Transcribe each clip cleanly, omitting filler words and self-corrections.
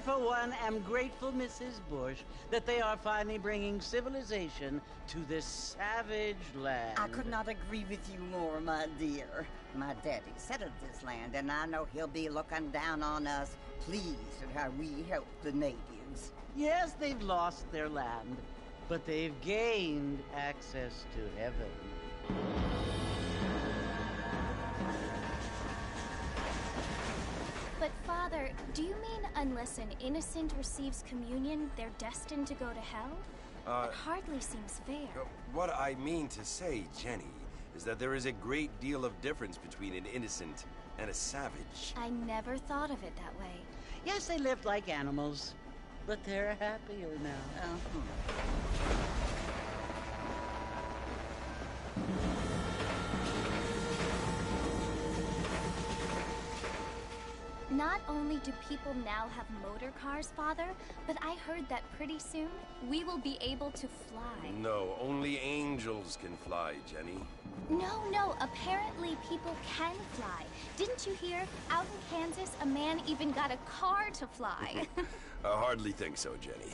for one, am grateful, Mrs. Bush, that they are finally bringing civilization to this savage land. I could not agree with you more, my dear. My daddy settled this land, and I know he'll be looking down on us, pleased at how we help the natives. Yes, they've lost their land, but they've gained access to heaven. But, Father, do you mean unless an innocent receives communion, they're destined to go to hell? That hardly seems fair. What I mean to say, Jenny, is that there is a great deal of difference between an innocent and a savage. I never thought of it that way. Yes, they lived like animals, but they're happier now. Not only do people now have motor cars, Father, but I heard that pretty soon we will be able to fly. No, only angels can fly, Jenny. No, apparently people can fly. Didn't you hear? Out in Kansas, a man even got a car to fly. I hardly think so, Jenny.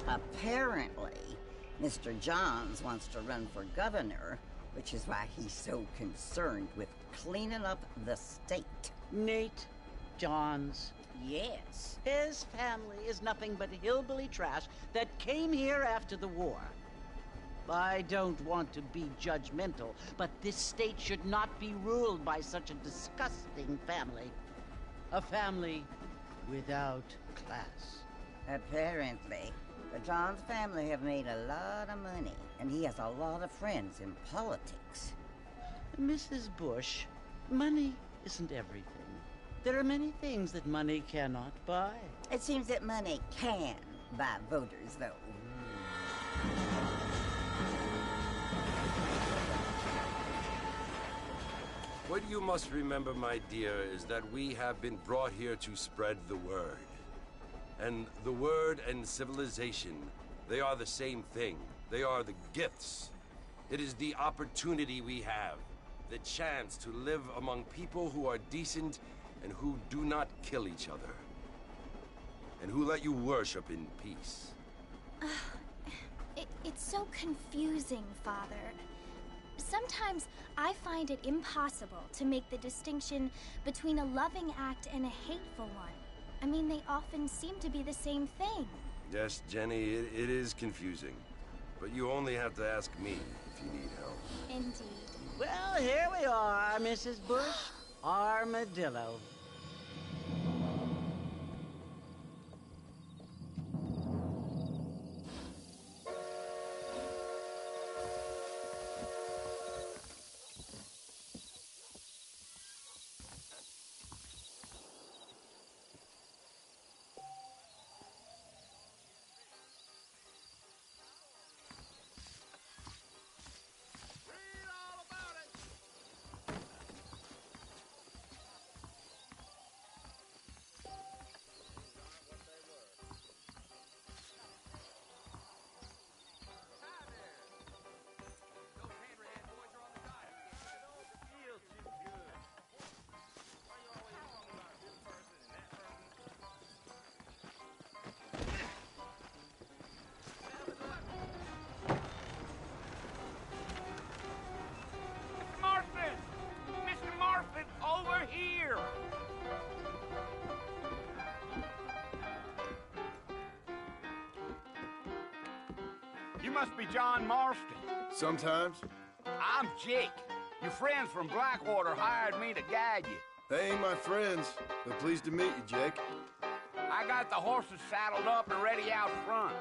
Apparently, Mr. Johns wants to run for governor, which is why he's so concerned with cleaning up the state. Nate Johns. Yes. His family is nothing but hillbilly trash that came here after the war. I don't want to be judgmental, but this state should not be ruled by such a disgusting family. A family without class. Apparently. The Johns family have made a lot of money, and he has a lot of friends in politics. Mrs. Bush, money isn't everything. There are many things that money cannot buy. It seems that money can buy voters, though. What you must remember, my dear, is that we have been brought here to spread the word. And the word and civilization, they are the same thing. They are the gifts. It is the opportunity we have, the chance to live among people who are decent and who do not kill each other, and who let you worship in peace. It's so confusing, Father. Sometimes I find it impossible to make the distinction between a loving act and a hateful one. I mean, they often seem to be the same thing. Yes, Jenny, it is confusing. But you only have to ask me if you need help. Indeed. Well, here we are, Mrs. Bush. Armadillo. Over here! You must be John Marston. Sometimes. I'm Jake. Your friends from Blackwater hired me to guide you. They ain't my friends, but pleased to meet you, Jake. I got the horses saddled up and ready out front.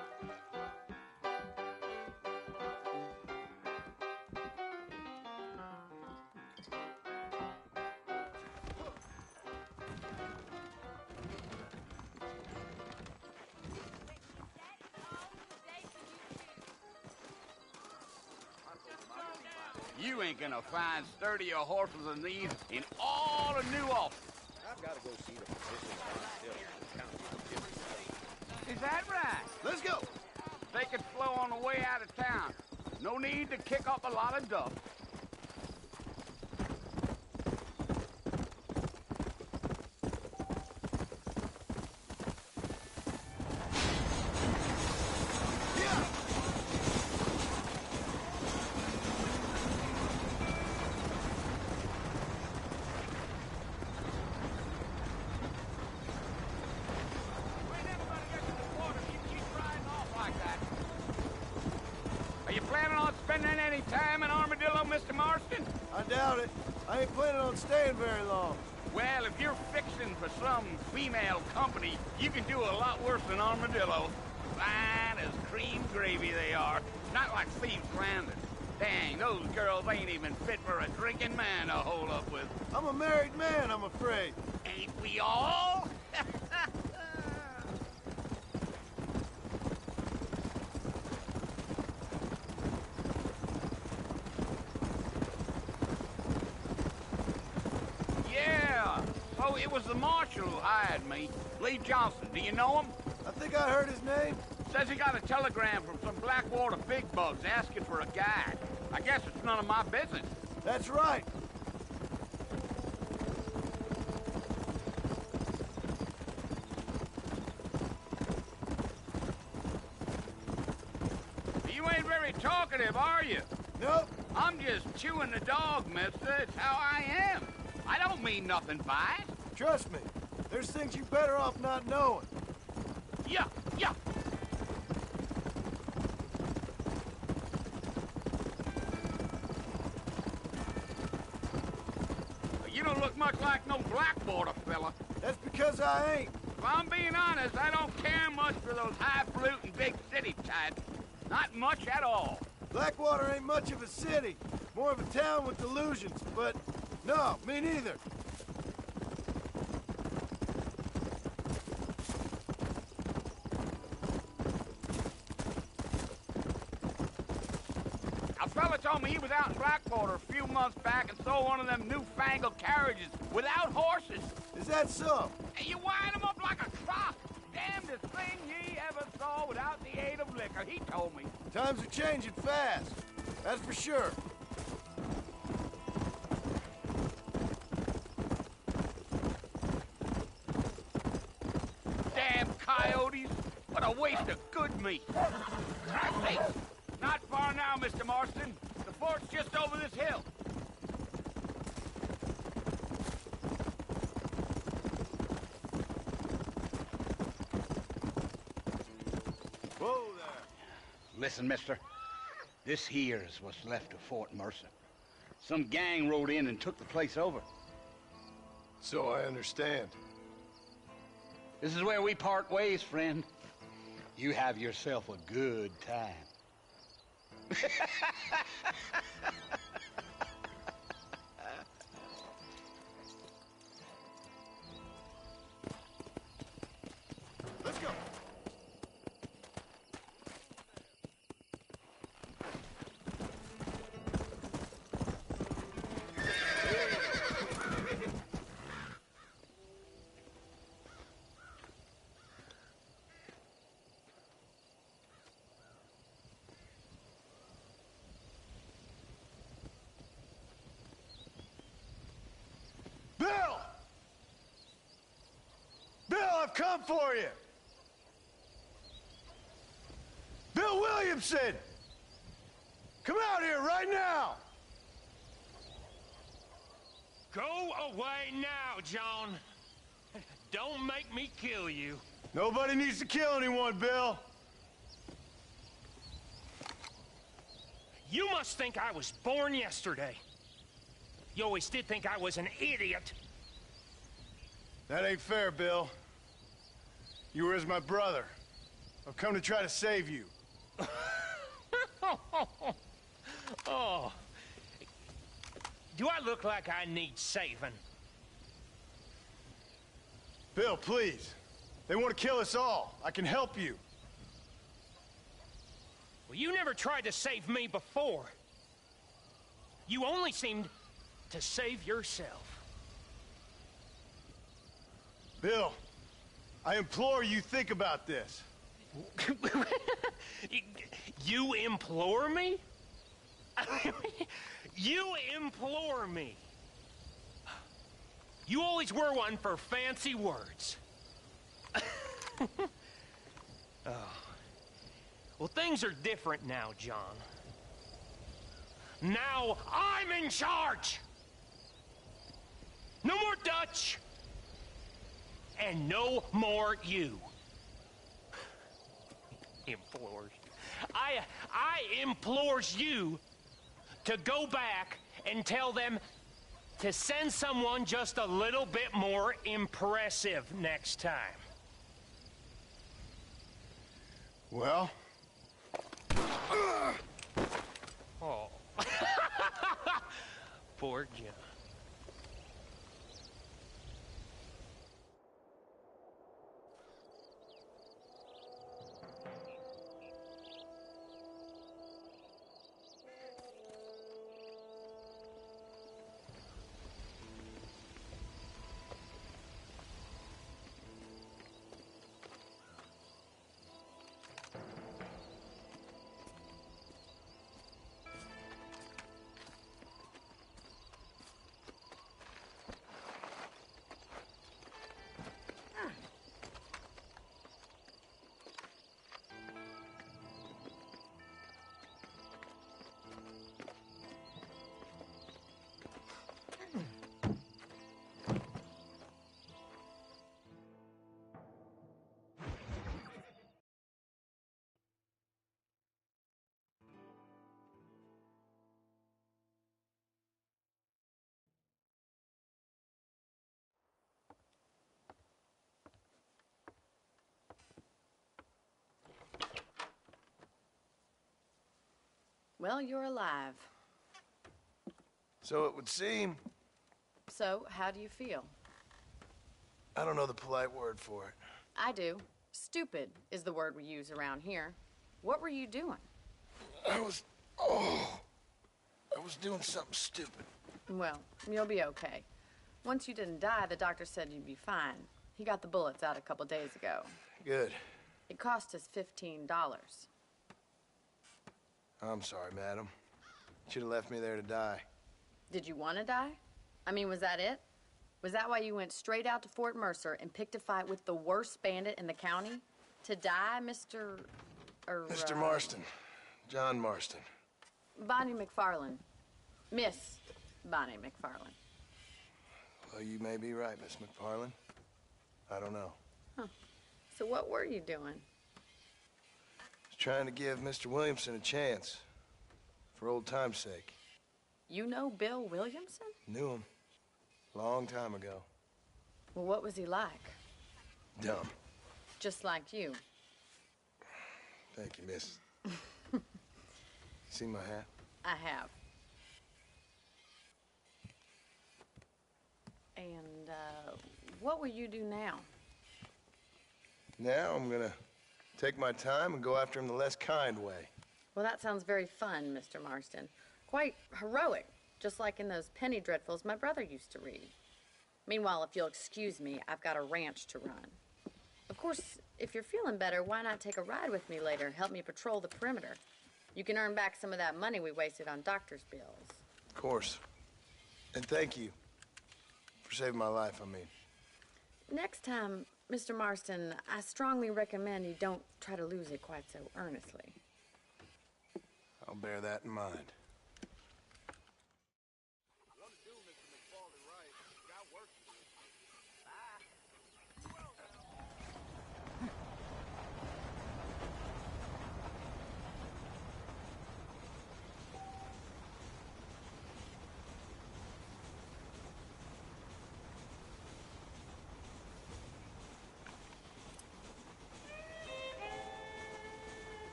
You ain't gonna find sturdier horses than these in all of New Ulster. I've got to go see the physician about still. Is that right? Let's go! Take it slow on the way out of town. No need to kick up a lot of dust. any time in Armadillo, Mr. Marston? I doubt it. I ain't planning on staying very long. Well, if you're fixing for some female company, you can do a lot worse than Armadillo. Fine as cream gravy they are. Not like Thieves Landing. Dang, those girls ain't even fit for a drinking man to hold up with. I'm a married man, I'm afraid. Ain't we all? Yeah, so it was the marshal who hired me. Lee Johnson, do you know him? I think I heard his name. Says he got a telegram from some Blackwater big bugs asking for a guide. I guess it's none of my business. That's right. You ain't very talkative, are you? Nope. I'm just chewing the dog, mister. It's how I am. I don't mean nothing by it. Trust me. There's things you better off not knowing. Yeah, yeah. You don't look much like no Blackwater fella. That's because I ain't. If I'm being honest, I don't care much for those highfalutin big city types. Not much at all. Blackwater ain't much of a city. More of a town with delusions, but no, me neither. A fella told me he was out in Blackwater a few months back and saw one of them newfangled carriages without horses. Is that so? And you wind them up like a crock. Damnedest thing ye ever saw without the aid of liquor, he told me. Times are changing fast. That's for sure. Damn coyotes. What a waste of good meat. Hey, not far now, Mr. Marston. The fort's just over this hill. Whoa there. Listen, mister. This here's what's left of Fort Mercer. Some gang rode in and took the place over. So I understand. This is where we part ways, friend. You have yourself a good time. Let's go. Bill! Bill, I've come for you! Bill Williamson! Come out here right now! Go away now, John. Don't make me kill you. Nobody needs to kill anyone, Bill. You must think I was born yesterday. You always did think I was an idiot. That ain't fair, Bill. You were as my brother. I've come to try to save you. Oh. Do I look like I need saving? Bill, please. They want to kill us all. I can help you. Well, you never tried to save me before. You only seemed to save yourself. Bill, I implore you think about this. You implore me? You implore me. You always were one for fancy words. Oh. Well, things are different now, John. Now I'm in charge! No more Dutch! And no more you. Implores. I implores you to go back and tell them to send someone just a little bit more impressive next time. Well? Oh. Poor John. Well, you're alive. So it would seem. So, how do you feel? I don't know the polite word for it. I do. Stupid is the word we use around here. What were you doing? I was doing something stupid. Well, you'll be okay. Once you didn't die, the doctor said you'd be fine. He got the bullets out a couple days ago. Good. It cost us $15. I'm sorry, madam. You should have left me there to die. Did you want to die? I mean, was that it? Was that why you went straight out to Fort Mercer and picked a fight with the worst bandit in the county? To die, Mr. Mr. Marston. John Marston. Bonnie McFarland. Miss Bonnie McFarland. Well, you may be right, Miss McFarland. I don't know. Huh. So what were you doing? I was trying to give Mr. Williamson a chance. For old time's sake. You know Bill Williamson? Knew him. Long time ago. Well, what was he like? Dumb. Just like you. Thank you, miss. See my hat? I have. And, what will you do now? Now I'm gonna take my time and go after him the less kind way. Well, that sounds very fun, Mr. Marston. Quite heroic, just like in those penny dreadfuls my brother used to read. Meanwhile, if you'll excuse me, I've got a ranch to run. Of course, if you're feeling better, why not take a ride with me later? Help me patrol the perimeter. You can earn back some of that money we wasted on doctor's bills. Of course. And thank you for saving my life, I mean. Next time, Mr. Marston, I strongly recommend you don't try to lose it quite so earnestly. I'll bear that in mind.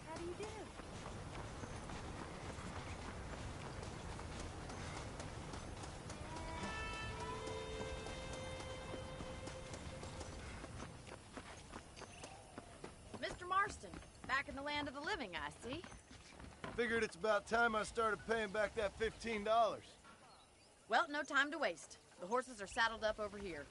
How do you do? Mr. Marston, back in the land of the living, I see. Figured it's about time I started paying back that $15. Well, no time to waste. The horses are saddled up over here.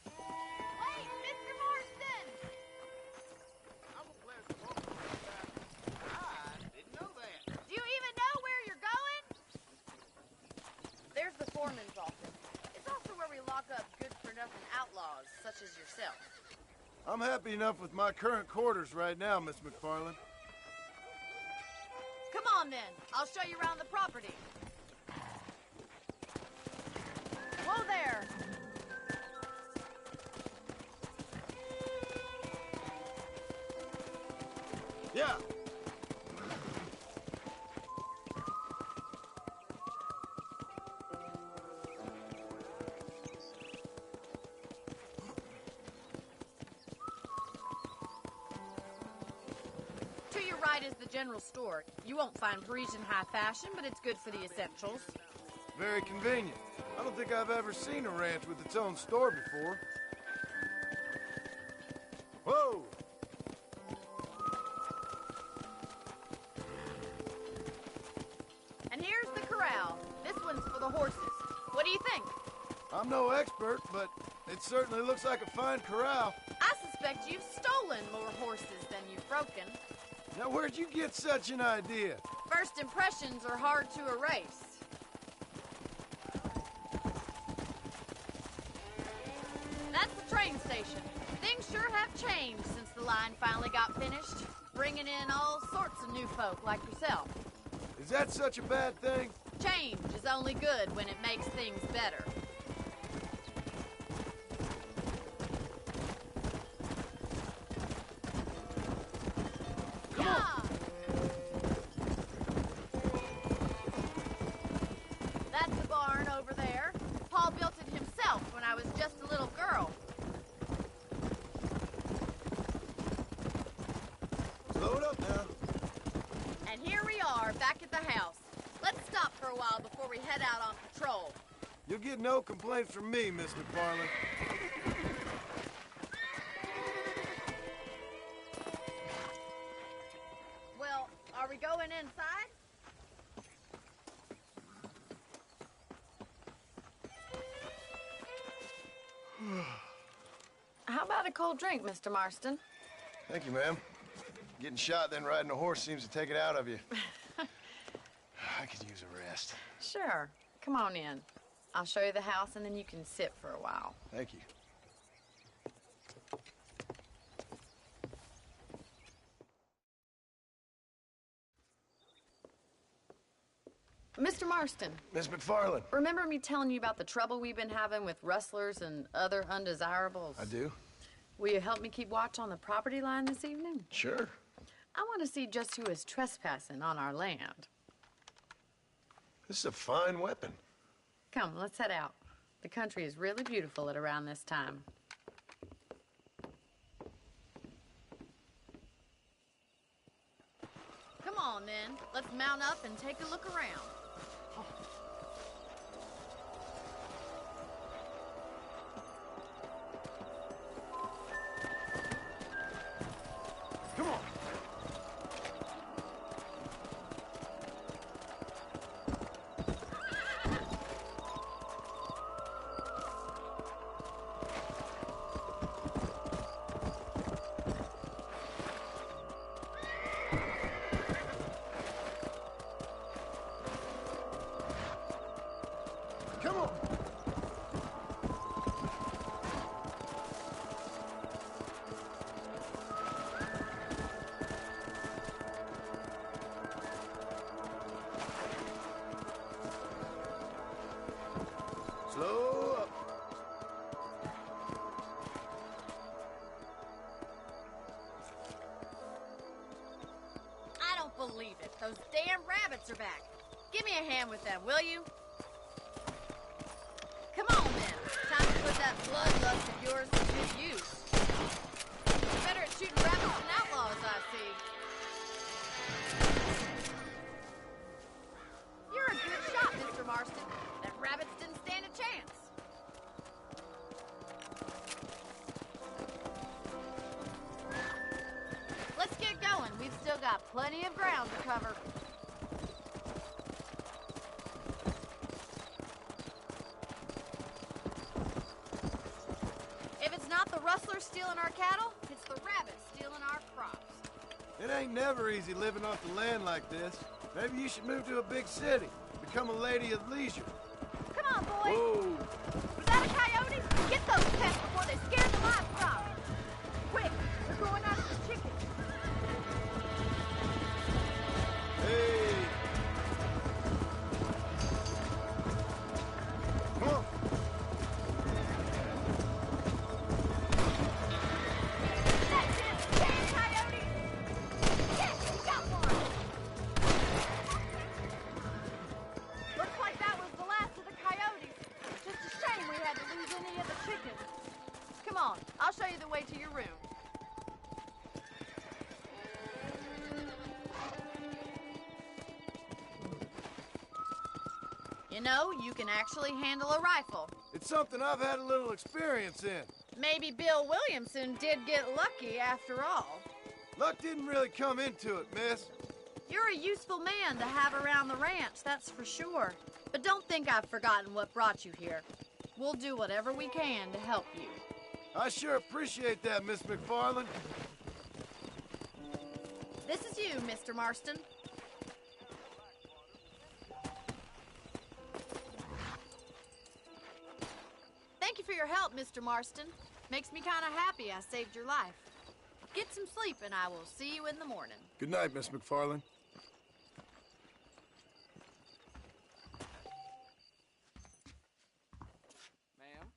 Wait, Mr. Marston! I didn't know that. Do you even know where you're going? There's the foreman's office. It's also where we lock up good-for-nothing outlaws, such as yourself. I'm happy enough with my current quarters right now, Miss McFarland. then. I'll show you around the property. Whoa there. Yeah. To your right is the general store. You won't find Parisian high fashion, but it's good for the essentials. Very convenient. I don't think I've ever seen a ranch with its own store before. Whoa! And here's the corral. This one's for the horses. What do you think? I'm no expert, but it certainly looks like a fine corral. I suspect you've stolen more horses than you've broken. Now, where'd you get such an idea? First impressions are hard to erase. That's the train station. Things sure have changed since the line finally got finished, bringing in all sorts of new folk like yourself. Is that such a bad thing? Change is only good when it makes things better. Come on! That's the barn over there. Paul built it himself when I was just a little girl. Load up now. And here we are, back at the house. Let's stop for a while before we head out on patrol. You'll get no complaints from me, Miss McFarland. Well, are we going inside? How about a cold drink, Mr. Marston? Thank you, ma'am. Getting shot, then riding a horse seems to take it out of you. I could use a rest. Sure. Come on in. I'll show you the house, and then you can sit for a while. Thank you. Mr. Marston, Miss McFarland. remember me telling you about the trouble we've been having with rustlers and other undesirables? I do? Will you help me keep watch on the property line this evening? Sure. I want to see just who is trespassing on our land. This is a fine weapon. Come, let's head out. The country is really beautiful at around this time. Come on, then. Let's mount up and take a look around. Come on. Come on. Slow up. I don't believe it. Those damn rabbits are back. Give me a hand with them, will you? Come on, then. Time to put that bloodlust of yours to good use. You're better at shooting rabbits than outlaws, I see. You're a good shot, Mr. Marston. That rabbits didn't stand a chance. Let's get going. We've still got plenty of ground to cover. If it's not the rustlers stealing our cattle, it's the rabbits stealing our crops. It ain't never easy living off the land like this. Maybe you should move to a big city. Become a lady of leisure. Come on, boys. Whoa! Was that a coyote? Get those pests before they scare the livestock. Quick, we're going after the chickens. Hey! You know, you can actually handle a rifle. It's something I've had a little experience in. Maybe Bill Williamson did get lucky after all. Luck didn't really come into it, miss. You're a useful man to have around the ranch, that's for sure. But don't think I've forgotten what brought you here. We'll do whatever we can to help you. I sure appreciate that, Miss McFarland. This is you, Mr. Marston. Thank you for your help, Mr. Marston. Makes me kind of happy I saved your life. Get some sleep, and I will see you in the morning. Good night, Miss McFarland. Ma'am?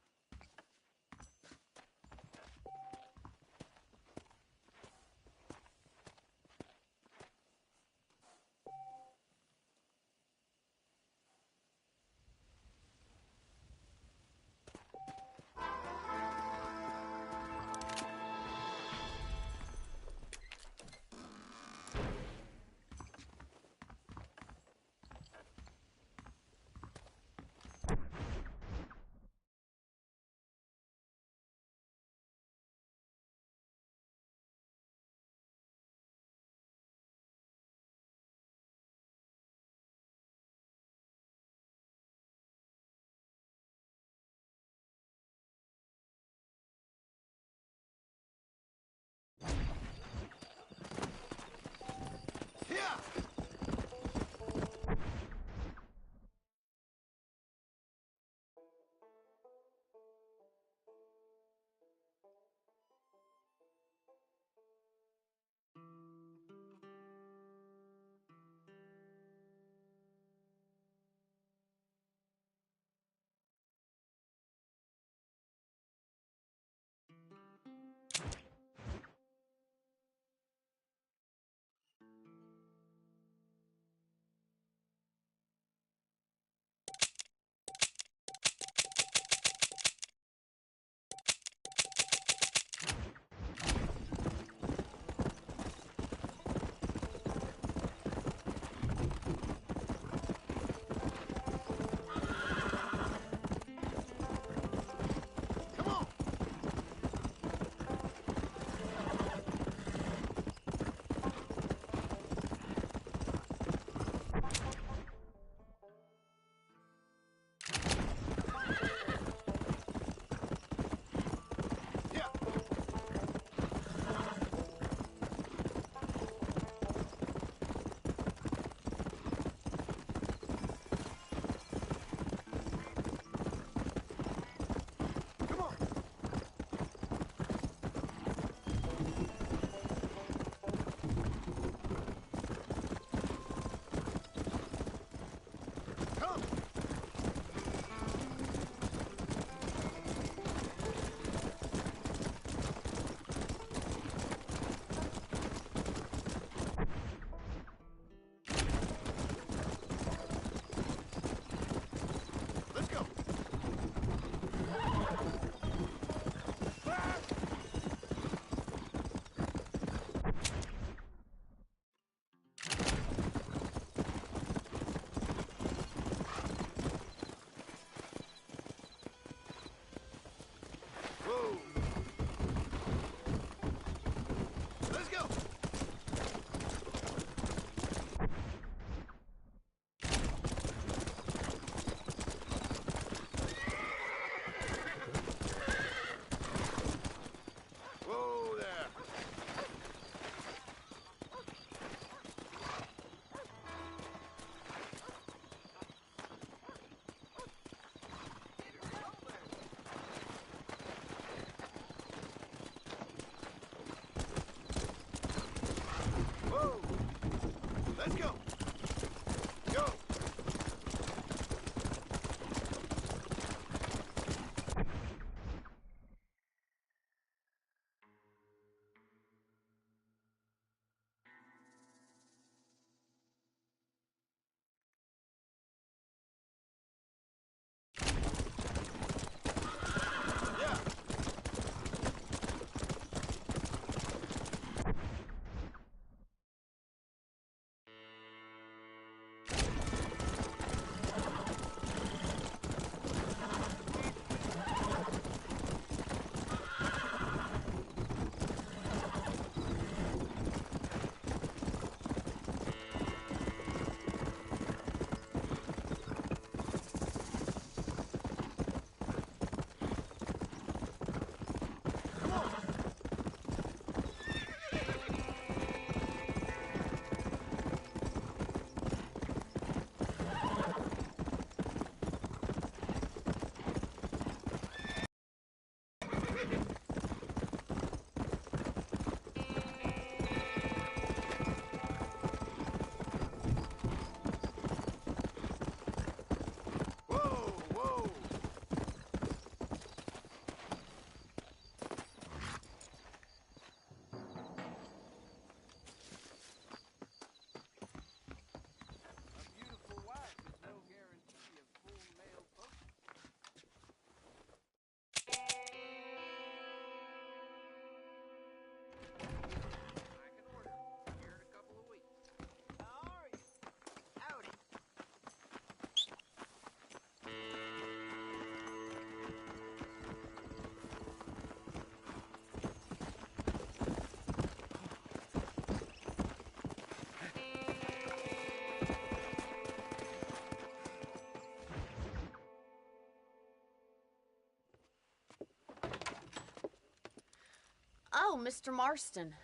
Oh, Mr. Marston.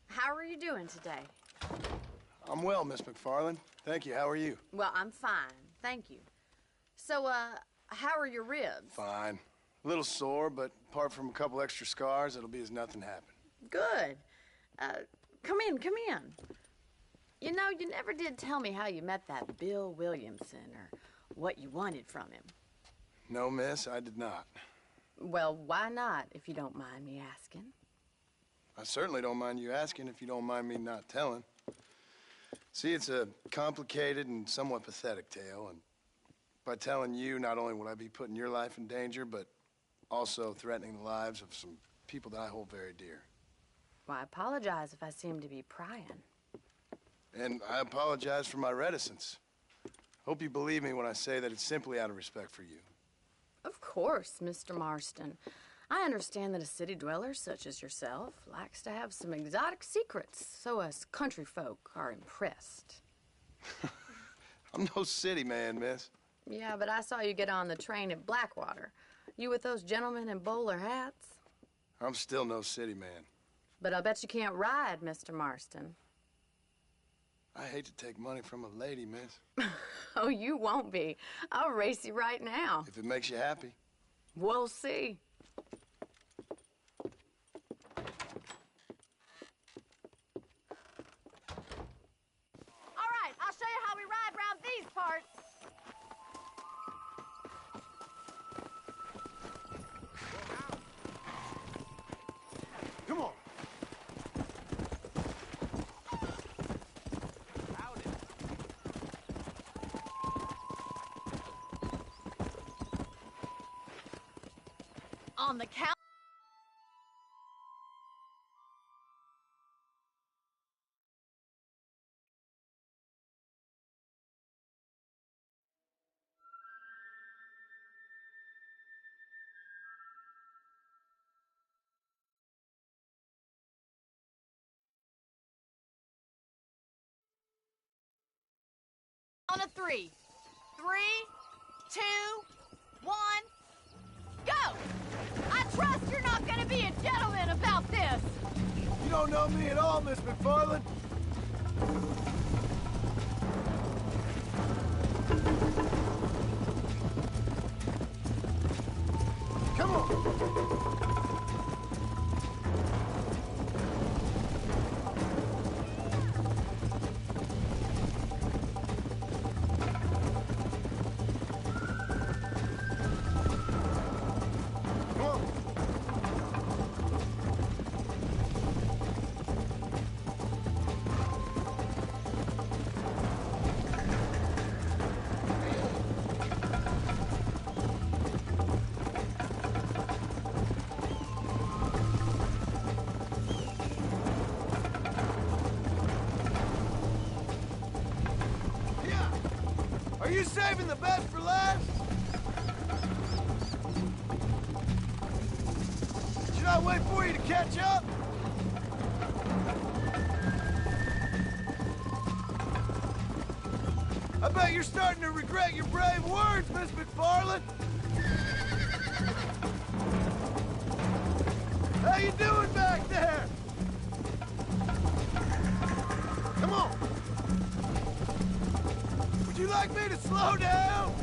How are you doing today? I'm well, Miss McFarland. Thank you. How are you? Well, I'm fine. Thank you. So, how are your ribs? Fine. A little sore, but apart from a couple extra scars, it'll be as nothing happened. Good. Come in, come in. You know, you never did tell me how you met that Bill Williamson or what you wanted from him. No, miss, I did not. Well, why not, if you don't mind me asking? I certainly don't mind you asking if you don't mind me not telling. See, it's a complicated and somewhat pathetic tale, and by telling you, not only will I be putting your life in danger, but also threatening the lives of some people that I hold very dear. Well, I apologize if I seem to be prying. And I apologize for my reticence. Hope you believe me when I say that it's simply out of respect for you. Of course, Mr. Marston. I understand that a city dweller such as yourself likes to have some exotic secrets, so us country folk are impressed. I'm no city man, miss. Yeah, but I saw you get on the train at Blackwater. You with those gentlemen in bowler hats? I'm still no city man. But I bet you can't ride, Mr. Marston. I hate to take money from a lady, miss. Oh, you won't be. I'll race you right now. If it makes you happy. We'll see. All right, I'll show you how we ride around these parts. Come on. On the count. On a 3. 3, 2, 1, go! I trust you're not gonna be a gentleman about this! You don't know me at all, Miss McFarland. Come on. Are you saving the best for last? Should I wait for you to catch up? I bet you're starting to regret your brave words, Miss McFarland. How you doing back there? Come on. Would you like me to slow down?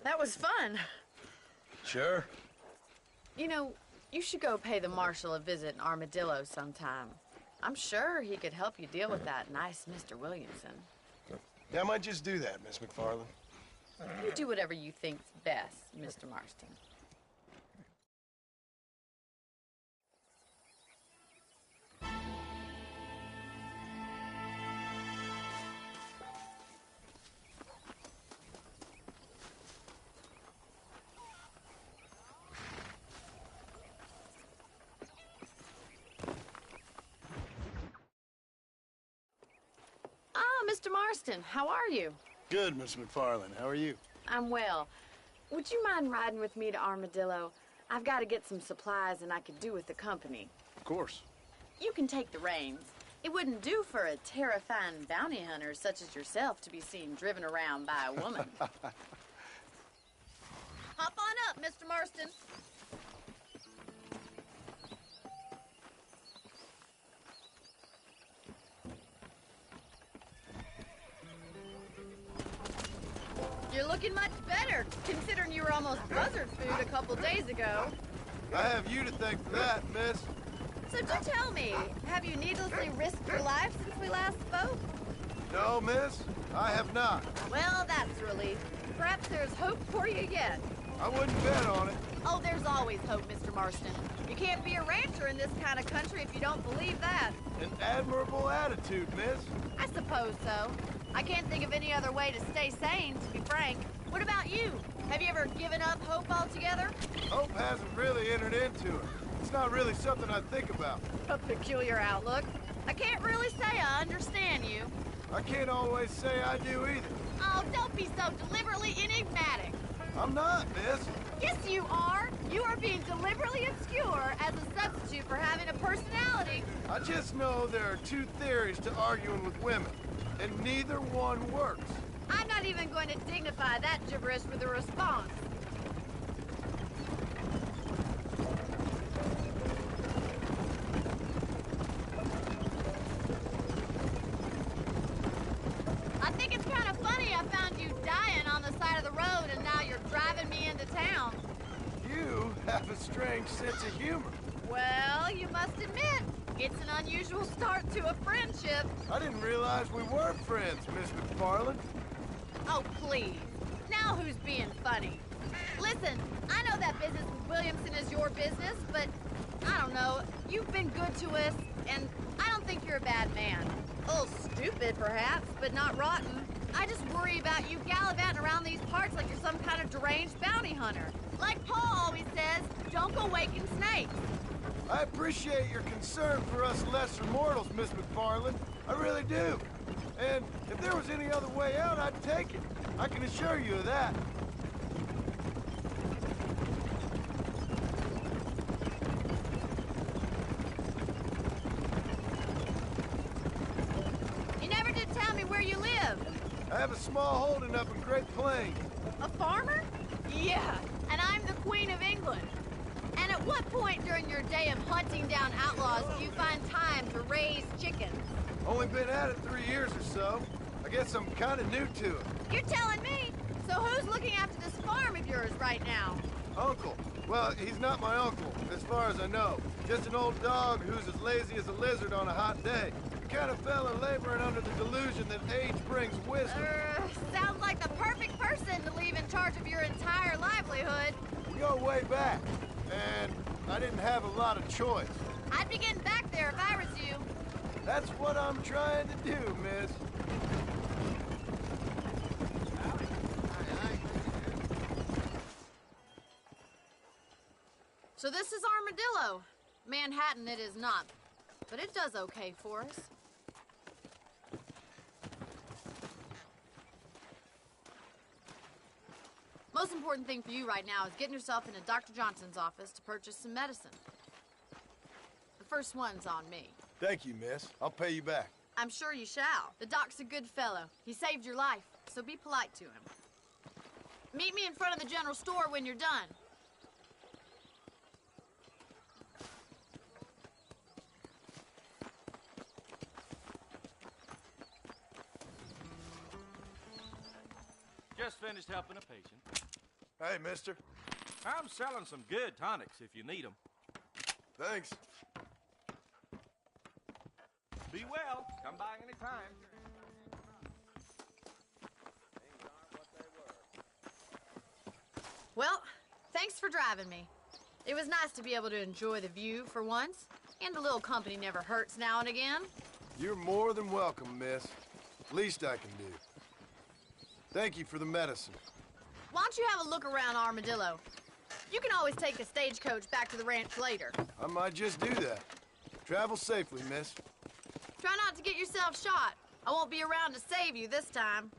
That was fun. Sure. You know, You should go pay the marshal a visit in Armadillo sometime. I'm sure he could help you deal with that nice Mr. Williamson. Yeah, I might just do that, Miss McFarland. You do whatever you think's best, Mr. Marston. Mr. Marston, how are you? Good, Miss McFarland. How are you? I'm well. Would you mind riding with me to Armadillo? I've got to get some supplies and I could do with the company. Of course. You can take the reins. It wouldn't do for a terrifying bounty hunter such as yourself to be seen driven around by a woman. Hop on up, Mr. Marston. You're looking much better, considering you were almost buzzard food a couple days ago. I have you to thank for that, miss. So do tell me, have you needlessly risked your life since we last spoke? No, miss, I have not. Well, that's a relief. Perhaps there's hope for you yet. I wouldn't bet on it. Oh, there's always hope, Mr. Marston. You can't be a rancher in this kind of country if you don't believe that. An admirable attitude, miss. I suppose so. I can't think of any other way to stay sane, to be frank. What about you? Have you ever given up hope altogether? Hope hasn't really entered into it. It's not really something I think about. A peculiar outlook. I can't really say I understand you. I can't always say I do either. Oh, don't be so deliberately enigmatic. I'm not, miss. Yes, you are. You are being deliberately obscure as a substitute for having a personality. I just know there are two theories to arguing with women, and neither one works. I'm not even going to dignify that gibberish with a response. I think it's kind of funny I found you dying on the side of the road and now you're driving me into town. You have a strange sense of humor. Well, you must admit, it's an unusual start to a friendship. I didn't realize we were friends, Miss McFarland. Oh, please. Now who's being funny? Listen, I know that business with Williamson is your business, but I don't know. You've been good to us, and I don't think you're a bad man. A little stupid, perhaps, but not rotten. I just worry about you gallivanting around these parts like you're some kind of deranged bounty hunter. Like Paul always says, don't go waking snakes. I appreciate your concern for us lesser mortals, Miss McFarland. I really do. And if there was any other way out, I'd take it. I can assure you of that. You never did tell me where you live. I have a small holding up in Great Plains. A farmer? Yeah, and I'm the Queen of England. And at what point during your day of hunting down outlaws do you find time to raise chickens? Only been at it 3 years or so. I guess I'm kind of new to it. You're telling me? So who's looking after this farm of yours right now? Uncle. Well, he's not my uncle, as far as I know. Just an old dog who's as lazy as a lizard on a hot day. The kind of fella laboring under the delusion that age brings wisdom. Sounds like the perfect person to leave in charge of your entire livelihood. We go way back, and I didn't have a lot of choice. I'd be getting back there if I was you. That's what I'm trying to do, miss. So this is Armadillo. Manhattan it is not, but it does okay for us. Most important thing for you right now is getting yourself into Dr. Johnson's office to purchase some medicine. The first one's on me. Thank you, miss. I'll pay you back. I'm sure you shall. The doc's a good fellow. He saved your life, so be polite to him. Meet me in front of the general store when you're done. Just finished helping a patient. Hey, mister. I'm selling some good tonics if you need them. Thanks. Be well. Come by anytime. Well, thanks for driving me. It was nice to be able to enjoy the view for once, and a little company never hurts now and again. You're more than welcome, miss. Least I can do. Thank you for the medicine. Why don't you have a look around Armadillo? You can always take the stagecoach back to the ranch later. I might just do that. Travel safely, miss. Try not to get yourself shot. I won't be around to save you this time.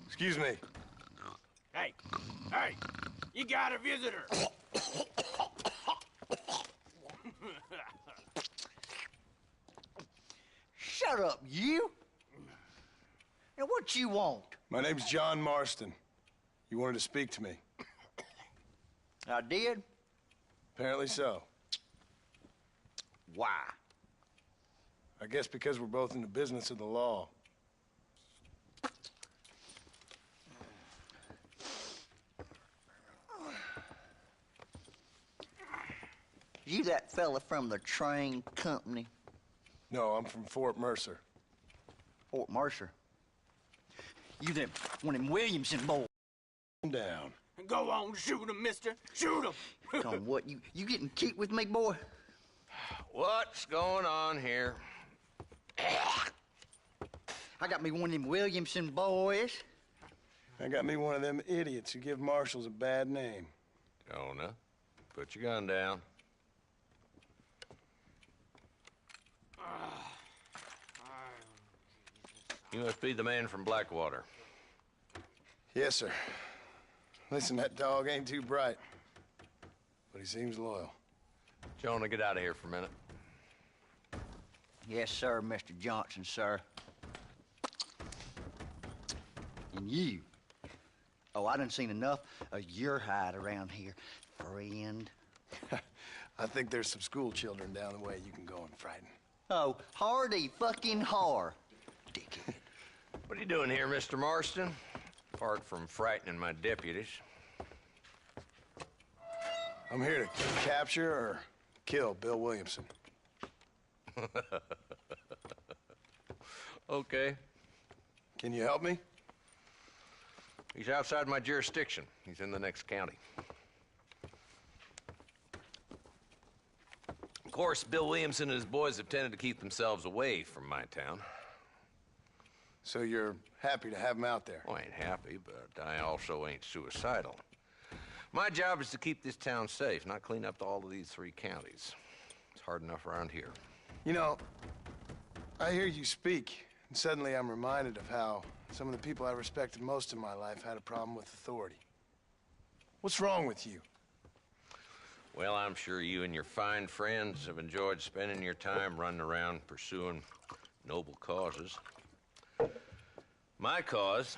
Excuse me. Hey, you got a visitor. Shut up, you! Now, what you want? My name's John Marston. You wanted to speak to me. I did? Apparently so. Why? I guess because we're both in the business of the law. You that fella from the train company? No, I'm from Fort Mercer. Fort Mercer? You that one of them Williamson boys? Calm down. Go on, shoot him, mister. Shoot him. On what? You getting cute with me, boy? What's going on here? I got me one of them Williamson boys. I got me one of them idiots who give marshals a bad name. Jonah, put your gun down. You must be the man from Blackwater. Yes, sir. Listen, that dog ain't too bright, but he seems loyal. Jonah, get out of here for a minute. Yes, sir, Mr. Johnson, sir. And you. Oh, I done seen enough of your hide around here, friend. I think there's some school children down the way you can go and frighten. Oh, hardy fucking har. Dickhead. What are you doing here, Mr. Marston? Apart from frightening my deputies. I'm here to capture or kill Bill Williamson. Okay. Can you help me? He's outside my jurisdiction. He's in the next county. Of course, Bill Williamson and his boys have tended to keep themselves away from my town. So you're happy to have him out there? Well, I ain't happy, but I also ain't suicidal. My job is to keep this town safe, not clean up all of these 3 counties. It's hard enough around here. You know, I hear you speak, and suddenly I'm reminded of how some of the people I respected most in my life had a problem with authority. What's wrong with you? Well, I'm sure you and your fine friends have enjoyed spending your time running around pursuing noble causes. My cause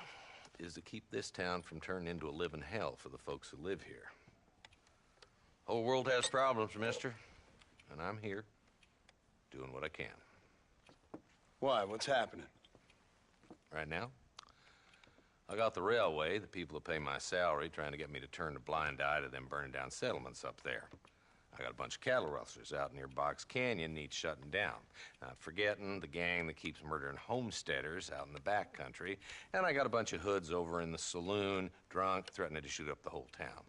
is to keep this town from turning into a living hell for the folks who live here. Whole world has problems, mister, and I'm here doing what I can. Why? What's happening? Right now, I got the railway, the people who pay my salary, trying to get me to turn a blind eye to them burning down settlements up there. I got a bunch of cattle rustlers out near Box Canyon needs shutting down. Not forgetting the gang that keeps murdering homesteaders out in the back country. And I got a bunch of hoods over in the saloon, drunk, threatening to shoot up the whole town.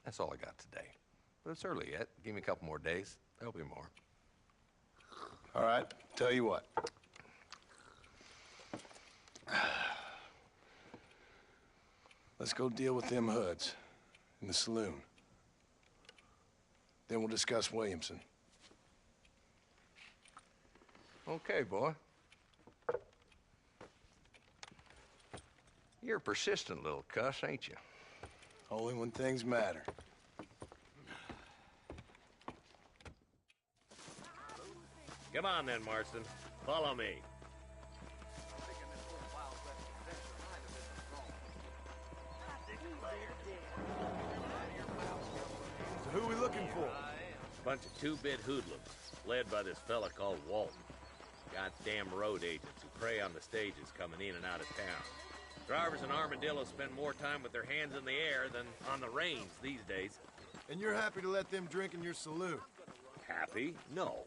That's all I got today. But it's early yet. Give me a couple more days. There'll be more. All right, tell you what. Let's go deal with them hoods in the saloon. Then we'll discuss Williamson. Okay, boy. You're a persistent little cuss, ain't you? Only when things matter. Come on then, Marston. Follow me. So who are we looking for? Bunch of two-bit hoodlums, led by this fella called Walton. Goddamn road agents who prey on the stages coming in and out of town. Drivers in Armadillo spend more time with their hands in the air than on the reins these days. And you're happy to let them drink in your saloon? Happy? No.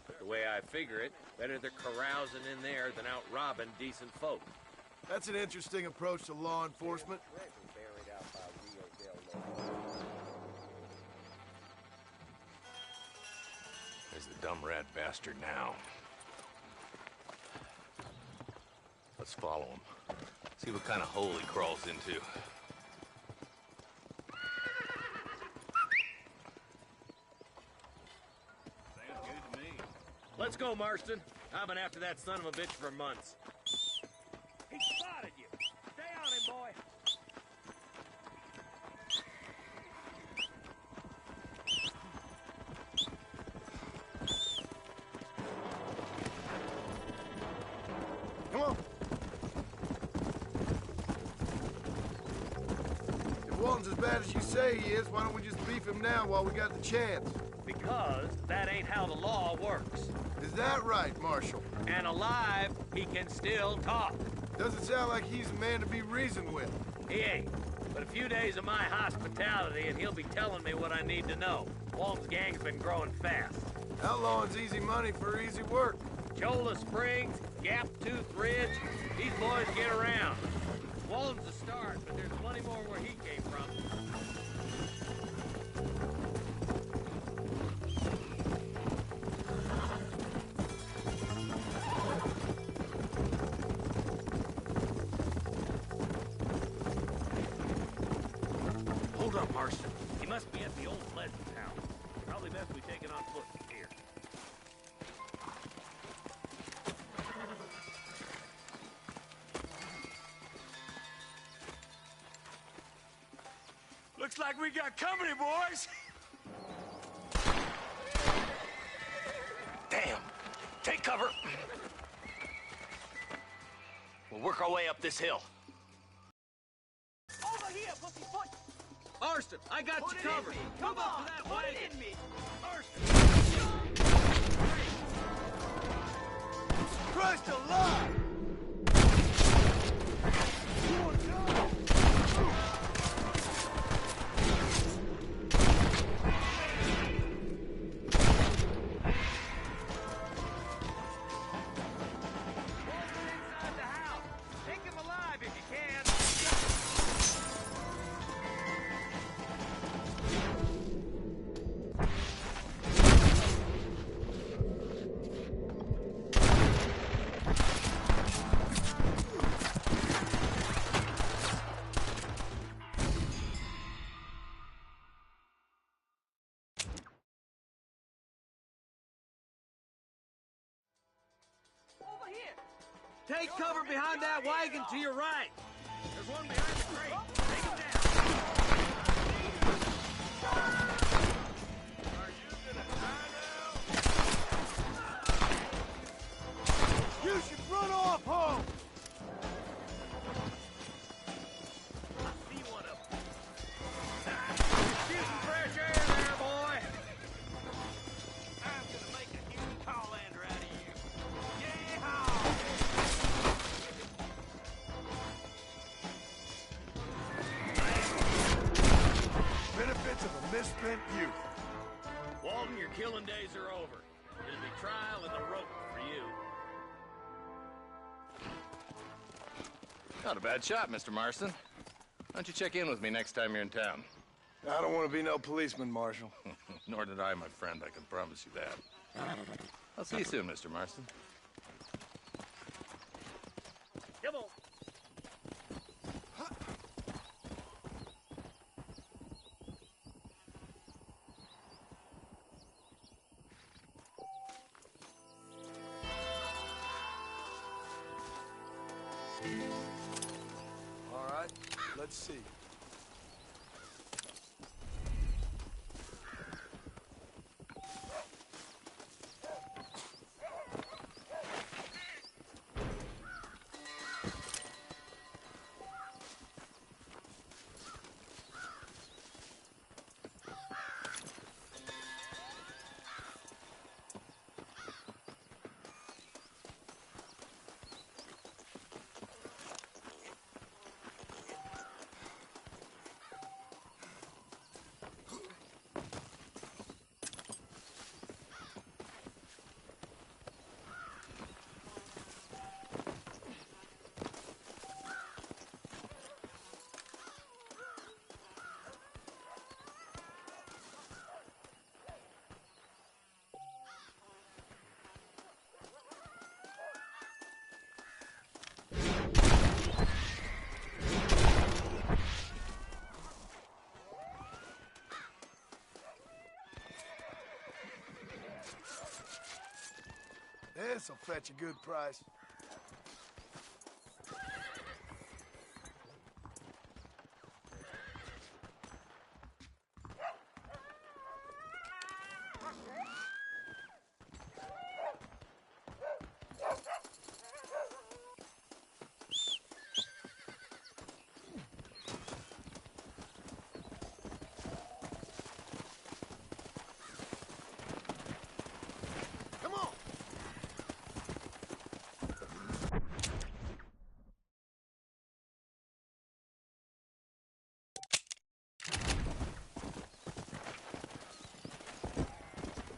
But the way I figure it, better they're carousing in there than out robbing decent folk. That's an interesting approach to law enforcement. There's the dumb rat bastard now. Let's follow him. See what kind of hole he crawls into. Let's go, Marston. I've been after that son of a bitch for months. He spotted you. Stay on him, boy. Come on. If Walton's as bad as you say he is, why don't we just beef him now while we got the chance? Because that ain't how the law works. Is that right, Marshal? And alive, he can still talk. Doesn't sound like he's a man to be reasoned with. He ain't. But a few days of my hospitality and he'll be telling me what I need to know. Walton's gang's been growing fast. Outlawing's easy money for easy work. Cholla Springs, Gap Tooth Ridge, these boys get around. Walton's the start, but there's plenty more where he came from. Hold up, Marston. He must be at the old pleasant town. Probably best we take it on foot from here. Looks like we got company, boys. Damn! Take cover! We'll work our way up this hill. Over here, pussyfoot! Marston, I got you covered. Come on, that way. Put it in me. Marston. Christ alive! Take cover behind that wagon to your right. There's one behind the crate. Take him down. Are you gonna die now? You should run off home! I see one of them. Get some fresh air there, boy. I'm gonna make a huge Hollander out of you. Yeehaw! Benefits of a misspent youth. Walton, your killing days are over. It'll be trial and the rope for you. Not a bad shot, Mr. Marston. Why don't you check in with me next time you're in town? I don't want to be no policeman, Marshal. Nor did I, my friend. I can promise you that. I'll see you soon, Mr. Marston. Come on. All right, let's see. This'll fetch a good price.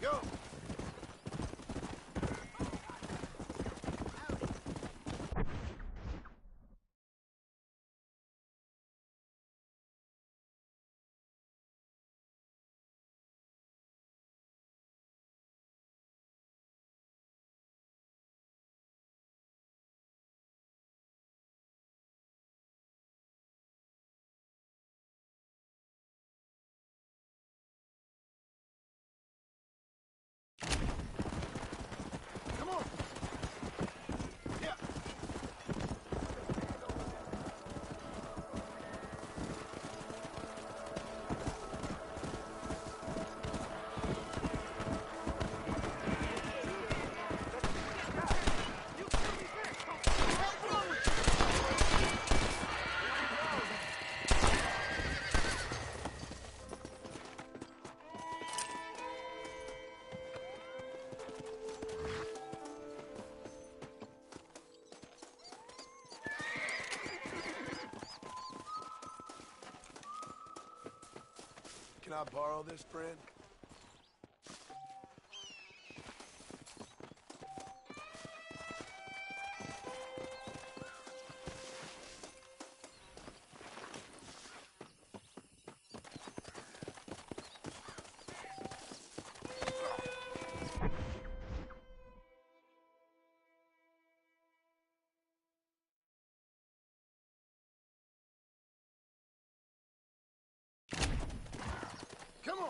Go! Come on! Yeah! Can I borrow this, friend? Come on!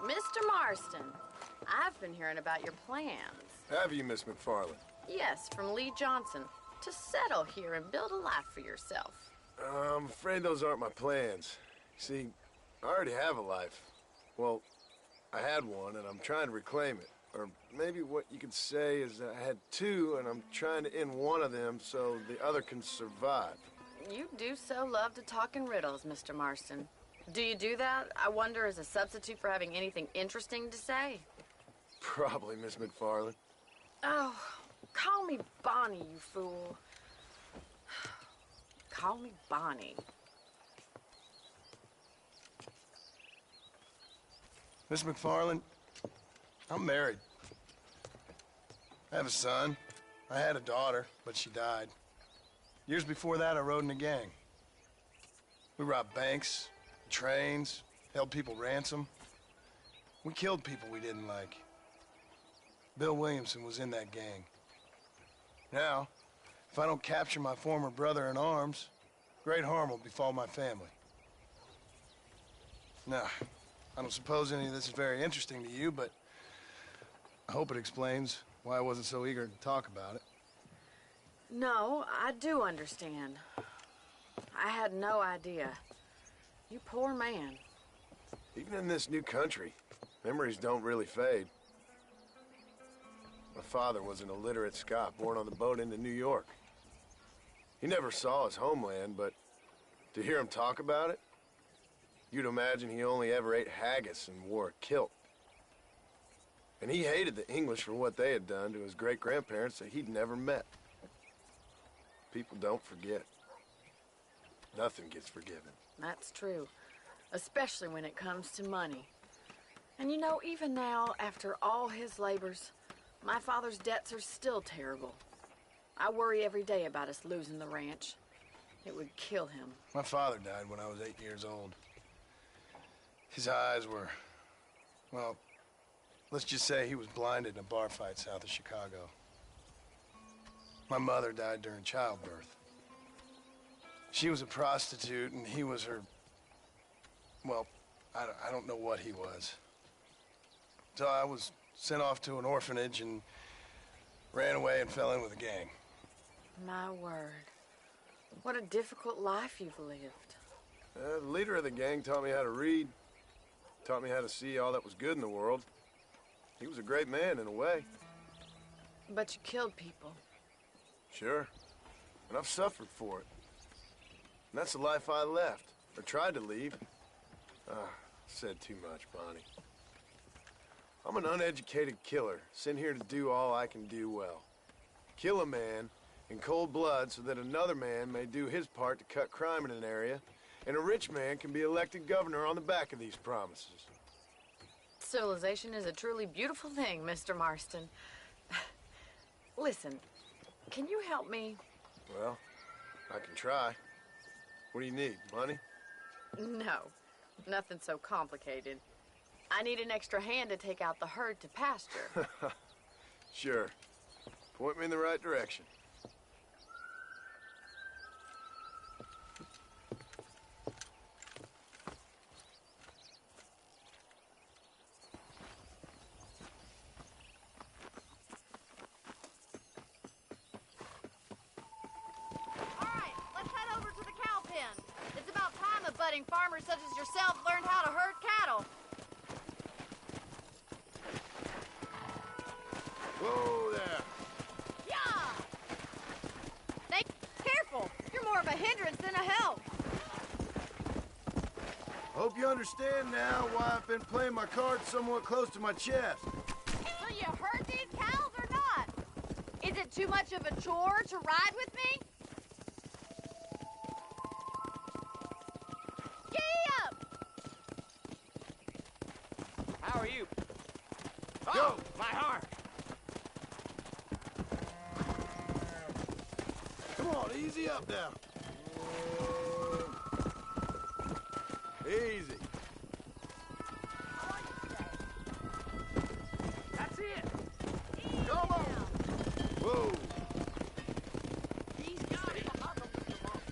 Mr. Marston, I've been hearing about your plans. Have you, Miss McFarland? Yes, from Lee Johnson, to settle here and build a life for yourself. I'm afraid those aren't my plans. See, I already have a life. Well, I had one, and I'm trying to reclaim it. Or maybe what you could say is that I had two, and I'm trying to end one of them so the other can survive. You do so love to talk in riddles, Mr. Marston. Do you do that, I wonder, as a substitute for having anything interesting to say? Probably, Miss McFarland. Oh, call me Bonnie, you fool. Call me Bonnie. Miss McFarland, I'm married. I have a son. I had a daughter, but she died. Years before that, I rode in a gang. We robbed banks, trains, held people ransom. We killed people we didn't like. Bill Williamson was in that gang. Now, if I don't capture my former brother in arms, great harm will befall my family. Now, I don't suppose any of this is very interesting to you, but I hope it explains why I wasn't so eager to talk about it. No, I do understand. I had no idea. You poor man. Even in this new country, memories don't really fade. My father was an illiterate Scot born on the boat into New York. He never saw his homeland, but to hear him talk about it, you'd imagine he only ever ate haggis and wore a kilt. And he hated the English for what they had done to his great-grandparents that he'd never met. People don't forget. Nothing gets forgiven. That's true, especially when it comes to money. And you know, even now, after all his labors, my father's debts are still terrible. I worry every day about us losing the ranch. It would kill him. My father died when I was 8 years old. His eyes were, well, let's just say he was blinded in a bar fight south of Chicago. My mother died during childbirth. She was a prostitute, and he was her, well, I don't know what he was. So I was sent off to an orphanage and ran away and fell in with a gang. My word. What a difficult life you've lived. The leader of the gang taught me how to read, taught me how to see all that was good in the world. He was a great man in a way. But you killed people. Sure. And I've suffered for it. And that's the life I left, or tried to leave. Said too much, Bonnie. I'm an uneducated killer, sent here to do all I can do well. Kill a man in cold blood so that another man may do his part to cut crime in an area, and a rich man can be elected governor on the back of these promises. Civilization is a truly beautiful thing, Mr. Marston. Listen, can you help me? Well, I can try. What do you need, money? No, nothing so complicated. I need an extra hand to take out the herd to pasture. Sure. Point me in the right direction. Farmers such as yourself learned how to herd cattle. Whoa there. Yeah! Careful! You're more of a hindrance than a help. Hope you understand now why I've been playing my cards somewhat close to my chest. So you herd these cows or not? Is it too much of a chore to ride with me? How are you? Go! Oh, my arm! Come on, easy up now. Easy. That's it! Come on! Whoa!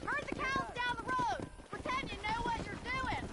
Herd the cows down the road. Pretend you know what you're doing.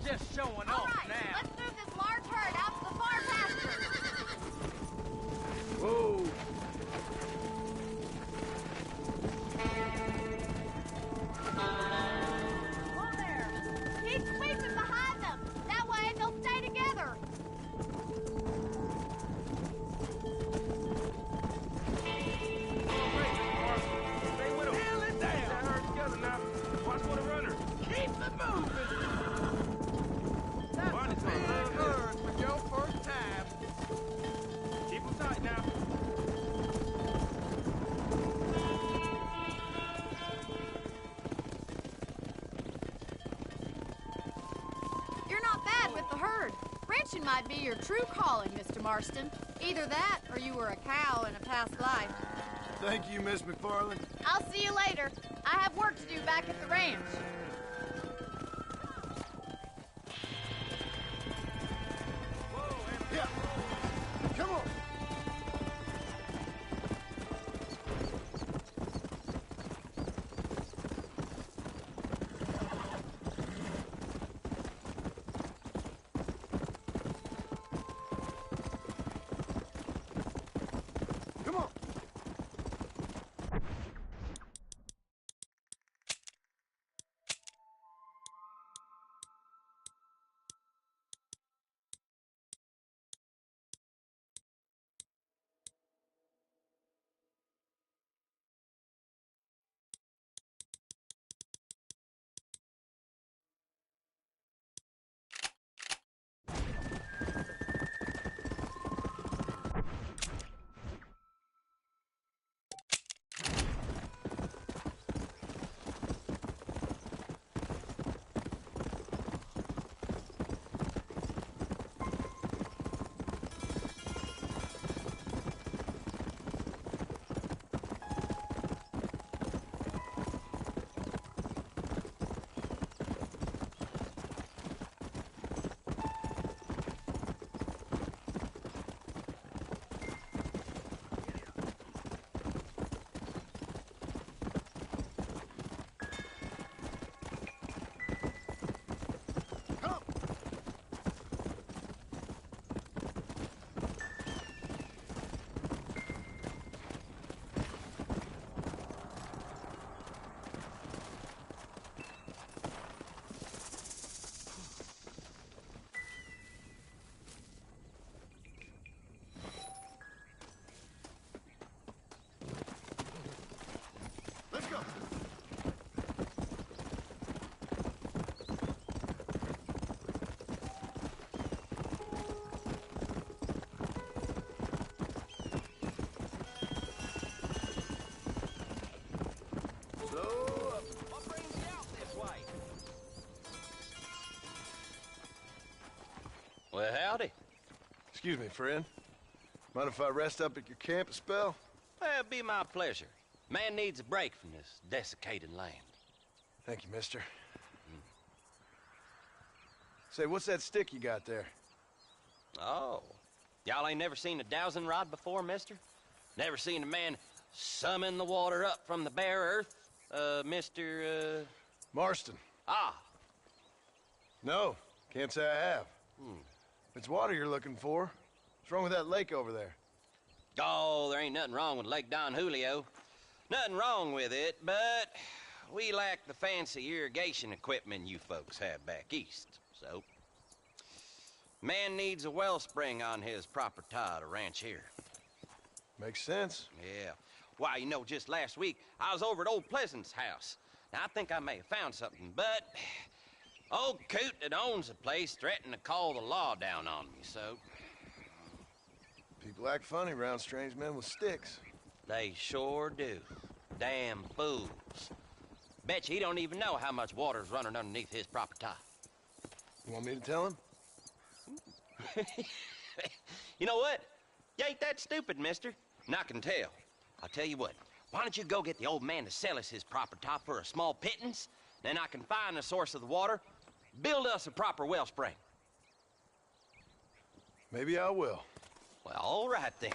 just showing All off right, now. let's move this large herd out to the far pasture. Whoa. Whoa there. Keep sweeping behind them. That way they'll stay together. Stay with them. Nail it down. That herd together now. Watch for the runner. Keep it moving. That's a big herd for your first time. Keep them tight now. You're not bad with the herd. Ranching might be your true calling, Mr. Marston. Either that, or you were a cow in a past life. Thank you, Miss McFarland. I'll see you later. I have work to do back at the ranch. Yeah. Come on. Come on. Let's go. Slow up. What brings you out this way? Well, howdy. Excuse me, friend. Mind if I rest up at your camp a spell? Well, it'd be my pleasure. Man needs a break from this desiccated land. Thank you, mister. Say, what's that stick you got there? Oh. Y'all ain't never seen a dowsing rod before, mister? Never seen a man summon the water up from the bare earth? Mr. Marston. Ah. No, can't say I have. If it's water you're looking for, what's wrong with that lake over there? Oh, there ain't nothing wrong with Lake Don Julio. Nothing wrong with it, but we lack the fancy irrigation equipment you folks have back east, so... Man needs a wellspring on his property to ranch here. Makes sense. Yeah. Why, you know, just last week, I was over at old Pleasant's house. Now, I think I may have found something, but... Old coot that owns the place threatened to call the law down on me, so... People act funny around strange men with sticks. They sure do. Damn fools. Bet you he don't even know how much water's running underneath his property. You want me to tell him? You know what? You ain't that stupid, mister. And I can tell. I'll tell you what. Why don't you go get the old man to sell us his property for a small pittance? Then I can find the source of the water, build us a proper wellspring. Maybe I will. Well, all right then.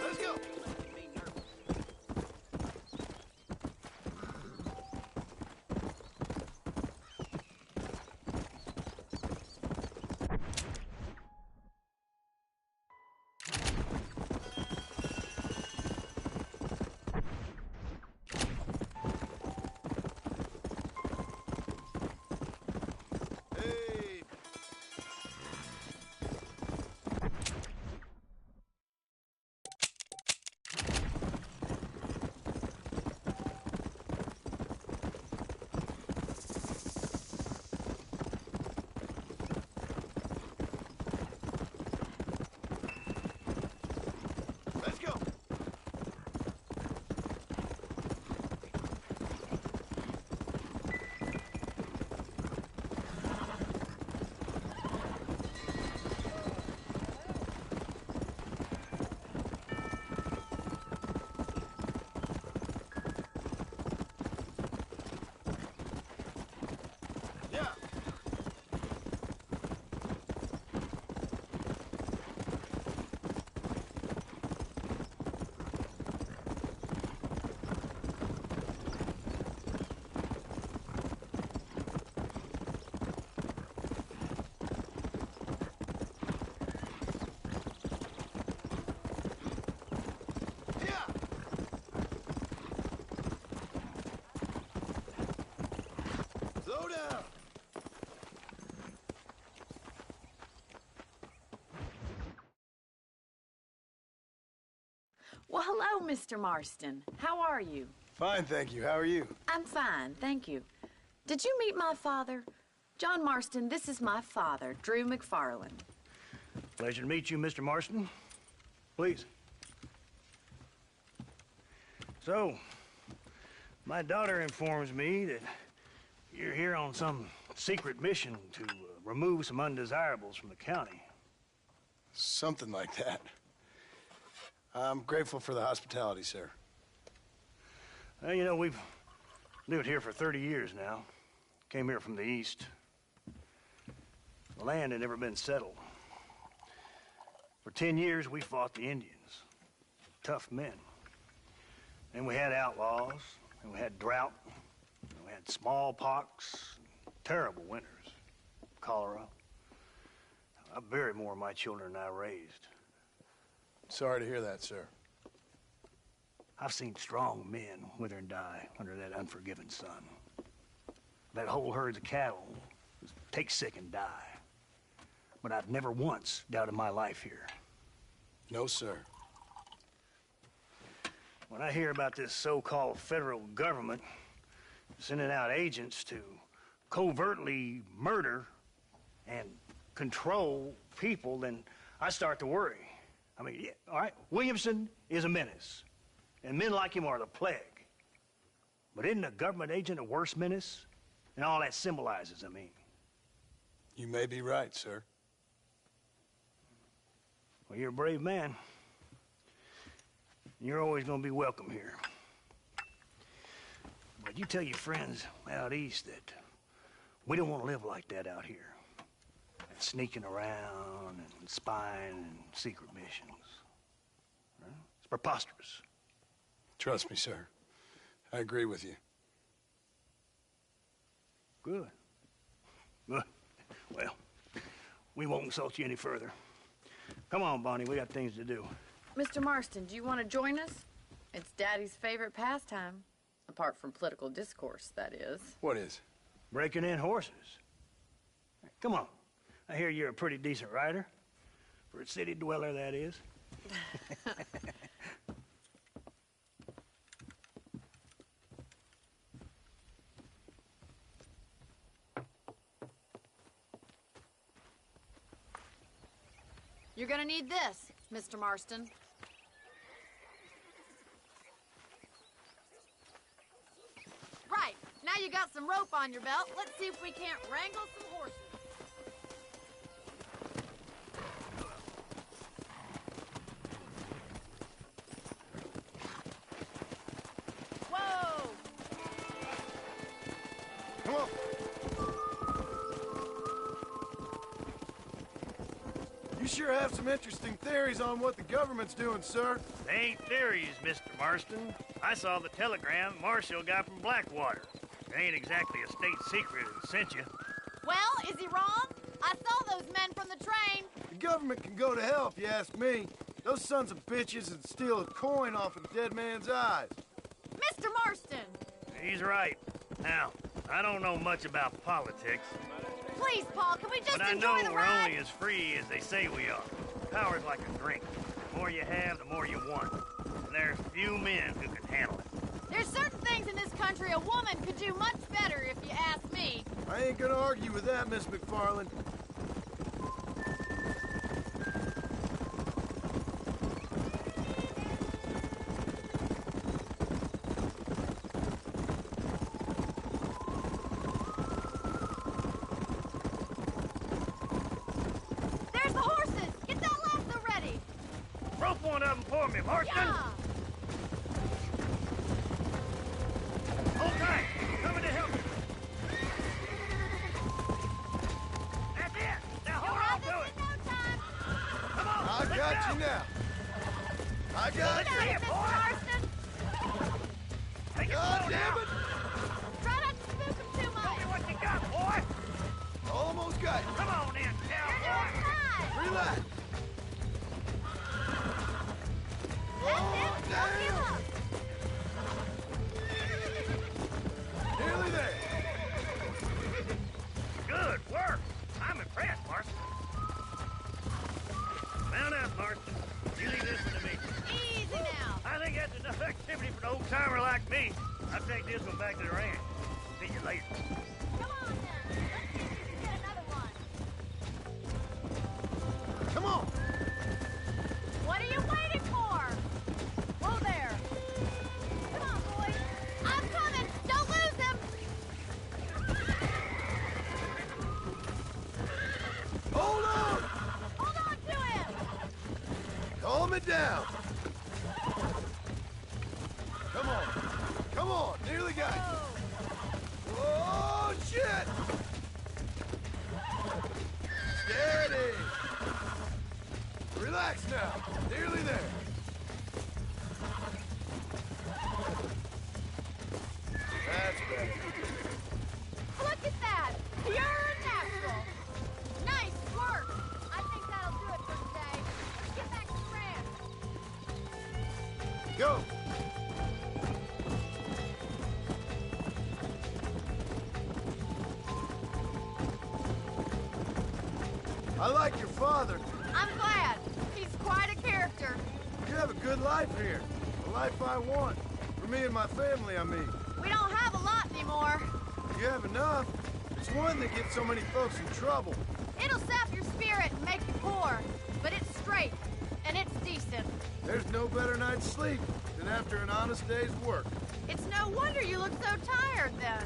Let's go. Well, hello, Mr. Marston. How are you? Fine, thank you. How are you? I'm fine, thank you. Did you meet my father? John Marston, this is my father, Drew McFarland. Pleasure to meet you, Mr. Marston. Please. So, my daughter informs me that you're here on some secret mission to remove some undesirables from the county. Something like that. I'm grateful for the hospitality, sir. Well, you know, we've lived here for 30 years now. Came here from the east. The land had never been settled. For 10 years, we fought the Indians. Tough men. Then we had outlaws, and we had drought, and we had smallpox, terrible winters, cholera. I buried more of my children than I raised. Sorry to hear that, sir. I've seen strong men wither and die under that unforgiving sun. That whole herds of cattle just take sick and die. But I've never once doubted my life here. No, sir. When I hear about this so-called federal government sending out agents to covertly murder and control people, then I start to worry. I mean, yeah, all right, Williamson is a menace, and men like him are the plague. But isn't a government agent a worse menace? And all that symbolizes, I mean. You may be right, sir. Well, you're a brave man. You're always going to be welcome here. But you tell your friends out east that we don't want to live like that out here. Sneaking around and spying and secret missions. Right? It's preposterous. Trust me, sir. I agree with you. Good. Good. Well, we won't insult you any further. Come on, Bonnie, we got things to do. Mr. Marston, do you want to join us? It's Daddy's favorite pastime. Apart from political discourse, that is. What is? Breaking in horses. Come on. I hear you're a pretty decent rider. For a city dweller, that is. You're gonna need this, Mr. Marston. Right, now you got some rope on your belt. Let's see if we can't wrangle some horses. Whoa! Come on. You sure have some interesting theories on what the government's doing, sir. They ain't theories, Mr. Marston. I saw the telegram Marshall got from Blackwater. It ain't exactly a state secret that sent you. Well, is he wrong? I saw those men from the train. The government can go to hell if you ask me. Those sons of bitches would steal a coin off a dead man's eyes. Mr. Marston! He's right. Now, I don't know much about politics. Please, Paul, can we just but I enjoy know the we're ride? only as free as they say we are. Power's like a drink. The more you have, the more you want. And there's few men who can handle it. There's certain things in this country a woman could do much better, if you ask me. I ain't gonna argue with that, Miss McFarland. There's the horses! Get that lasso ready! Rope one of them for me, Marston! Yeah! Hold tight! Coming to help you! That's it! Now hold on to it! No time! Come on! I let's got go. you now. I got Let's you. see it, Mr. boy! Marston! Take it God slow damn now! it! Try not to spook him too Show much! me what you got, boy! Almost got you. Come on in, You're cowboy! doing fine! Relax. That's it! Don't give up! Nearly there. Good work! I'm impressed, Marston. Mount up, Marston. You leave this one to me. Easy now! I'll take this one back to the ranch. See you later. Come on, then. Let's see if we can get another one. Come on! What are you waiting for? Whoa there. Come on, boys. I'm coming. Don't lose him. Hold on! Hold on to him. Calm it down. Come on. Come on. Nearly got you. Oh, shit! Steady. Relax now. Nearly there. That's better. Look at that. Pure and natural. Nice work. I think that'll do it for today. Let's get back to the ranch. Go! I like your father. I'm glad. He's quite a character. You have a good life here. The life I want. For me and my family, I mean. We don't have a lot anymore. You have enough. It's one that gets so many folks in trouble. It'll sap your spirit and make you poor. But it's straight. And it's decent. There's no better night's sleep than after an honest day's work. It's no wonder you look so tired then.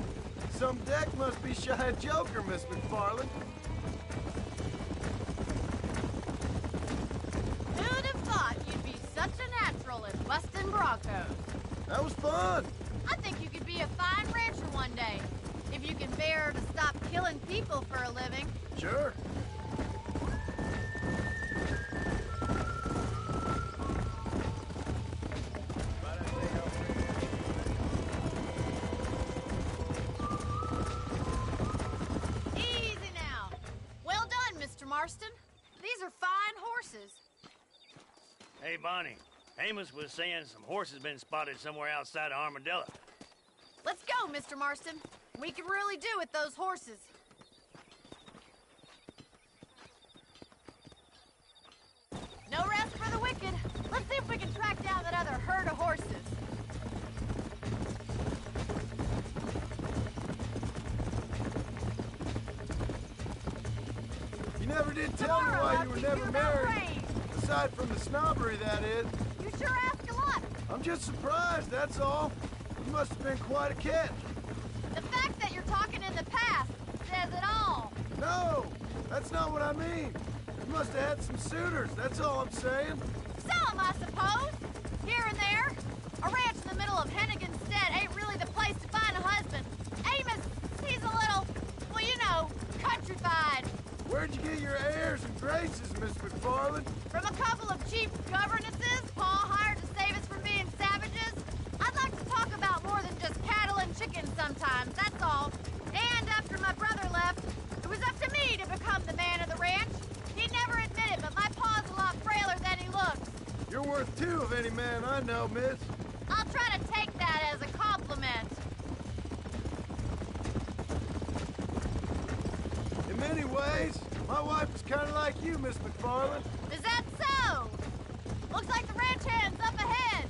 Some deck must be shy of Joker, Miss McFarland. Who'd have thought you'd be such a natural at busting Broncos? That was fun. I think you could be a fine rancher one day. If you can bear to stop killing people for a living. Sure. Easy now. Well done, Mr. Marston. These are fine horses. Hey, Bonnie. Amos was saying some horses been spotted somewhere outside of Armadillo. Let's go, Mr. Marston. We can really do with those horses. No rest for the wicked. Let's see if we can track down that other herd of horses. You never did tell me Tomorrow, why I'll you were teach never about married. rain. Aside from the snobbery, that is. You sure ask a lot. I'm just surprised, that's all. You must have been quite a catch. The fact that you're talking in the past says it all. No, that's not what I mean. You must have had some suitors, that's all I'm saying. Some, I suppose. Here and there. A ranch in the middle of Hennigan's Stead ain't really the place to find a husband. Amos, he's a little, well, you know, countrified. Where'd you get your airs and graces, Miss McFarland? From a couple of cheap governesses Pa hired to save us from being savages. I'd like to talk about more than just cattle and chickens sometimes, that's all. And after my brother left, it was up to me to become the man of the ranch. He'd never admit it, but my pa's a lot frailer than he looks. You're worth two of any man I know, miss. I'll try to take that as a compliment. In many ways, my wife was kind of like you, Miss McFarland. Is that so? Looks like the ranch hand's up ahead.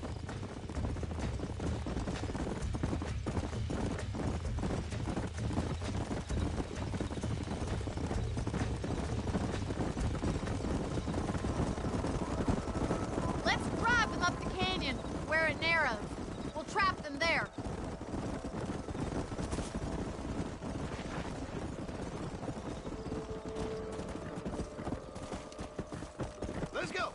Let's drive them up the canyon, where it narrows. We'll trap them there. Let's go.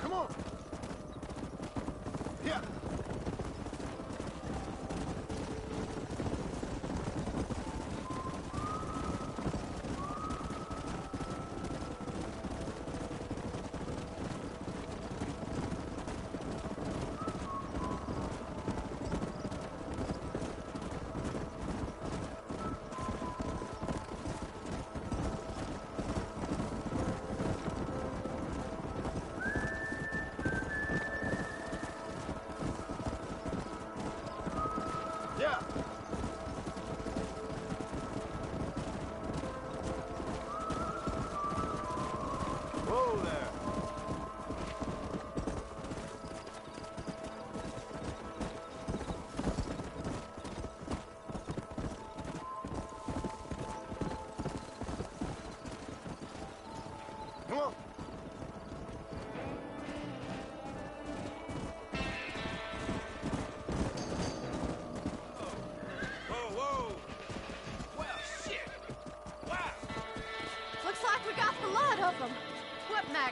Come on. Yeah.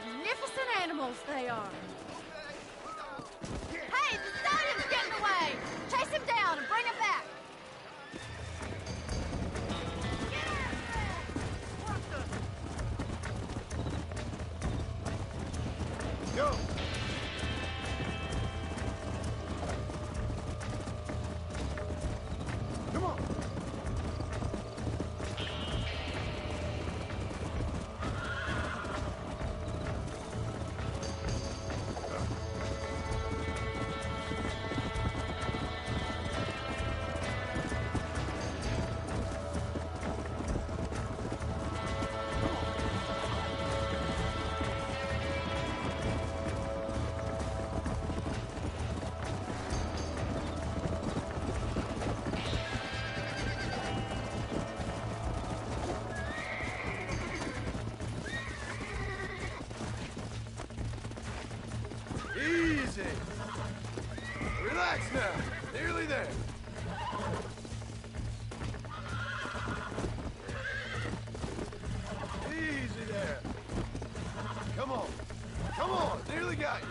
magnificent animals they are. Hey, the stadion's getting away! Chase him down and bring him back! Go! Come on! Easy. Relax now. Nearly there. Easy there. Come on. Come on. Nearly got you.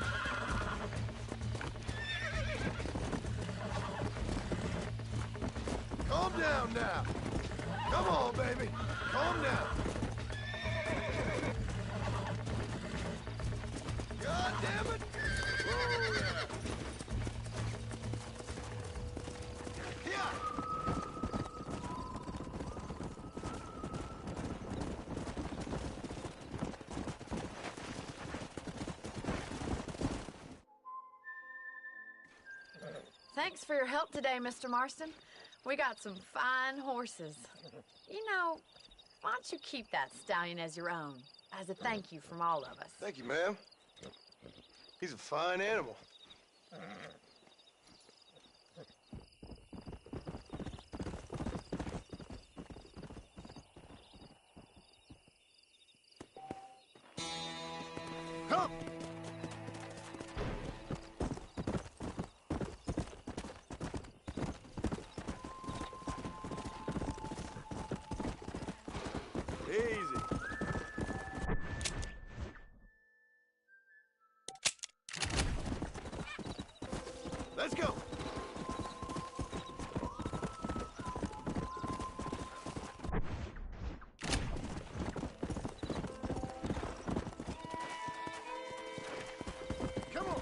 Calm down now. Come on, baby. Calm down. God damn it. Oh, yeah. Thanks for your help today, Mr. Marston. We got some fine horses. You know, why don't you keep that stallion as your own, as a thank you from all of us? Thank you, ma'am. He's a fine animal. Come! Easy. Let's go. Come on.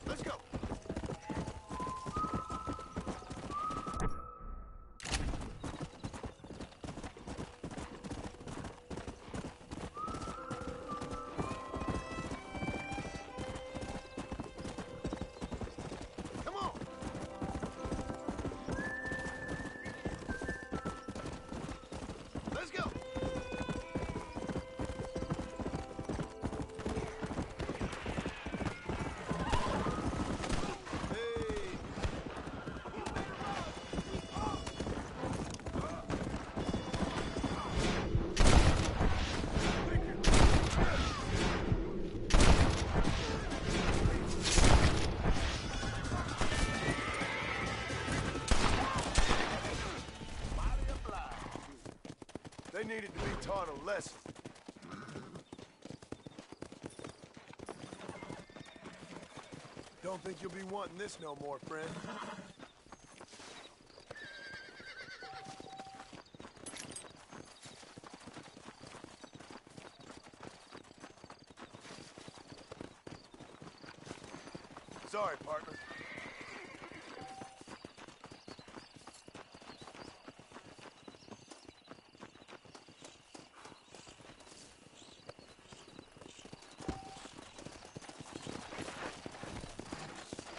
Let's go. Come on. Let's go. They needed to be taught a lesson. Don't think you'll be wanting this no more, friend. Sorry, partner.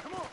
Come on.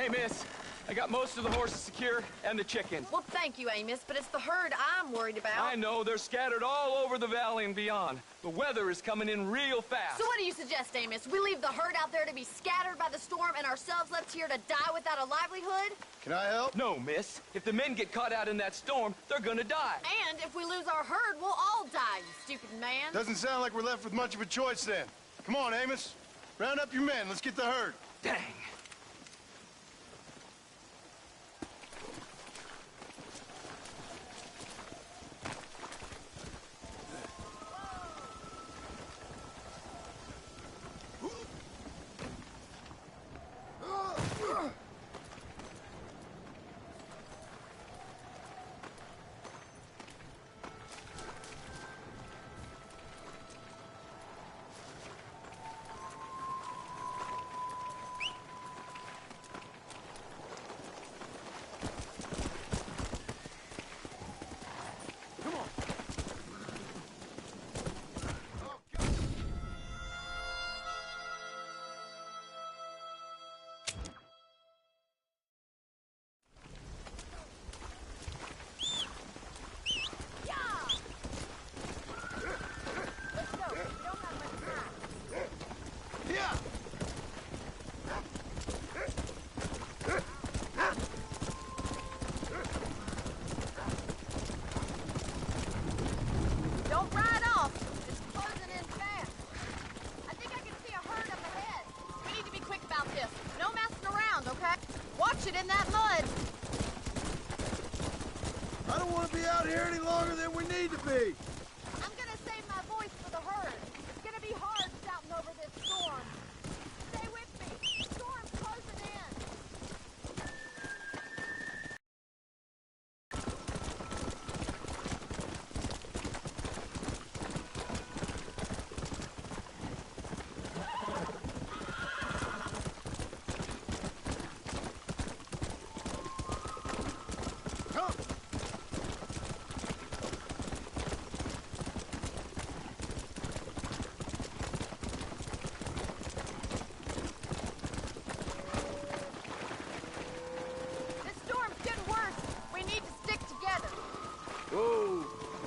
Hey, miss. I got most of the horses secure and the chickens. Well, thank you, Amos, but it's the herd I'm worried about. I know. They're scattered all over the valley and beyond. The weather is coming in real fast. So what do you suggest, Amos? We leave the herd out there to be scattered by the storm and ourselves left here to die without a livelihood? Can I help? No, miss. If the men get caught out in that storm, they're gonna die. And if we lose our herd, we'll all die, you stupid man. Doesn't sound like we're left with much of a choice then. Come on, Amos. Round up your men. Let's get the herd. Dang. In that mud. I don't want to be out here any longer than we need to be. I'm gonna save my voice for the herd. It's gonna be hard shouting over this storm. Stay with me. The storm's closing in.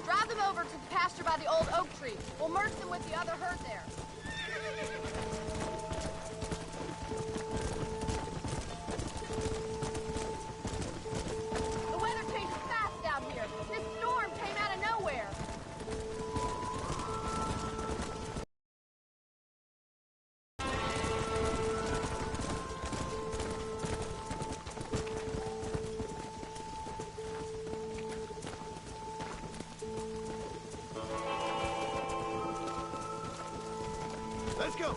Drive them over to the pasture by the old oak tree. We'll merge them with the other herd there. The weather changes fast down here. This storm came out of nowhere. Let's go.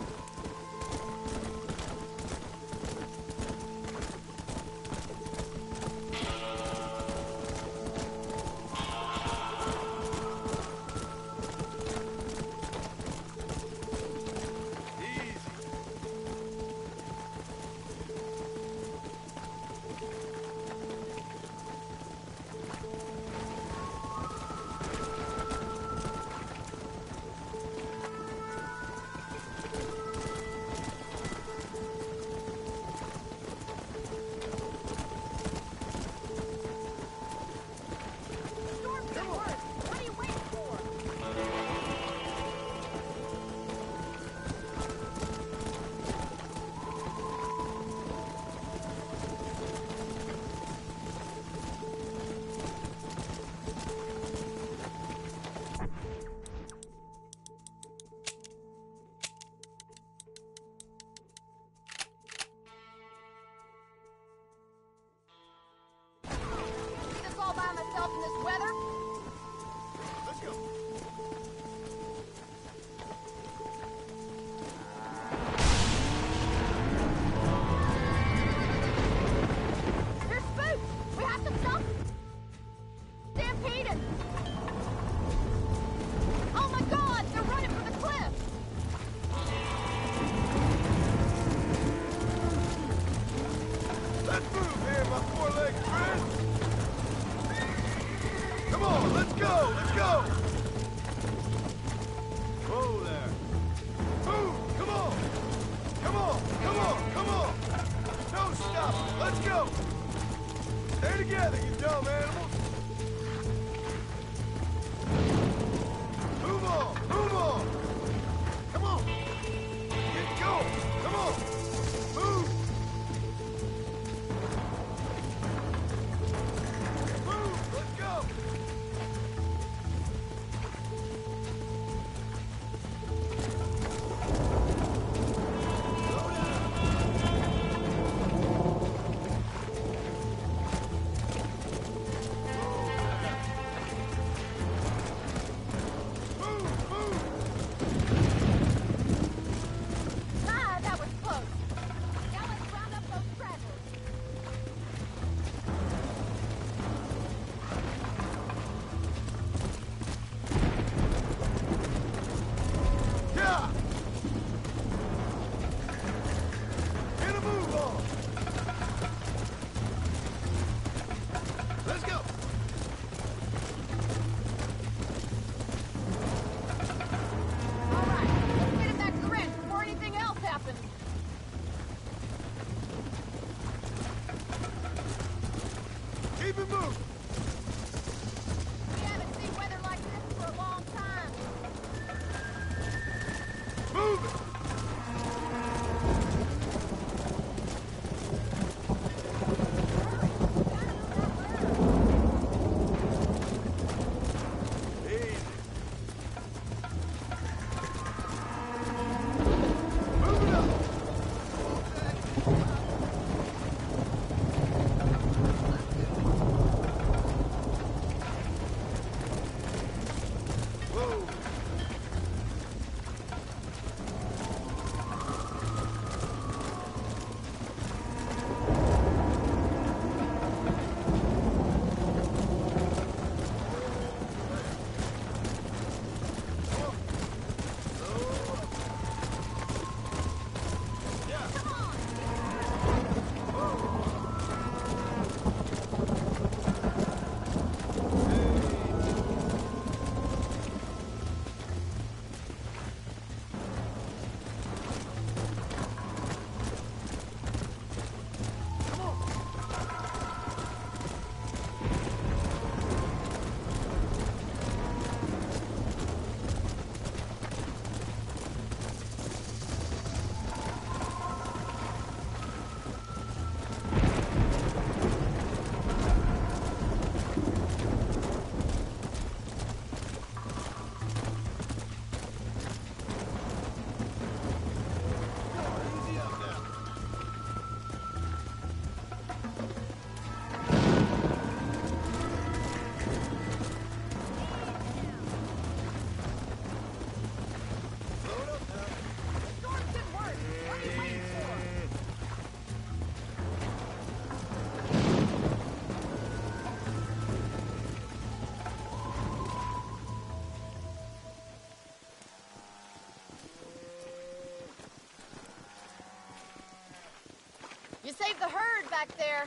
You saved the herd back there.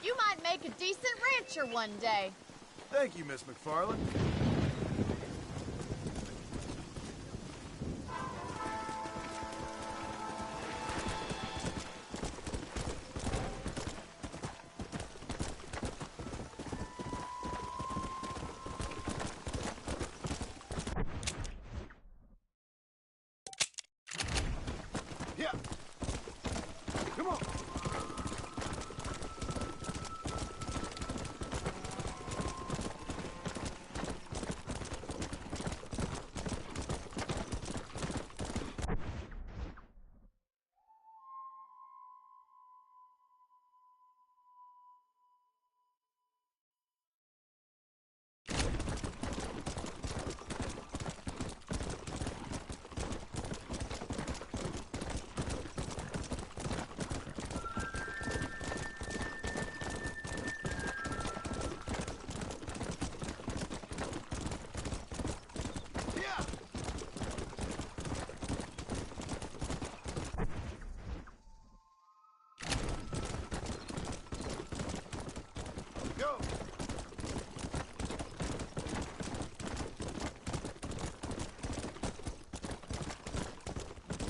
You might make a decent rancher one day. Thank you, Miss McFarland. Yeah. Come on. Go!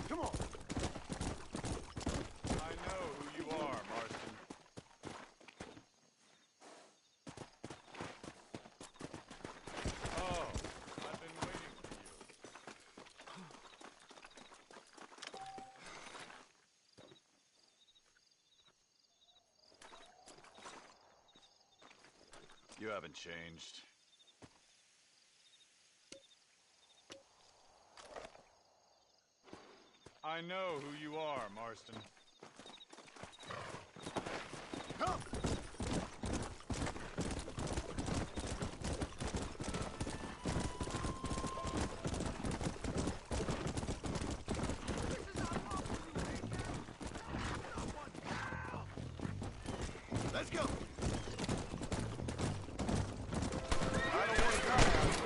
Come on! I know who you are, Marston. Oh, I've been waiting for you. You haven't changed. I know who you are, Marston. Come! Let's go! I don't want to die out here.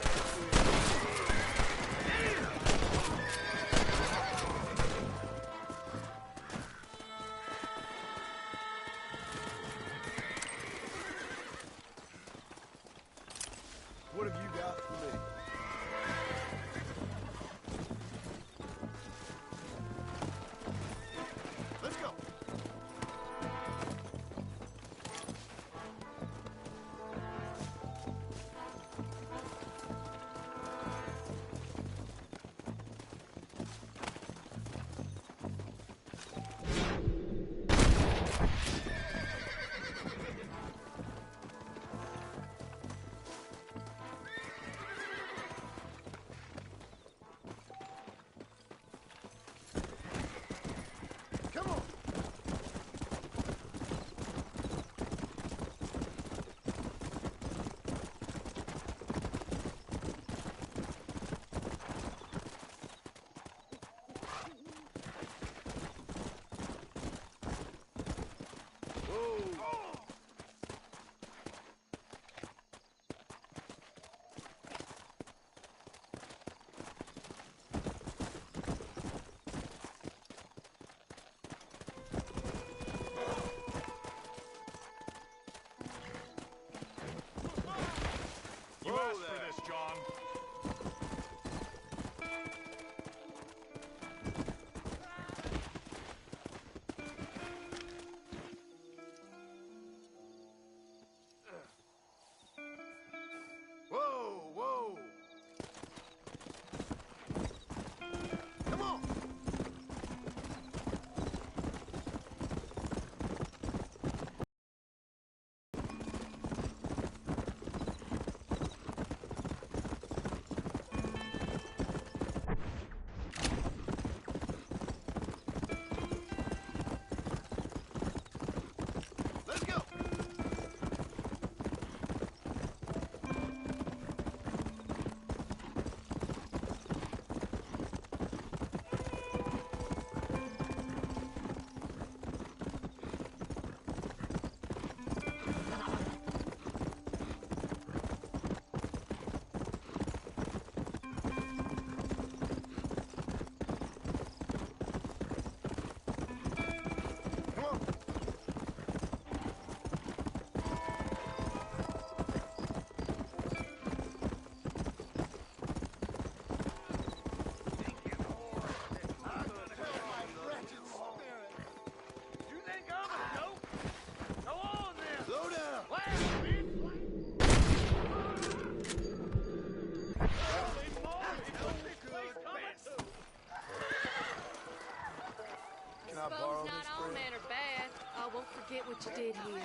forget what you did here.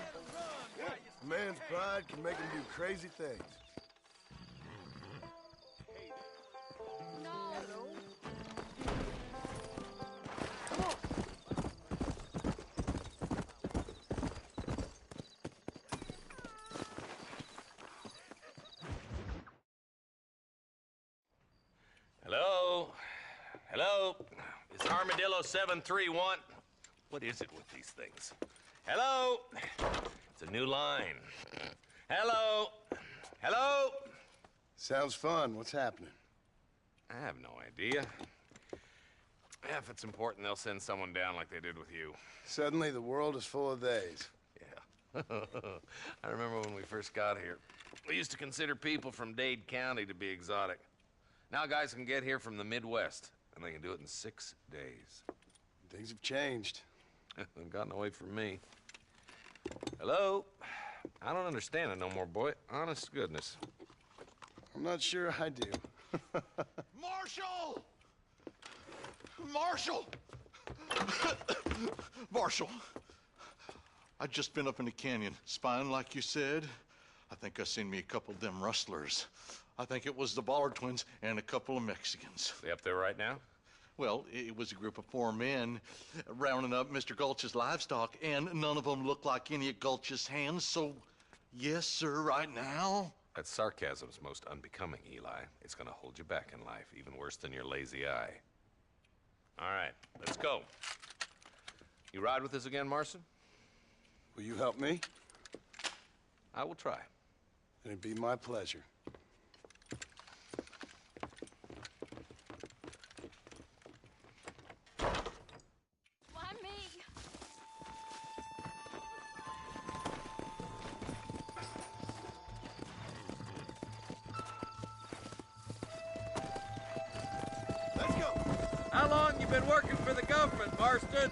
A man's pride can make him do crazy things. Hello? Hello? It's Armadillo 731. What is it with these things? Hello? It's a new line. Hello? Hello? Sounds fun. What's happening? I have no idea. If it's important, they'll send someone down like they did with you. Suddenly, the world is full of theys. Yeah. I remember when we first got here. We used to consider people from Dade County to be exotic. Now guys can get here from the Midwest, and they can do it in 6 days. Things have changed. They've gotten away from me. Hello? I don't understand it no more, boy. Honest to goodness. I'm not sure I do. Marshall! Marshall! Marshall! I just been up in the canyon, spying like you said. I think I seen me a couple of them rustlers. I think it was the Ballard twins and a couple of Mexicans. They up there right now? Well, it was a group of 4 men rounding up Mr. Gulch's livestock, and none of them looked like any of Gulch's hands, so yes, sir, right now. That sarcasm's most unbecoming, Eli. It's gonna hold you back in life, even worse than your lazy eye. All right, let's go. You ride with us again, Marson? Will you help me? I will try. It'd be my pleasure. Why me? Let's go. How long you been working for the government, Marston?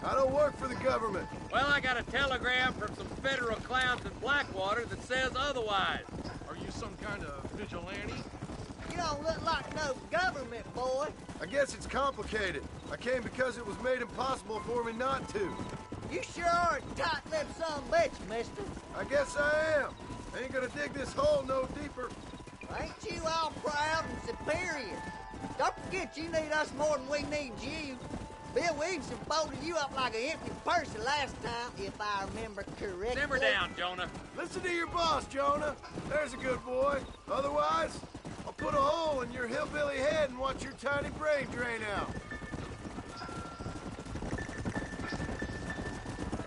I don't work for the government. Well, I got a telegram from some federal clowns in Blackwater that says otherwise. Are you some kind of vigilante? You don't look like no government, boy. I guess it's complicated. I came because it was made impossible for me not to. You sure are a tight-lipped son of a bitch, mister. I guess I am. I ain't gonna dig this hole no deeper. Ain't you all proud and superior? Don't forget you need us more than we need you. Bill Williamson folded you up like an empty purse the last time, if I remember correctly. Simmer down, Jonah. Listen to your boss, Jonah. There's a good boy. Otherwise, I'll put a hole in your hillbilly head and watch your tiny brain drain out.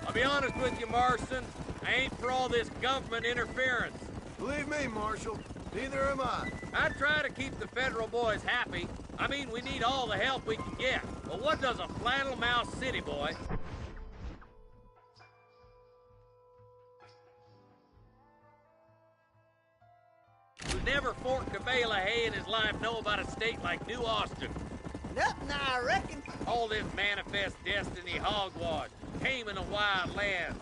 I'll be honest with you, Marston. I ain't for all this government interference. Believe me, Marshal, neither am I. I try to keep the federal boys happy. I mean, we need all the help we can get. But what does a flannel mouse city boy who never forked a bale of hay in his life know about a state like New Austin? Nothing, I reckon. All this manifest destiny hogwash, taming a wild land.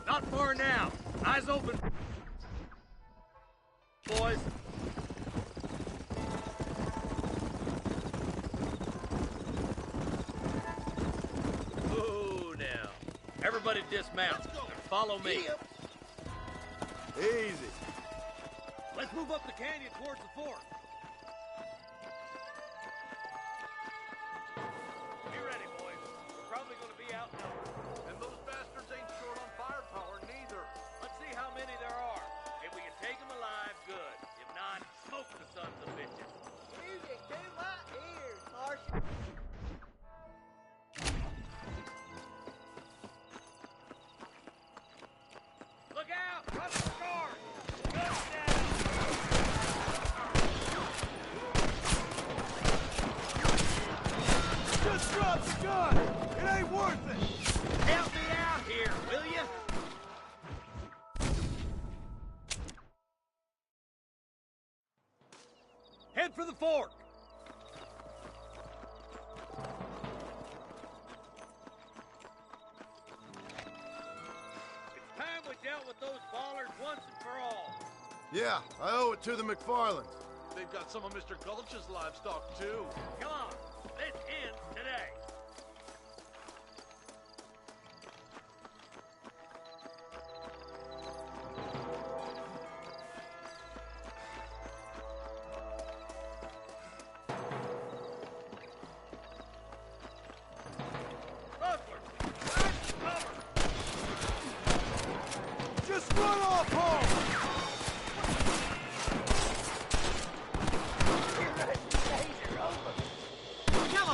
Not far now. Eyes open, boys. Ooh, now. Everybody dismount and follow me. Easy. Let's move up the canyon towards the fort. Be ready, boys. We're probably going to be outnumbered. And those bastards ain't short on firepower, neither. Let's see how many there are. If we can take them alive, good. If not, smoke the sons of bitches. Music to my ears, Marshal. Look out! Rush the guard! Guns down! Just drop the gun. It ain't worth it. Help me out here, will you? Head for the fort. It's time we dealt with those ballers once and for all. Yeah, I owe it to the McFarlands. They've got some of Mr. Gulch's livestock, too. Come on, this ends today.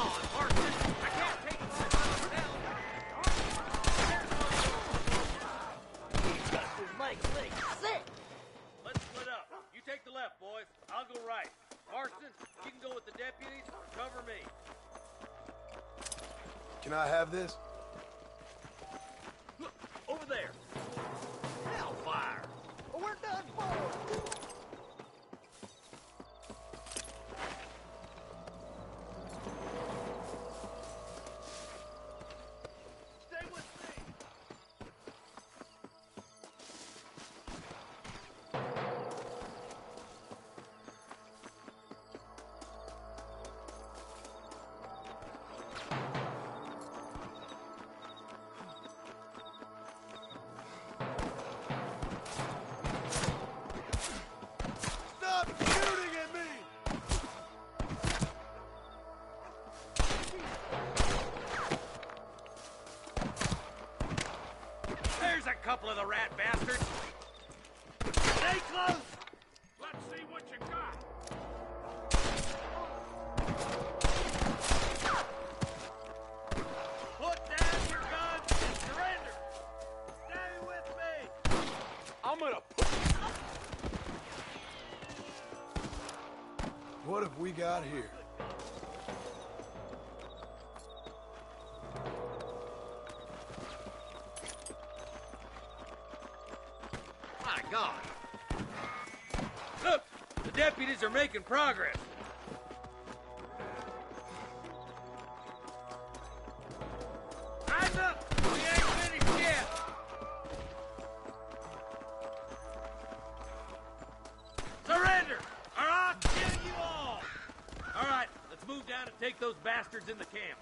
on, Marston. I can't take it by myself. This makes me sick. Let's split up. You take the left, boys. I'll go right. Marston, you can go with the deputies or cover me. Can I have this? Look, over there. Hellfire. We're done for. Stay with me. Stop shooting at me! There's a couple of the rat bastards. Stay close. Let's see what you got. Put down your guns and surrender. Stay with me. I'm gonna put... What have we got here? My God. Look, the deputies are making progress. Eyes up! We ain't finished yet. Surrender, or I'll kill you all. All right, let's move down and take those bastards in the camp.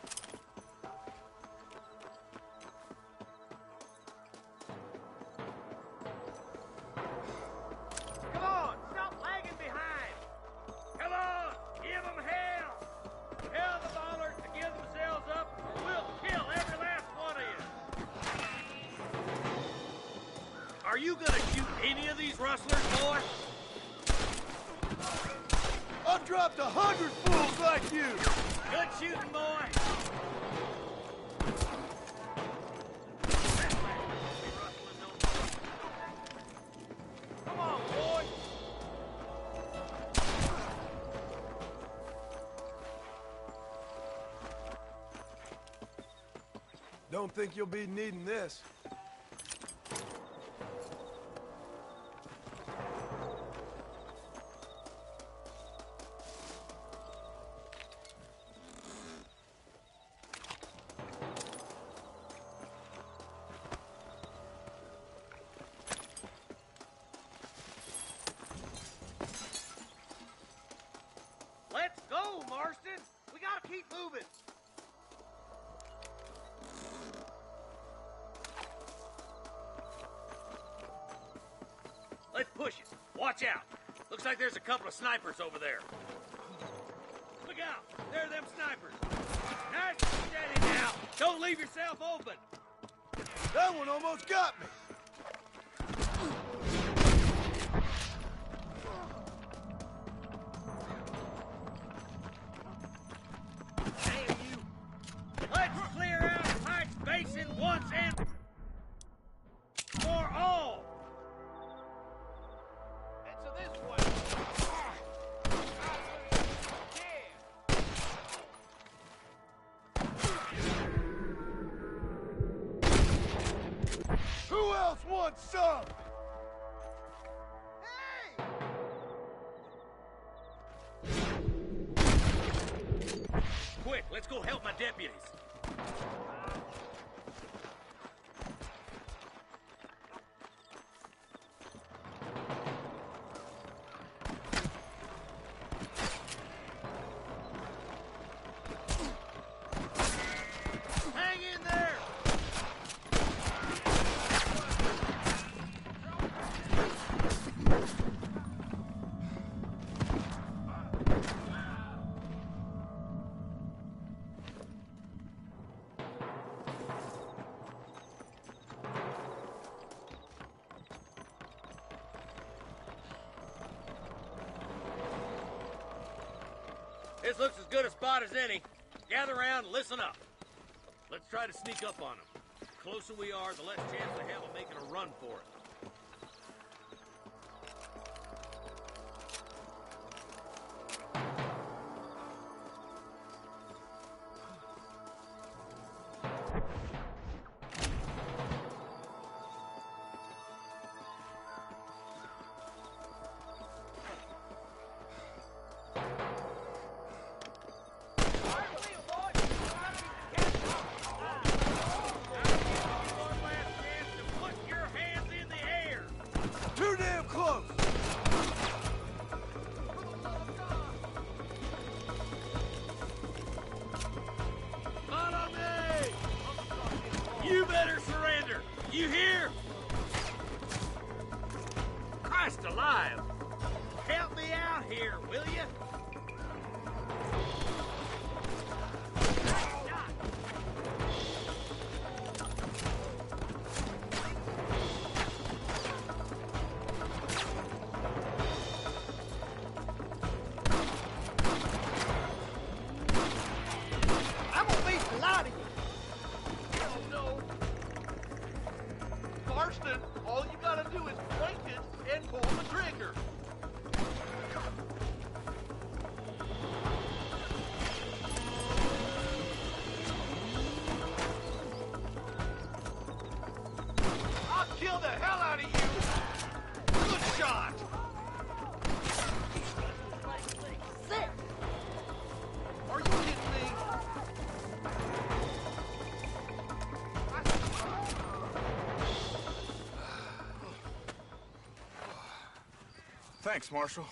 Come on, stop lagging behind. Come on, give them hell. Tell the ballers to give themselves up, or we'll kill every last one of you. Are you gonna shoot any of these rustlers, boy? I've dropped 100 fools like you! Good shooting, boy. Come on, boy. Don't think you'll be needing this. Let's go, Marston. We gotta keep moving. Let's push it. Watch out. Looks like there's a couple of snipers over there. Look out. There are them snipers. Nice and steady now. Don't leave yourself open. That one almost got me! Damn you. Let's clear out Pike's Basin once and for all. Answer this way. Who else wants some? Quick, let's go help my deputies. Hang in there! This looks as good a spot as any. Gather around and listen up. Let's try to sneak up on them. The closer we are, the less chance they have of making a run for it. You hear? Christ alive! Help me out here, will you? I'm gonna beat the lot of you. Oh, no. Marston, all you gotta do is break it and pull the trigger. I'll kill the hell out of you. Good shot. Sick. Are you kidding me? Thanks, Marshal.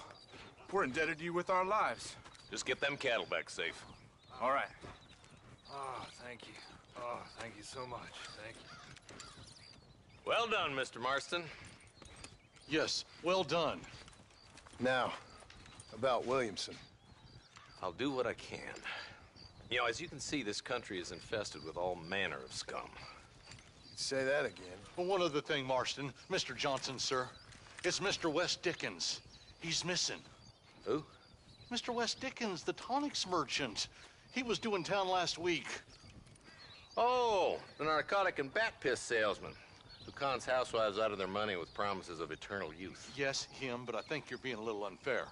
We're indebted to you with our lives. Just get them cattle back safe. All right. Oh, thank you. Oh, thank you so much. Thank you. Well done, Mr. Marston. Yes, well done. Now, about Williamson. I'll do what I can. You know, as you can see, this country is infested with all manner of scum. Say that again. Well, one other thing, Marston. Mr. Johnson, sir. It's Mr. West Dickens. He's missing. Who? Mr. West Dickens, the tonics merchant. He was due in town last week. Oh, the narcotic and bat piss salesman who cons housewives out of their money with promises of eternal youth. Yes, him, but I think you're being a little unfair.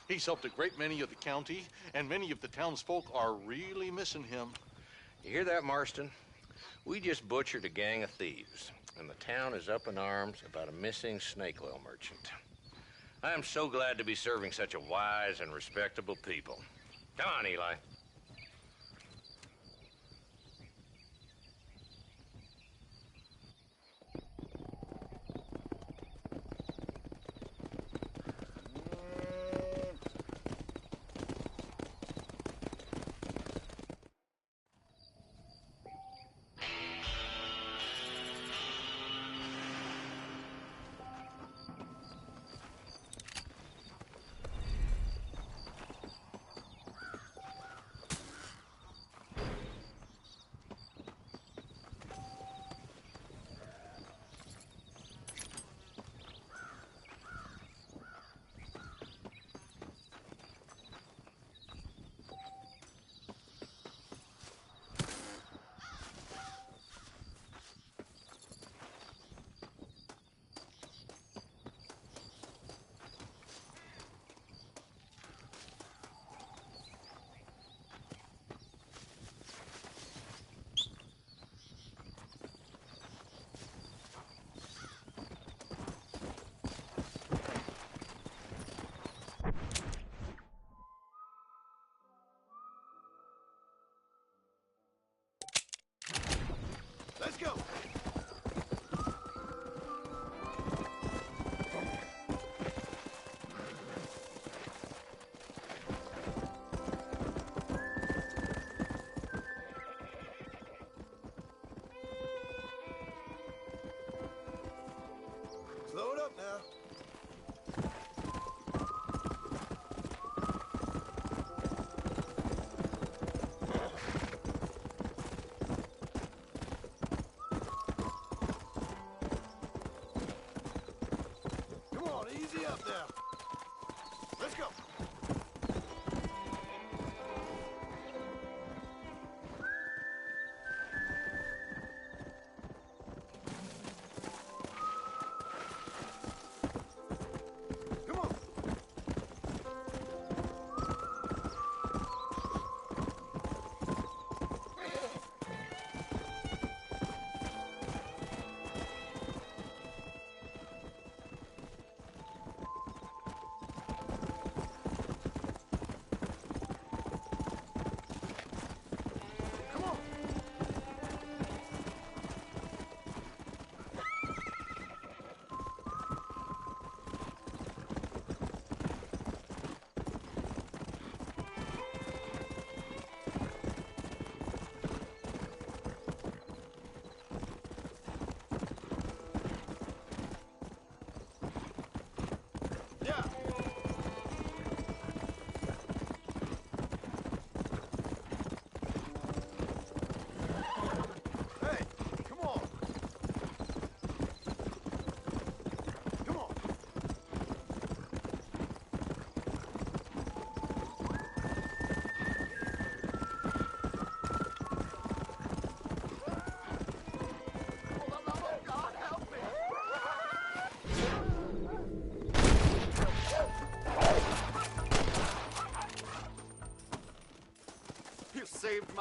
He's helped a great many of the county, and many of the townsfolk are really missing him. You hear that, Marston? We just butchered a gang of thieves, and the town is up in arms about a missing snake oil merchant. I am so glad to be serving such a wise and respectable people. Come on, Eli.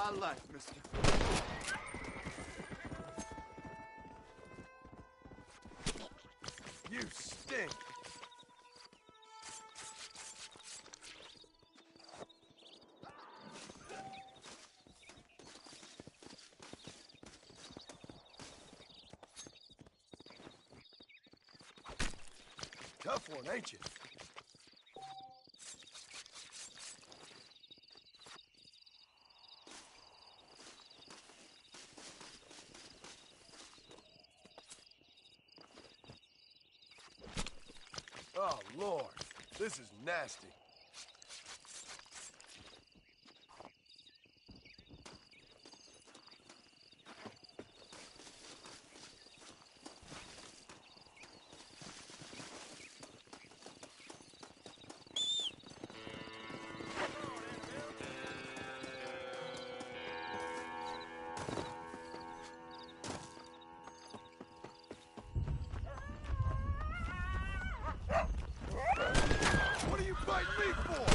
my life, mister. You stink. Tough one, ain't you? Oh, Lord. This is nasty. What are you biting me for?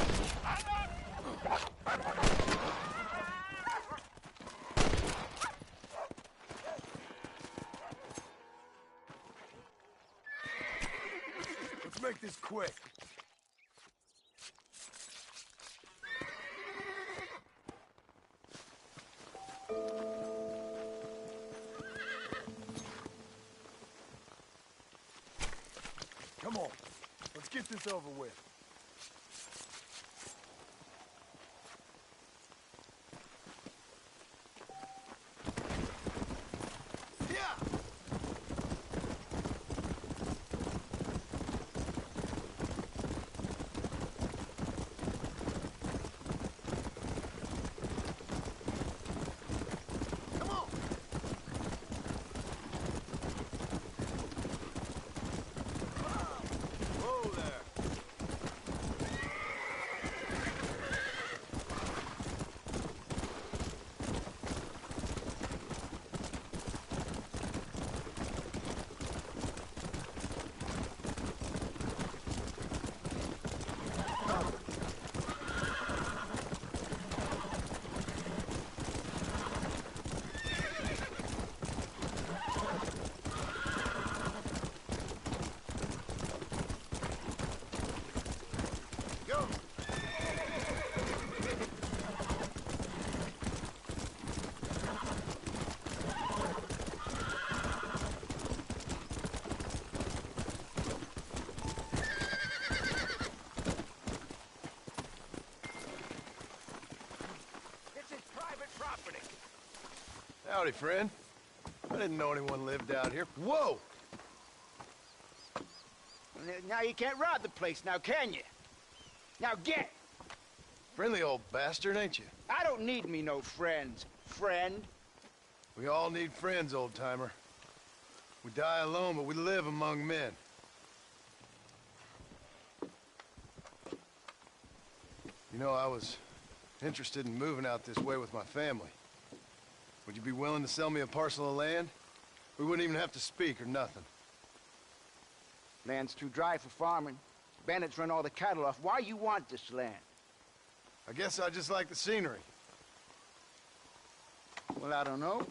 Let's make this quick. Come on, let's get this over with. Howdy, friend. I didn't know anyone lived out here. Whoa! Now you can't rob the place, now can you? Now get! Friendly old bastard, ain't you? I don't need me no friends, friend. We all need friends, old-timer. We die alone, but we live among men. You know, I was interested in moving out this way with my family. Would you be willing to sell me a parcel of land? We wouldn't even have to speak or nothing. Land's too dry for farming. Bandits run all the cattle off. Why you want this land? I guess I just like the scenery. Well, I don't know.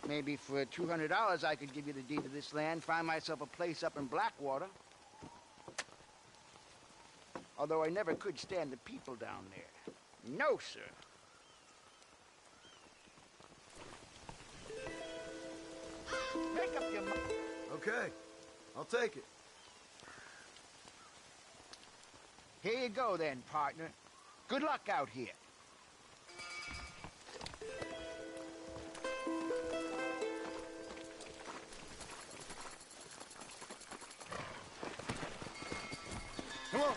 Maybe for $200 I could give you the deed to this land, find myself a place up in Blackwater. Although I never could stand the people down there. No, sir. Make up your mind. Okay, I'll take it. Here you go then, partner. Good luck out here. Come on.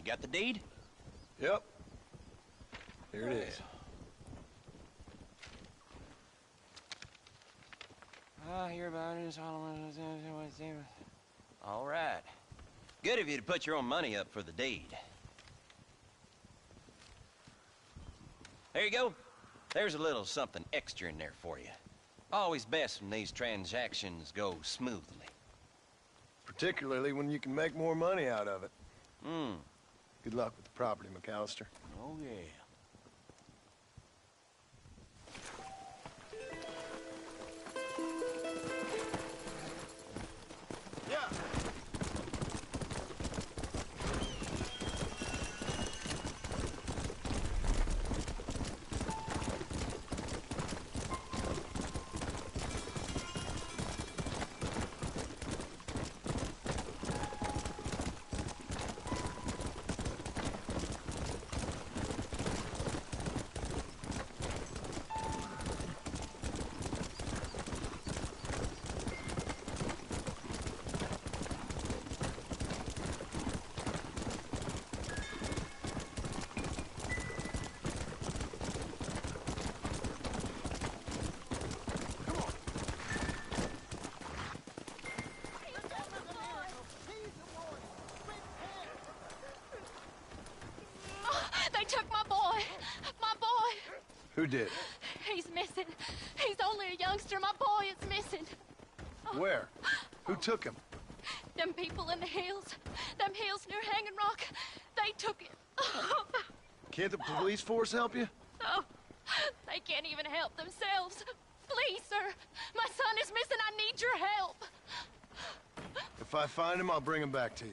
got the deed? Yep. Here it is. I hear about it. All right. Good of you to put your own money up for the deed. There you go. There's a little something extra in there for you. Always best when these transactions go smoothly. Particularly when you can make more money out of it. Hmm. Good luck with the property, McAllister. Oh, yeah. They took my boy. My boy. Who did? He's missing. He's only a youngster. My boy is missing. Where? Who took him? Them people in the hills. Them hills near Hanging Rock. They took him. Can't the police force help you? No. They can't even help themselves. Please, sir. My son is missing. I need your help. If I find him, I'll bring him back to you.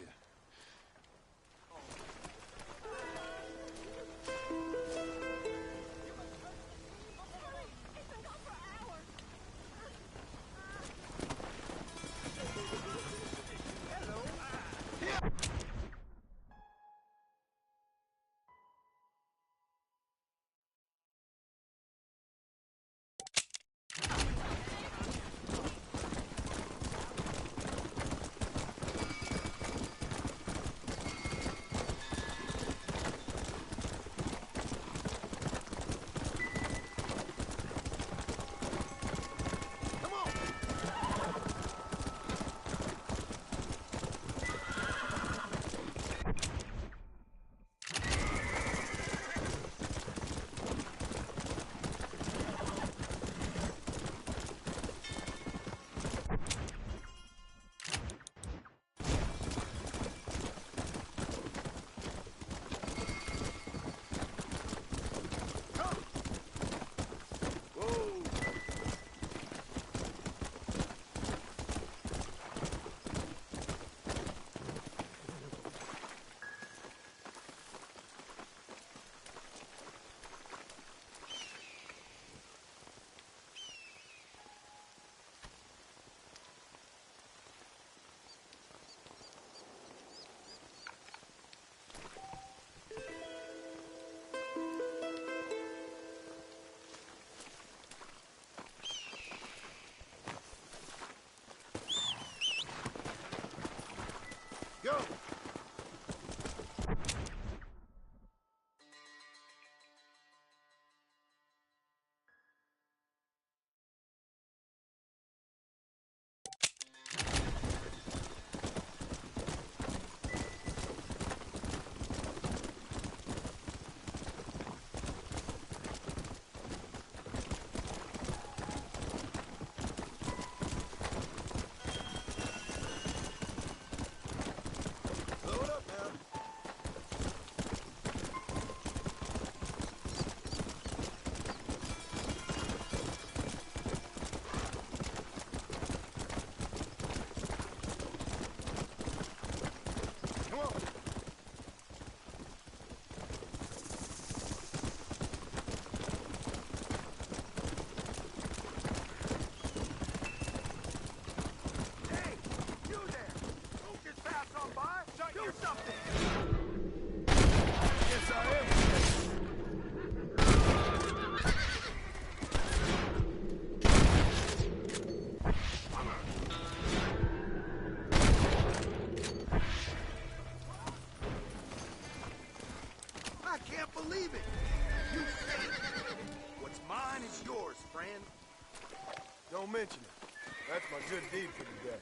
Don't mention it. That's my good deed for the day.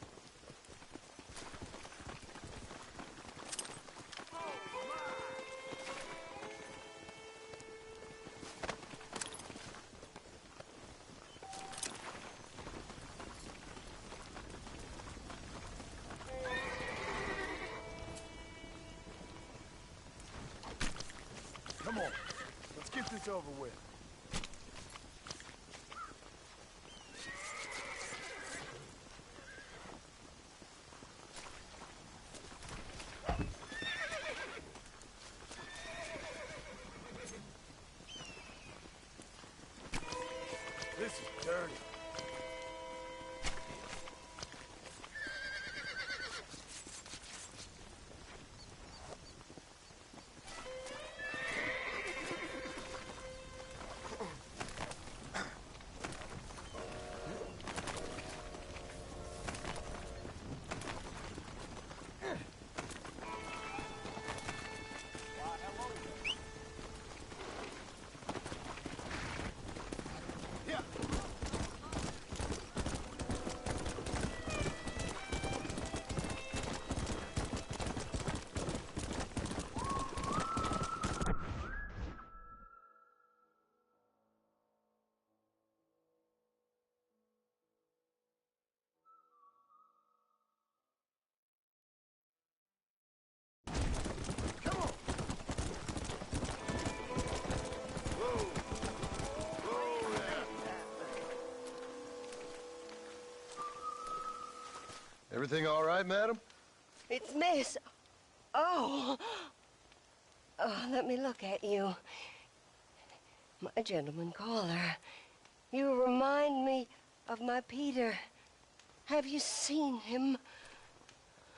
Come on, let's get this over with. This is dirty. Everything all right, madam? It's Miss. Oh. Oh, let me look at you. My gentleman caller. You remind me of my Peter. Have you seen him?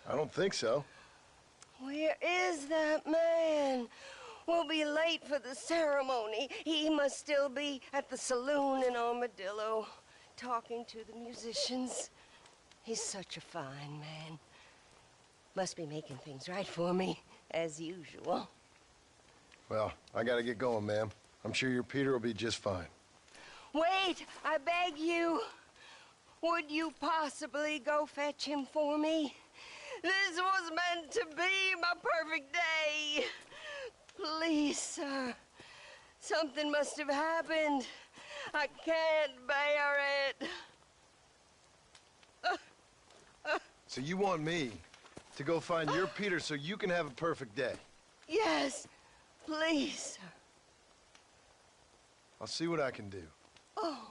I don't think so. Where is that man? We'll be late for the ceremony. He must still be at the saloon in Armadillo, talking to the musicians. He's such a fine man. Must be making things right for me, as usual. Well, I gotta get going, ma'am. I'm sure your Peter will be just fine. Wait, I beg you. Would you possibly go fetch him for me? This was meant to be my perfect day. Please, sir. Something must have happened. I can't bear it. So you want me to go find your Peter so you can have a perfect day? Yes, please, sir. I'll see what I can do. Oh.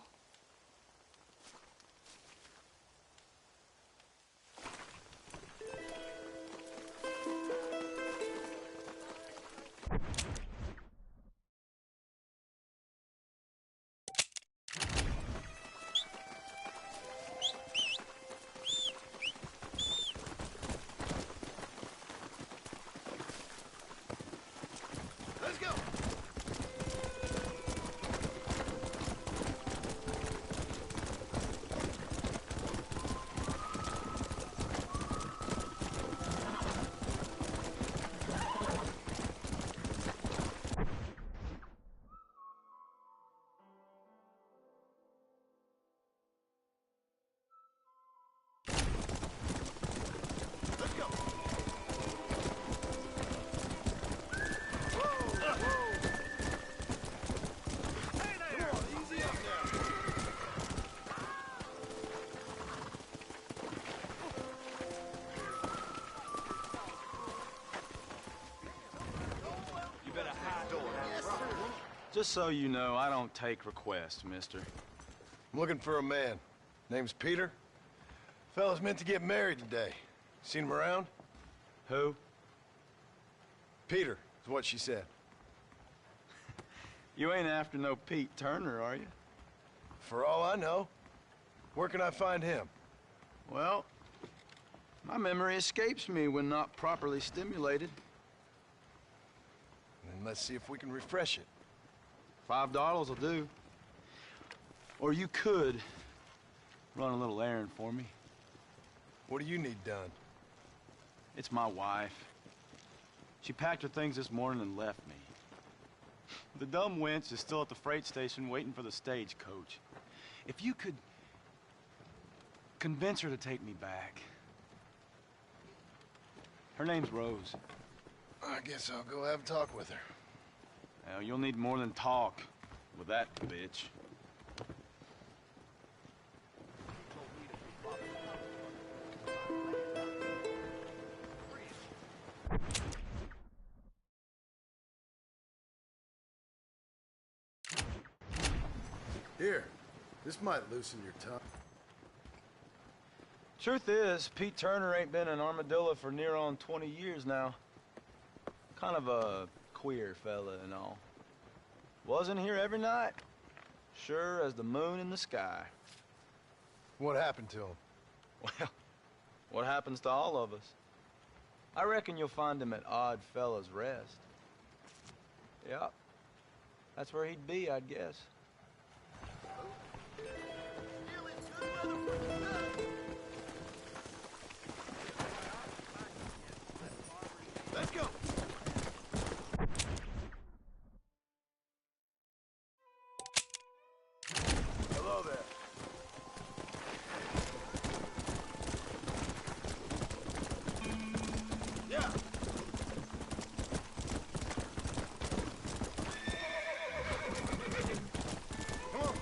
Let's go! Just so you know, I don't take requests, mister. I'm looking for a man. Name's Peter. Fella's meant to get married today. Seen him around? Who? Peter, is what she said. You ain't after no Pete Turner, are you? For all I know. Where can I find him? Well, my memory escapes me when not properly stimulated. Then let's see if we can refresh it. $5 will do. Or you could run a little errand for me. What do you need done? It's my wife. She packed her things this morning and left me. The dumb wench is still at the freight station waiting for the stagecoach. if you could convince her to take me back. Her name's Rose. I guess I'll go have a talk with her. Well, you'll need more than talk with that bitch. Here, this might loosen your tongue. Truth is, Pete Turner ain't been an armadillo for near on 20 years now. Kind of a queer fella and all. Wasn't here every night. Sure as the moon in the sky. What happened to him? Well, what happens to all of us? I reckon you'll find him at Odd Fella's Rest. Yep. That's where he'd be, I'd guess. Let's go. Hello there. Yeah. Come on.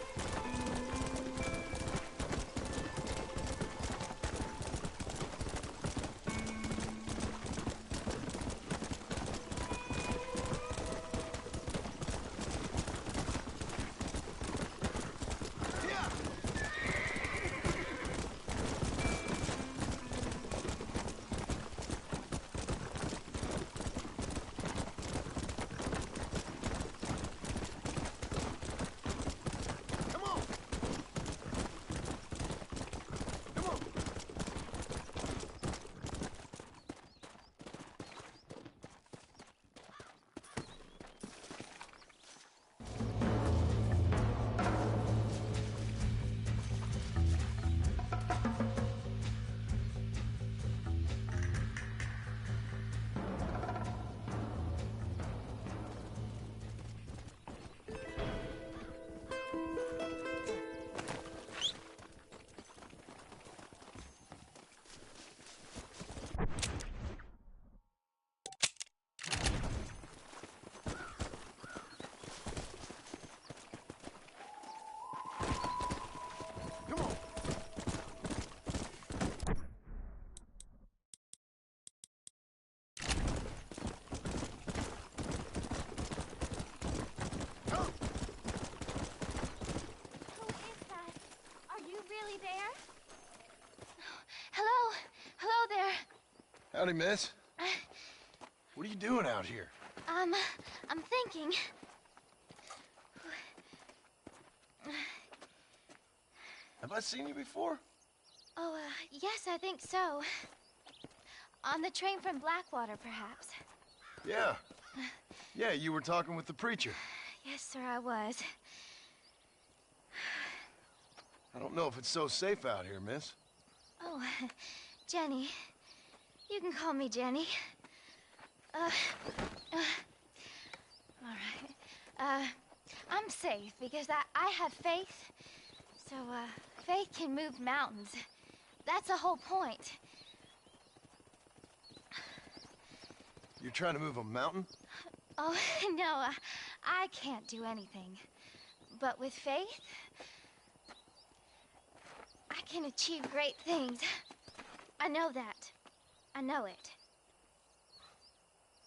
There? Hello? Hello there. Howdy, miss. What are you doing out here? I'm thinking. Have I seen you before? Oh, yes, I think so. On the train from Blackwater, perhaps. Yeah. Yeah, you were talking with the preacher. Yes, sir, I was. I don't know if it's so safe out here, miss. Oh, Jenny. You can call me Jenny. All right. I'm safe because I have faith. So, faith can move mountains. That's the whole point. You're trying to move a mountain? Oh, no, I can't do anything. But with faith, I can achieve great things. I know that. I know it.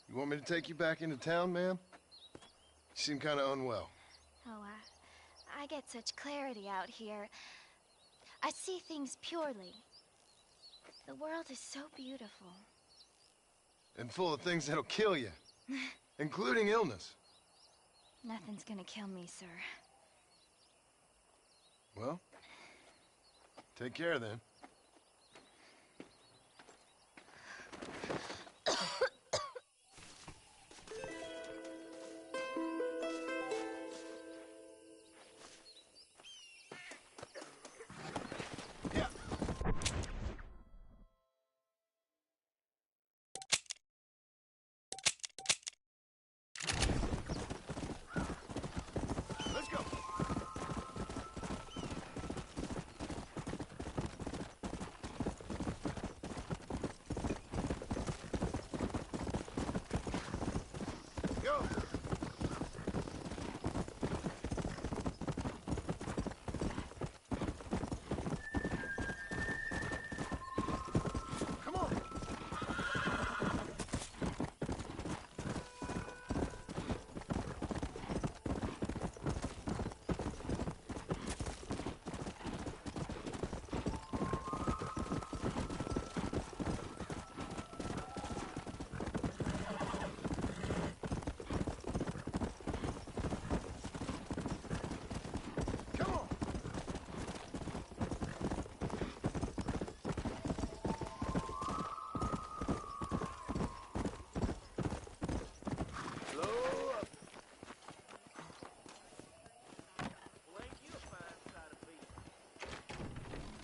You want me to take you back into town, ma'am? You seem kind of unwell. Oh, I get such clarity out here. I see things purely. The world is so beautiful. And full of things that'll kill you, including illness. Nothing's gonna kill me, sir. Well, take care then.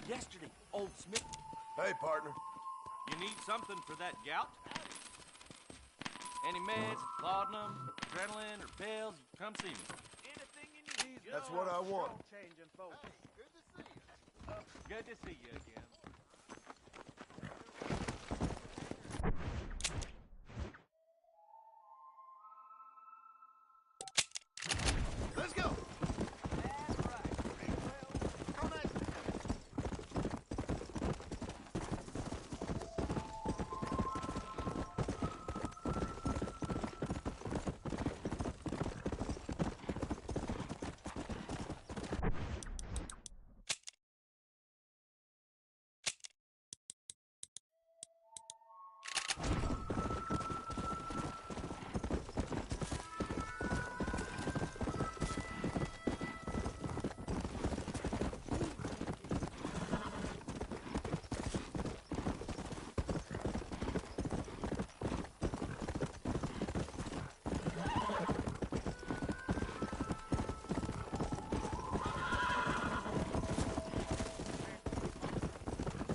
yesterday, old Smith. Hey, partner. You need something for that gout? Any meds, laudanum, adrenaline, or pills, come see me. Anything you need. That's what I want. Changing folks. Good to see you again. Let's go.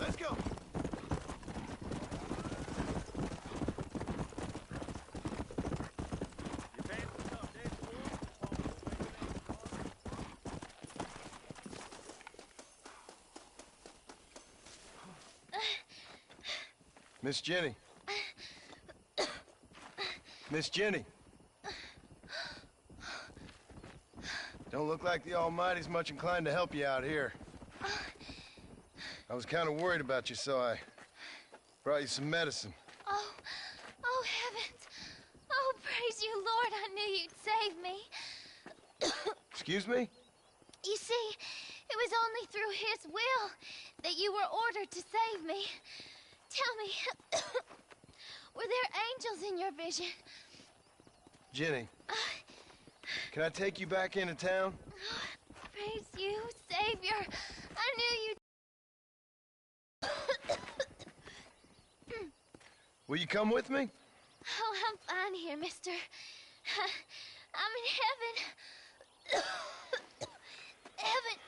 Let's go. Miss Jenny. Miss Jenny. Don't look like the Almighty's much inclined to help you out here. I was kind of worried about you, so I brought you some medicine. Oh heavens. Oh, praise you, Lord. I knew you'd save me. Excuse me? You see, it was only through his will that you were ordered to save me. Tell me, were there angels in your vision? Jenny, can I take you back into town? Praise you, Savior. I knew you'd... Will you come with me? Oh, I'm fine here, mister. I'm in heaven. Heaven.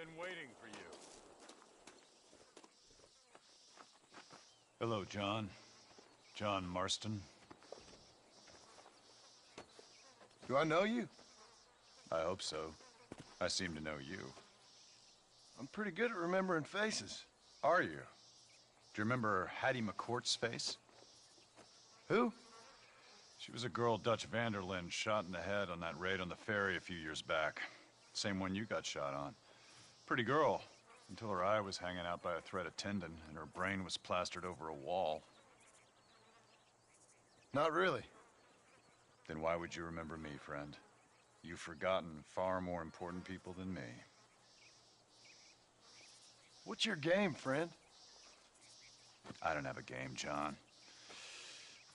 been waiting for you. Hello, John. John Marston. Do I know you? I hope so. I seem to know you. I'm pretty good at remembering faces. Are you? Do you remember Hattie McCourt's face? Who? She was a girl Dutch Vanderlyn shot in the head on that raid on the ferry a few years back. Same one you got shot on. Pretty girl, until her eye was hanging out by a thread of tendon and her brain was plastered over a wall. Not really. Then why would you remember me, friend? You've forgotten far more important people than me. What's your game, friend? I don't have a game, John.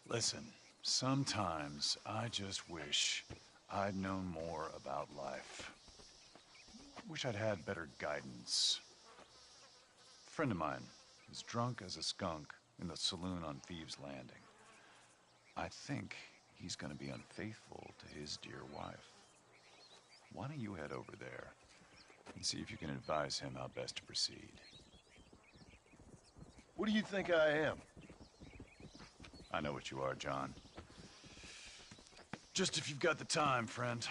Listen, sometimes I just wish I'd known more about life. Wish I'd had better guidance. A friend of mine is drunk as a skunk in the saloon on Thieves' Landing. I think he's gonna be unfaithful to his dear wife. Why don't you head over there and see if you can advise him how best to proceed? What do you think I am? I know what you are, John. Just if you've got the time, friend.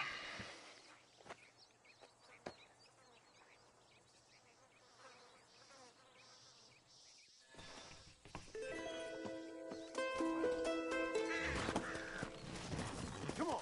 Come on.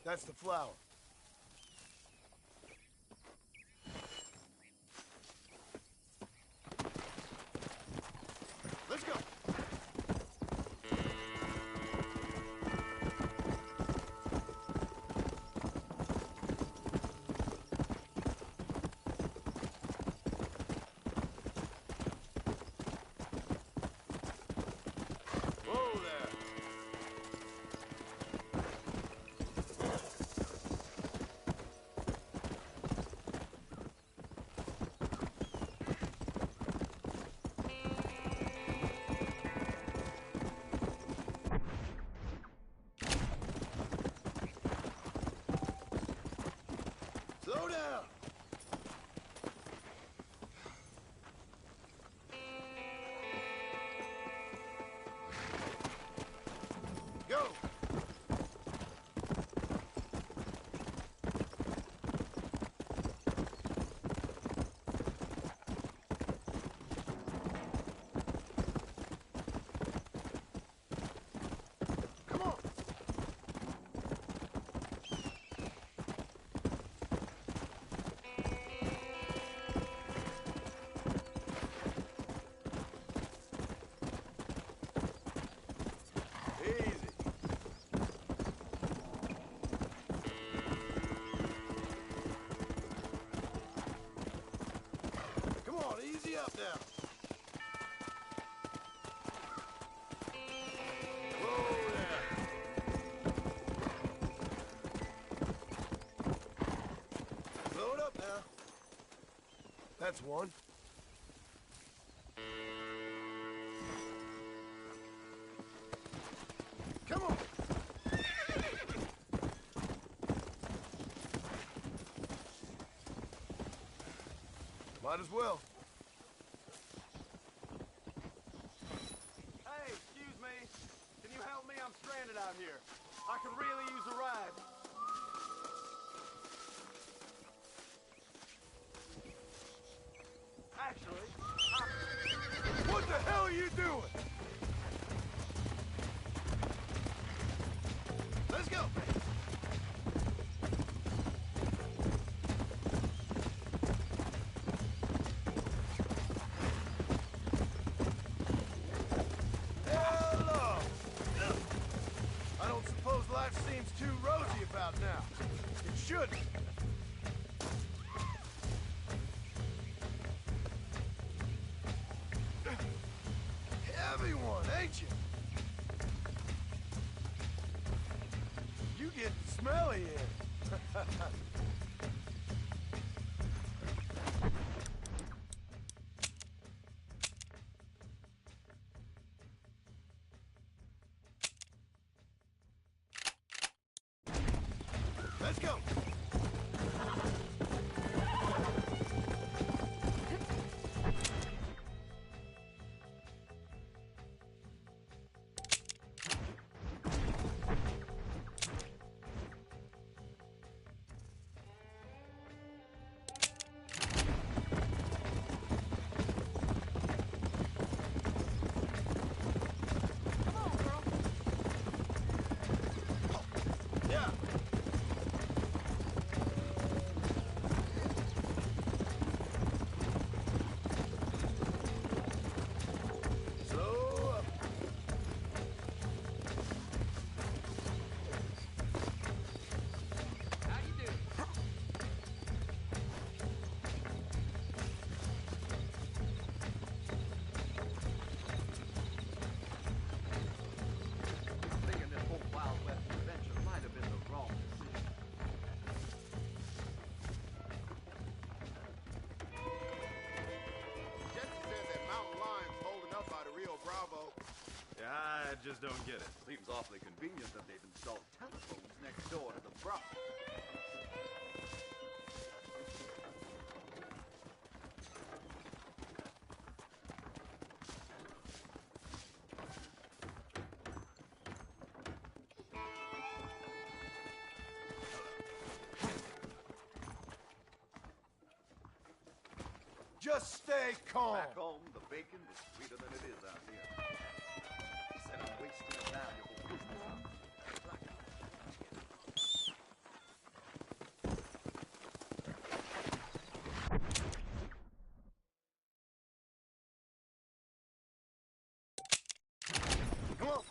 That's the flower. Let's go. Whoa there. up now. Whoa there. Slow it up now. That's one. Come on. Might as well. Hey, excuse me. Can you help me? I'm stranded out here. I could really use a ride. Actually, what the hell are you doing? Let's go. Hello. I don't suppose life seems too rosy about now. It shouldn't. Heavy one, ain't you? You get smelly in. Let's go. Yeah. Slow up. how you doing? Thinking this whole Wild West adventure might have been the wrong decision. Jesse said that mountain lion's holding up by the Rio Bravo. Yeah, I just don't get it. Seems awfully convenient that they've installed telephones next door to the Bravo. Just stay calm. Back home, the bacon was sweeter than it is out here. He said I'm wasting a valuable business opportunity. Come on.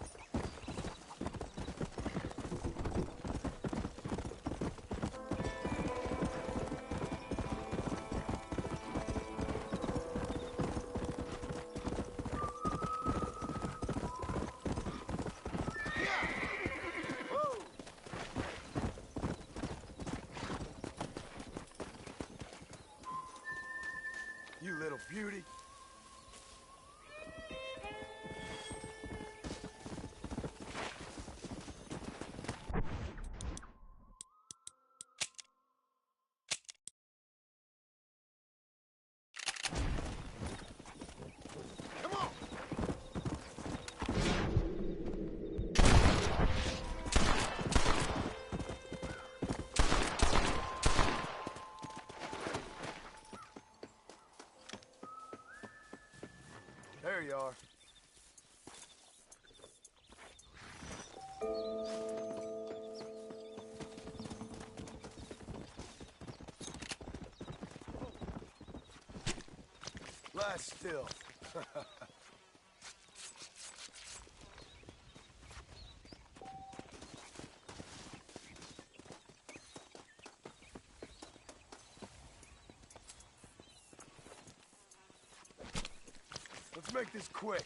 Whoa. You little beauty. Come on. There you are. Lie still. Let's make this quick.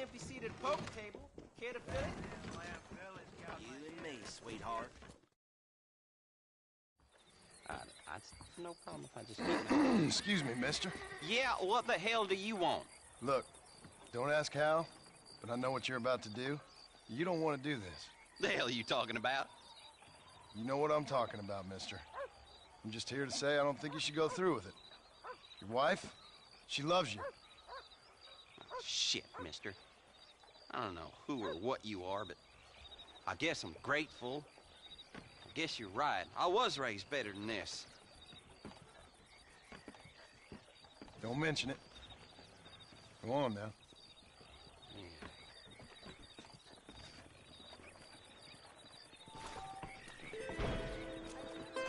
empty-seated poker table. Care to fill it? You and me, sweetheart. No problem if I just get Excuse me, mister. Yeah, what the hell do you want? Look, don't ask how, but I know what you're about to do. You don't want to do this. The hell are you talking about? You know what I'm talking about, mister. I'm just here to say I don't think you should go through with it. Your wife, she loves you. Shit, mister. I don't know who or what you are, but I guess I'm grateful. I guess you're right. I was raised better than this. Don't mention it. Go on now.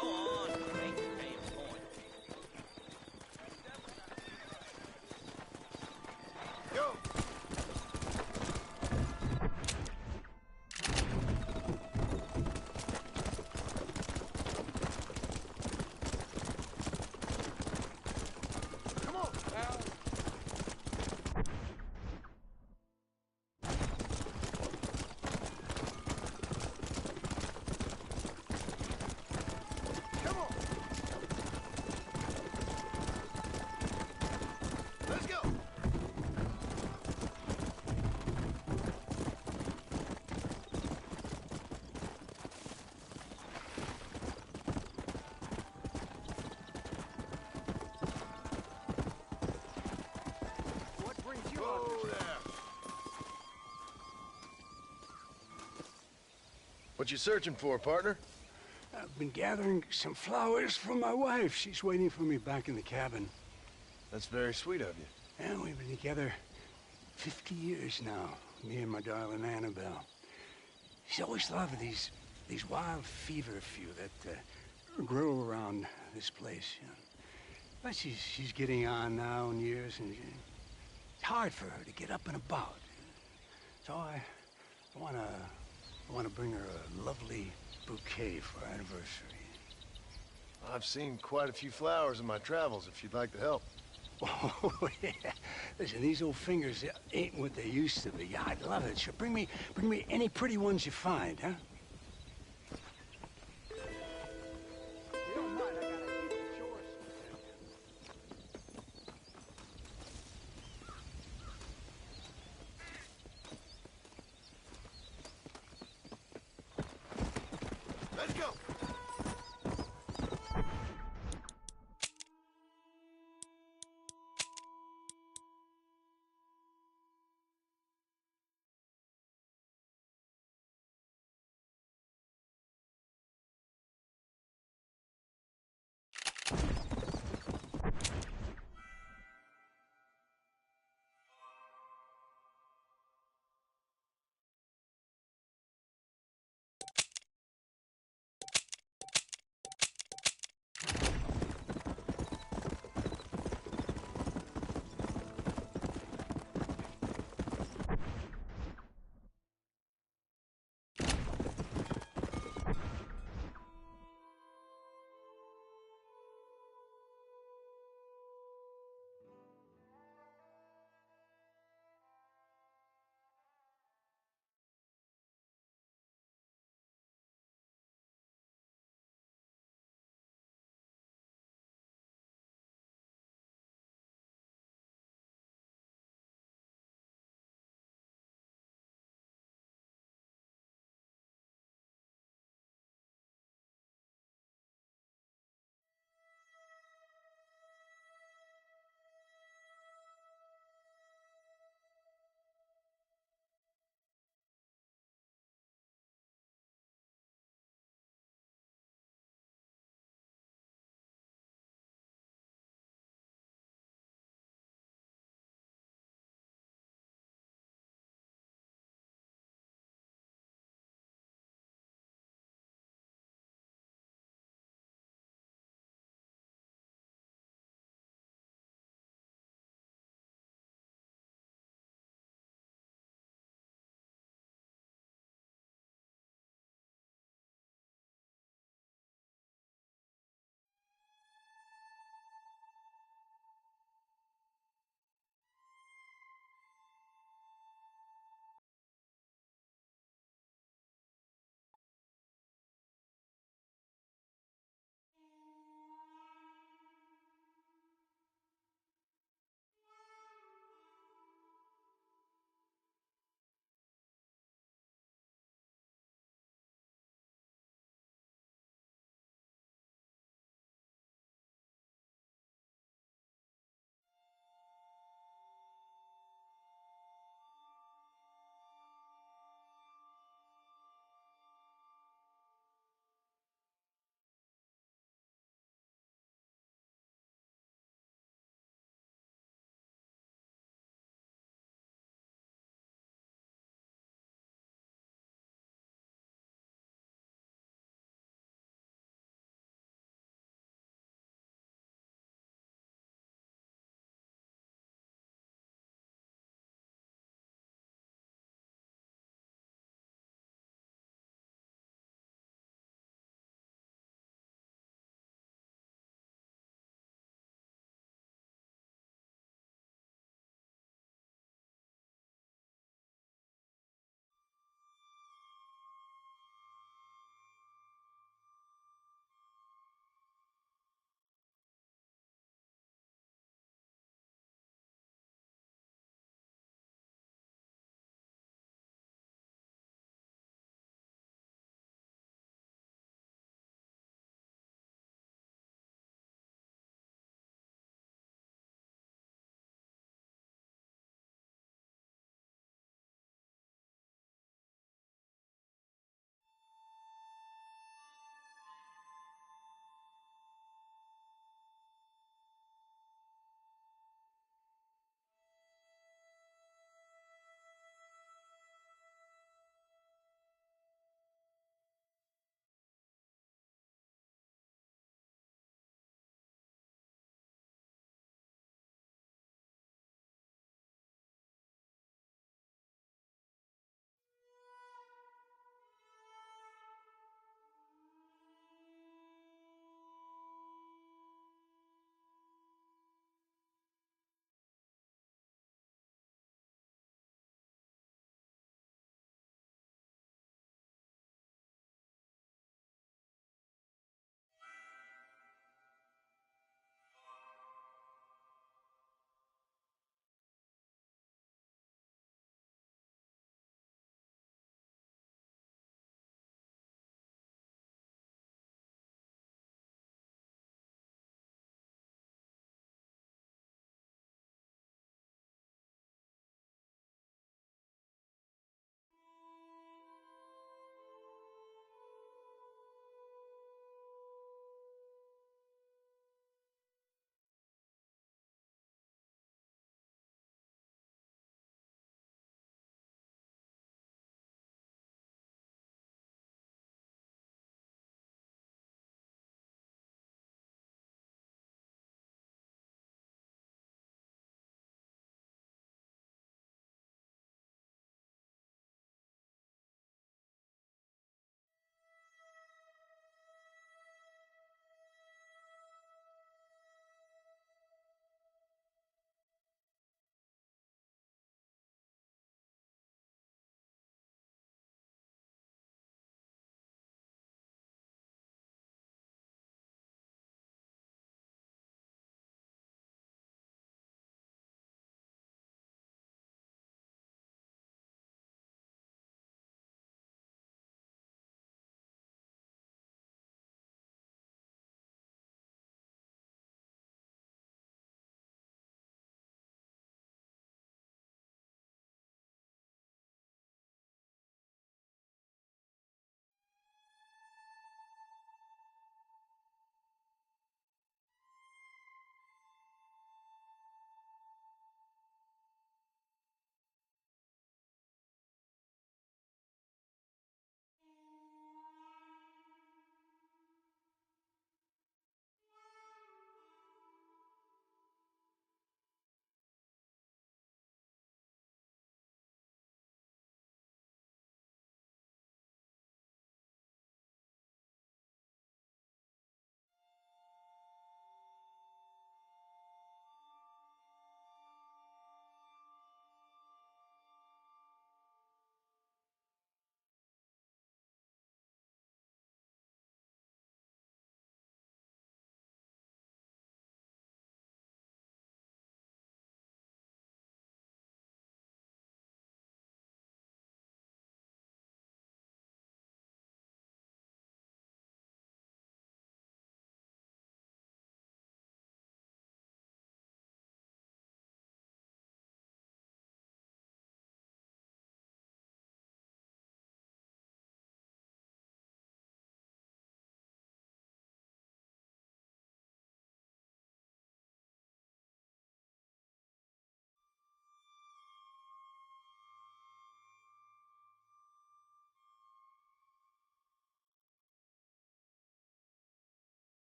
Go on, make your damn point. Go! Come on! Come on! Let's go! What brings you Oh, up? there. What you searching for, partner? I've been gathering some flowers for my wife. She's waiting for me back in the cabin. That's very sweet of you. And we've been together 50 years now, me and my darling Annabelle. She's always loved these wild fever few that grow around this place. You know. But she's getting on now in years, and it's hard for her to get up and about. So I want to bring her a lovely bouquet for our anniversary. I've seen quite a few flowers in my travels, if you'd like to help. Oh, yeah. Listen, these old fingers ain't what they used to be. Yeah, I'd love it. Sure, bring me any pretty ones you find, huh? Let's go!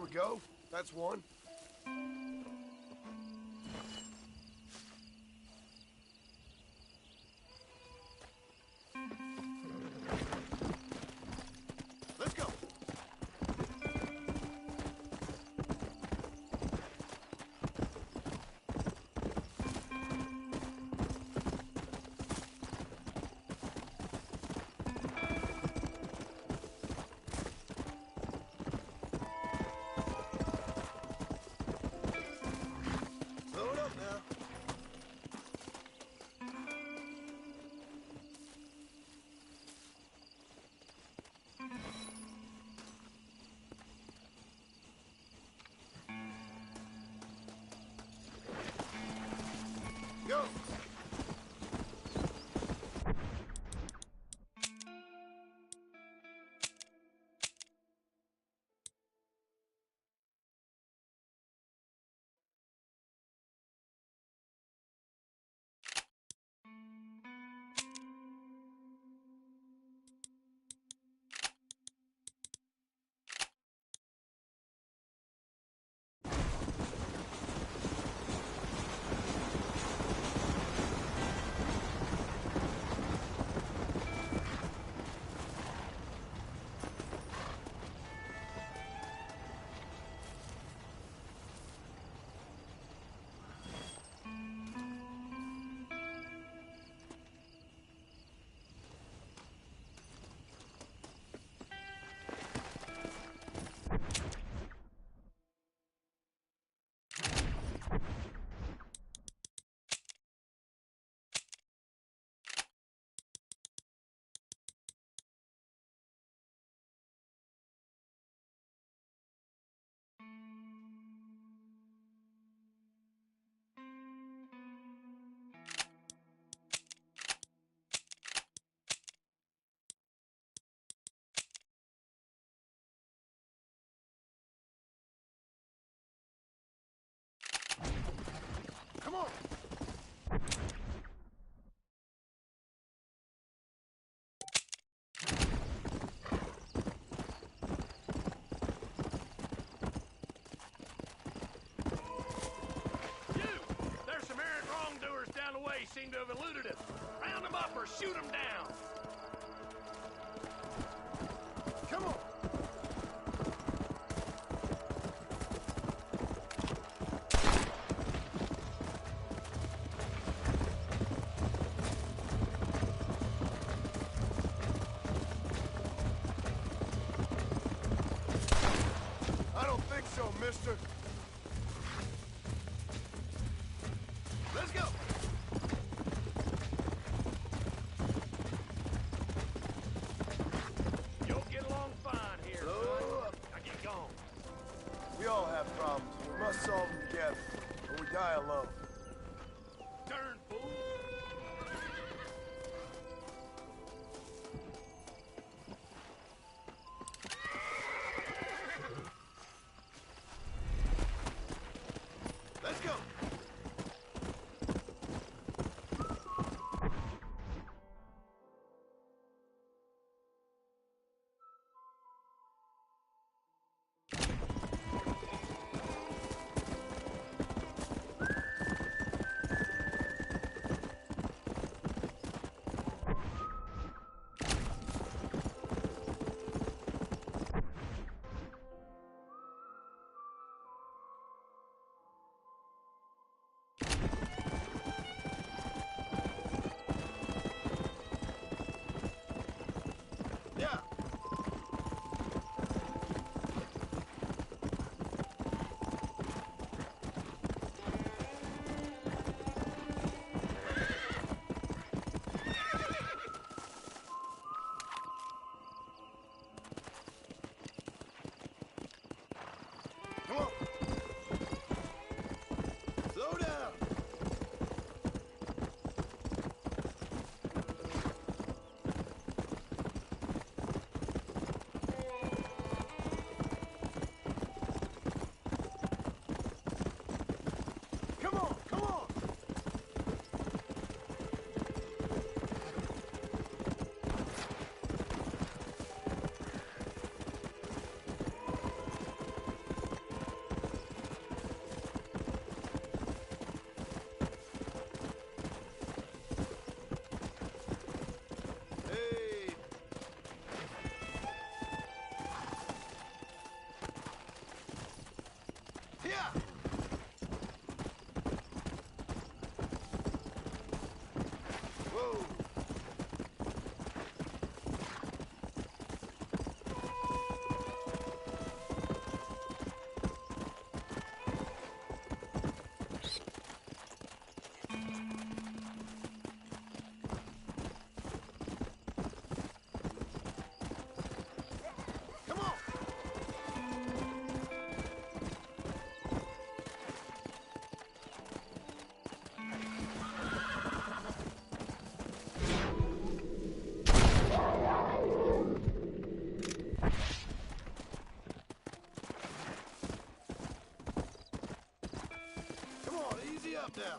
we go. That's one. Let's go. Load up now. Go. Come on. There's some errant wrongdoers down the way seem to have eluded us. Round them up or shoot them down. Come on. I don't think so, mister. Let's go. You'll get along fine here. Slow up. Now get gone. We all have problems. We must solve them together, or we die alone. Darn fool. Now.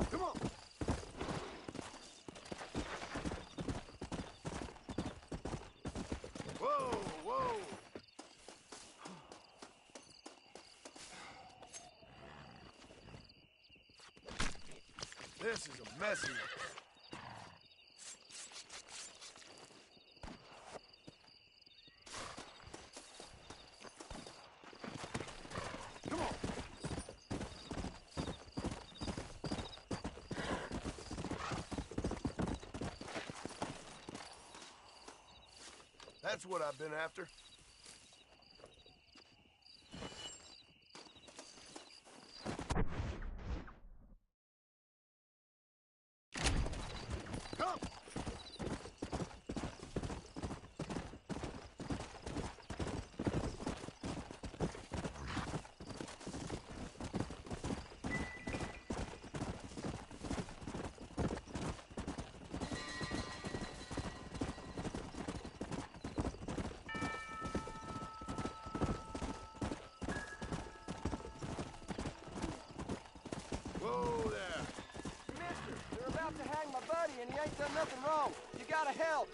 Come on. Whoa, whoa. This is a messy one. Come on. That's what I've been after. Come! Whoa there! Mister, they're about to hang my buddy and he ain't done nothing wrong. You gotta help.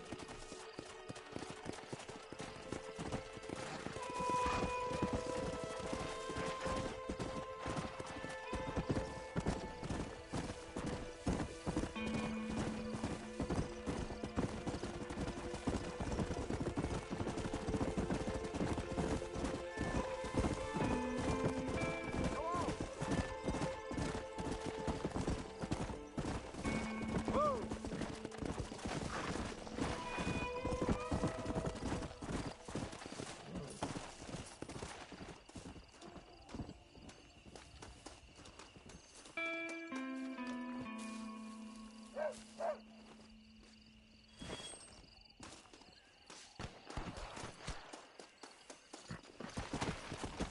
Whoa!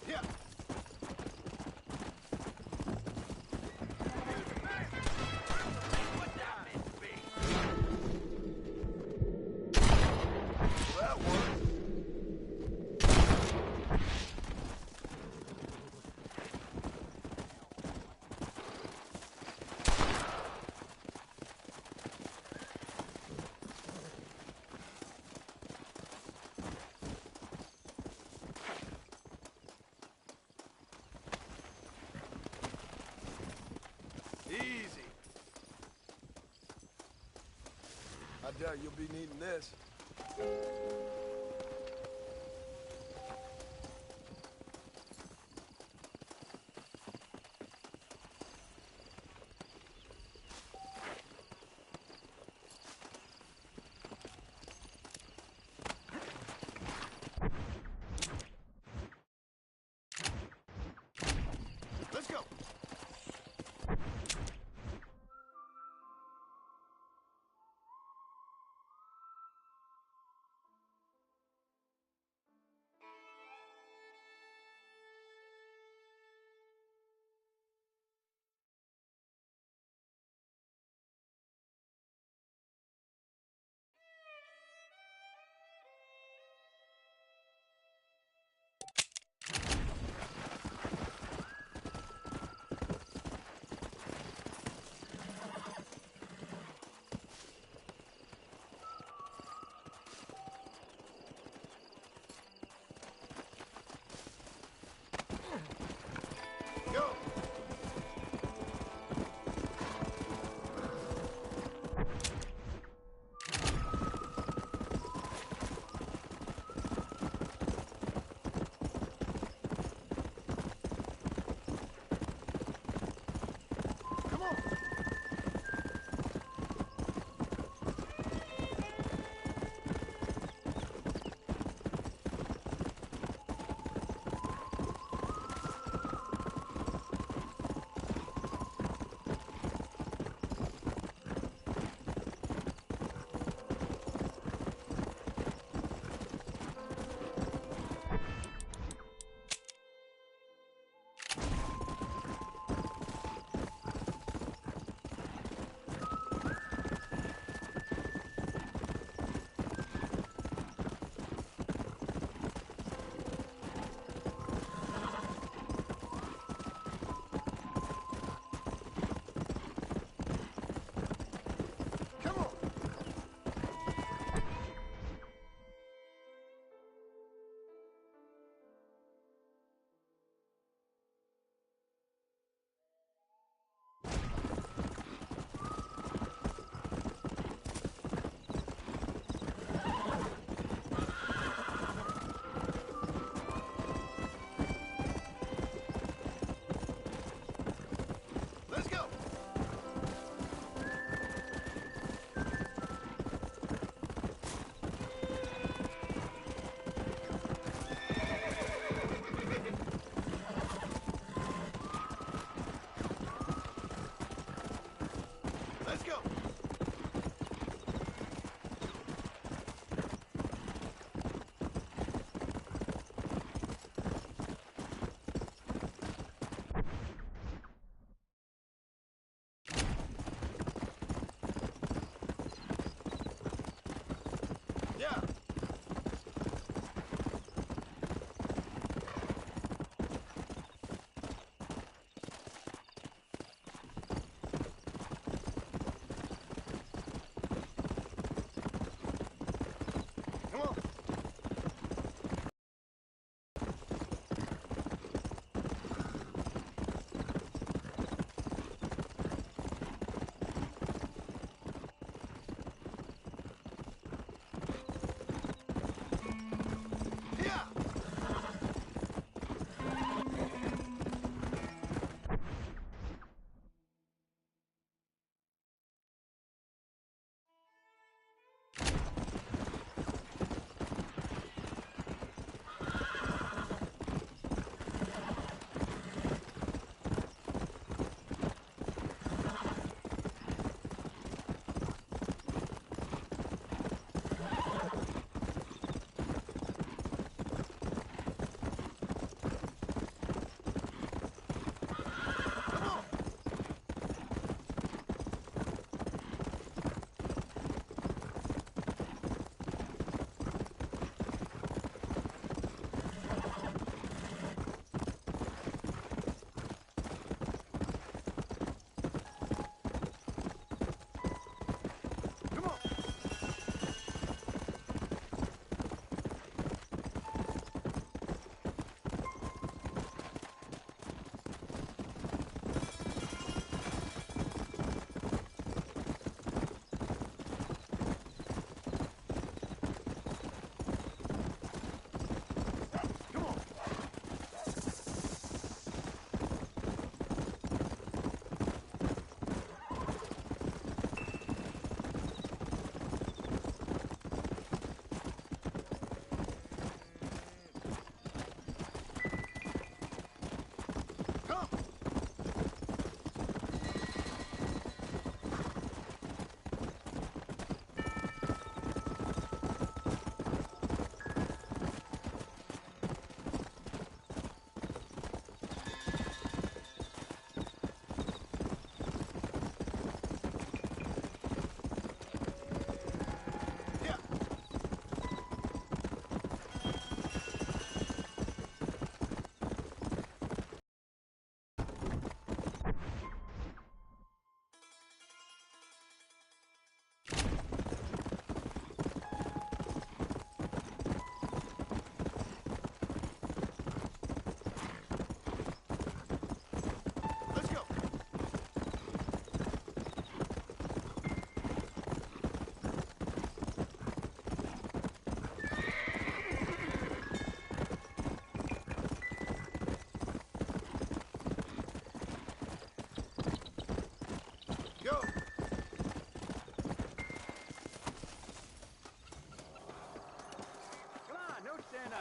Yeah. That worked. Easy. I doubt you'll be needing this. Let's go.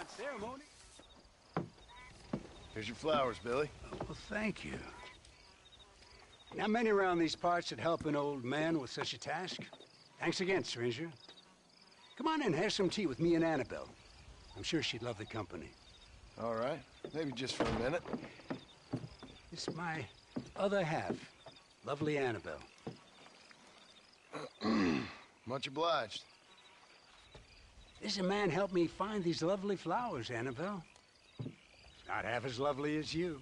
without ceremony. Here's your flowers, Billy. Well, thank you. Not many around these parts that help an old man with such a task. Thanks again, stranger. Come on in, have some tea with me and Annabelle. I'm sure she'd love the company. All right. Maybe just for a minute. It's my other half, lovely Annabelle. Much obliged. This man helped me find these lovely flowers, Annabelle. Not half as lovely as you.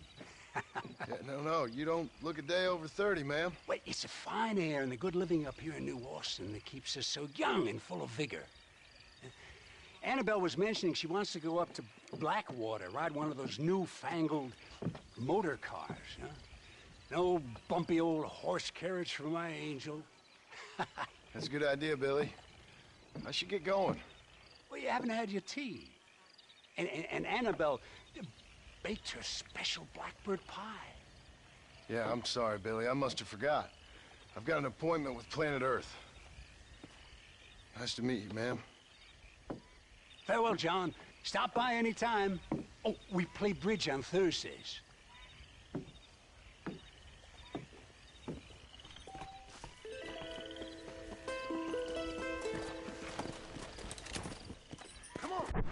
Yeah, no, you don't look a day over 30, ma'am. Wait, it's the fine air and the good living up here in New Austin that keeps us so young and full of vigor. Annabelle was mentioning she wants to go up to Blackwater, ride one of those newfangled motor cars, huh? No bumpy old horse carriage for my angel. That's a good idea, Billy. I should get going. Well, you haven't had your tea. And Annabelle baked her special blackbird pie. Yeah, I'm sorry, Billy. I must have forgot. I've got an appointment with Planet Earth. Nice to meet you, ma'am. Farewell, John. Stop by any time. Oh, we play bridge on Thursdays. Come on.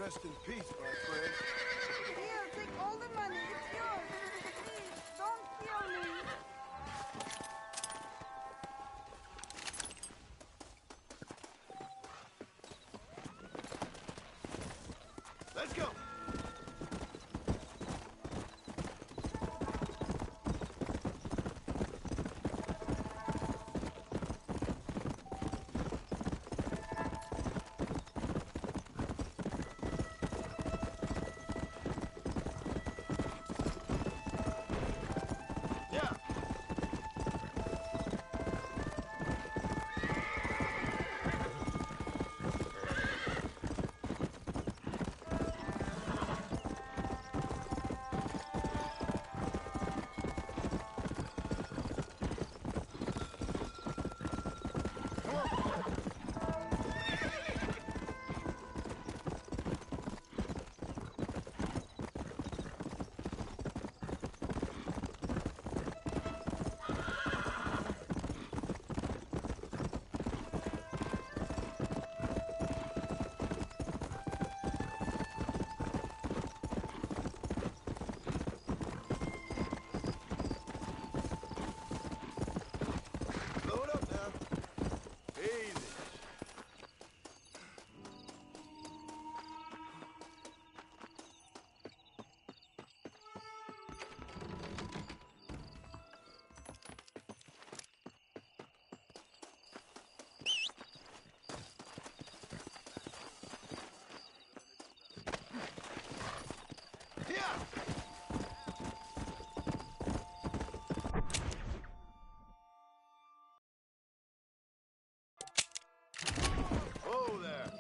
Rest in peace, my friend. Here, take all the money. It's yours. Please, don't kill me. Let's go. Whoa there.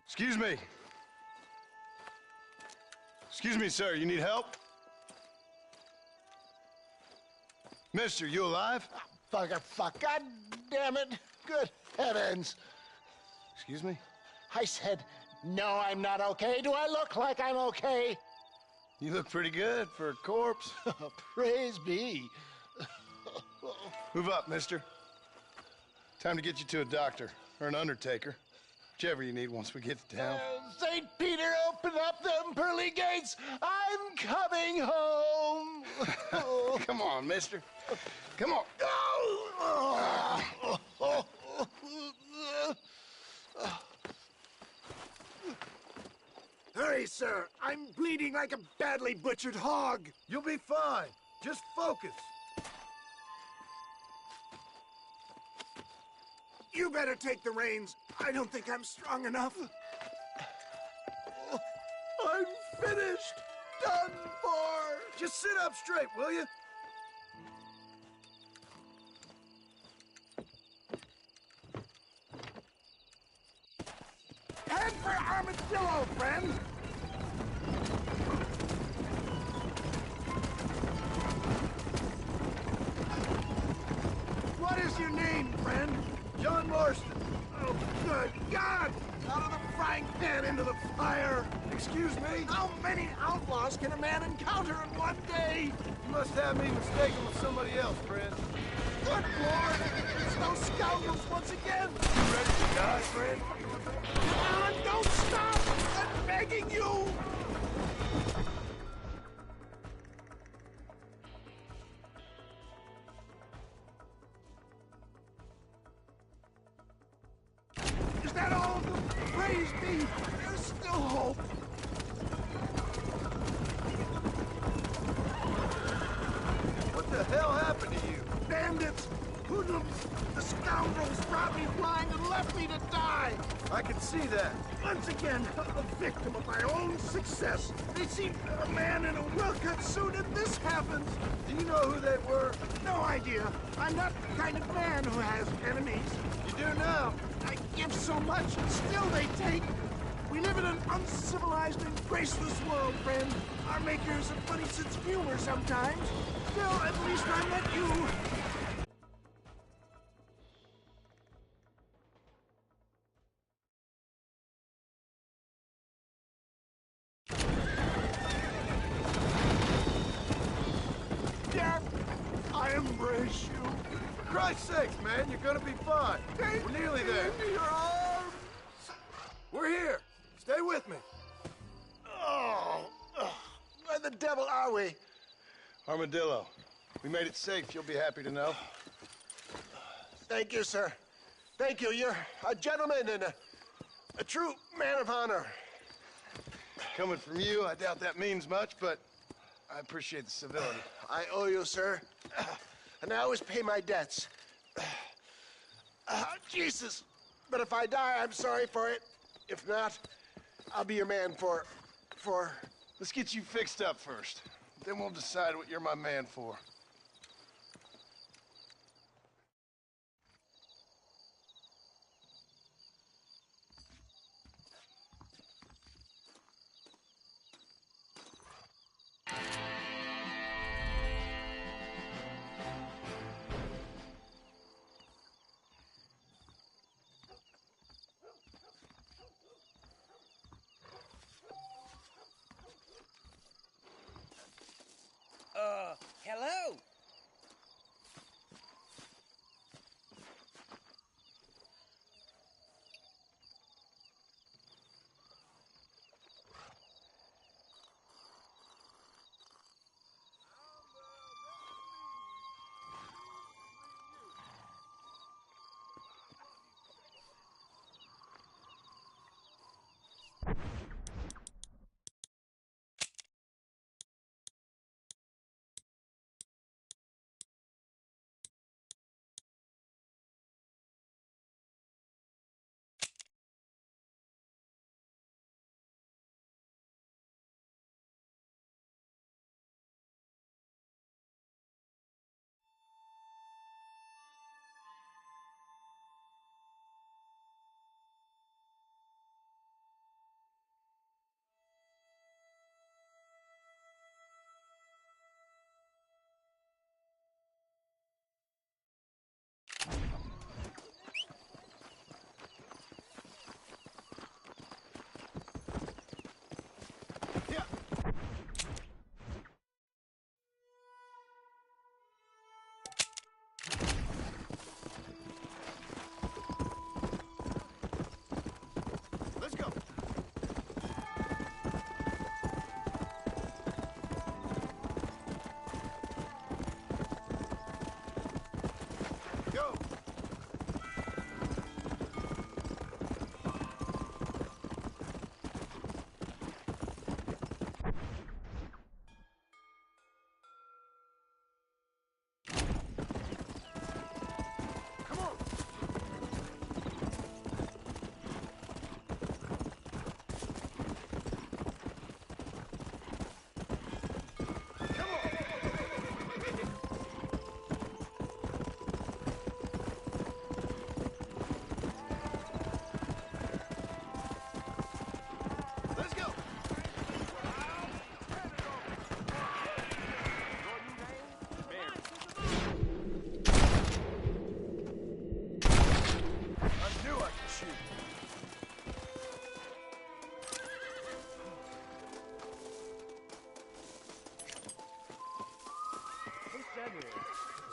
Excuse me. Excuse me, sir. You need help? Mister, you alive? Fuck. God damn it. Good heavens. Excuse me? I said, no, I'm not okay. Do I look like I'm okay? You look pretty good for a corpse. Praise be. Move up, mister. Time to get you to a doctor or an undertaker. Whichever you need once we get to town. St. Peter, open up them pearly gates. I'm coming home. Come on, mister. Come on. Hurry, sir. I'm bleeding like a badly butchered hog. You'll be fine. Just focus. You better take the reins. I don't think I'm strong enough. I'm finished. Done for. Just sit up straight, will you? Head for Armadillo, friend. What is your name, friend? John Marston. Oh, good God! Out of the frying pan into the fire! Excuse me? How many outlaws can a man encounter in one day? You must have me mistaken with somebody else, friend. Good Lord! It's those scoundrels once again! You ready to die, friend? Come on, don't stop! I'm begging you! Is that all? Praise be! There's still hope! What the hell happened to you? Bandits! Hoodlums! The scoundrels brought me blind and left me to die! I can see that. Once again, a victim of my own success. They seem a man in a well-cut suit, and this happens. Do you know who they were? No idea. I'm not the kind of man who has enemies. You do now. I give so much, and still they take. We live in an uncivilized and graceless world, friend. Our makers have funny sense of humor sometimes. Still, at least I met you. I embrace you. For Christ's sakes, man, you're gonna be fine. We're nearly there. Into your arms. We're here. Stay with me. Oh, where the devil are we? Armadillo. We made it safe, you'll be happy to know. Thank you, sir. Thank you. You're a gentleman and a true man of honor. Coming from you, I doubt that means much, but I appreciate the civility. I owe you, sir. And I always pay my debts. Jesus. But if I die, I'm sorry for it. If not, I'll be your man for... Let's get you fixed up first. Then we'll decide what you're my man for. Hello?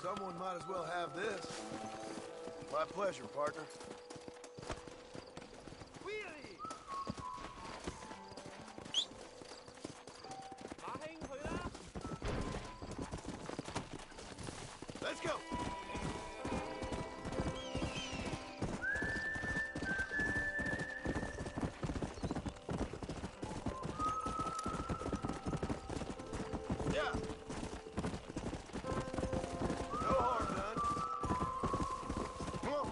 Someone might as well have this. My pleasure, partner. Let's go! Yeah! No harm done. Come on!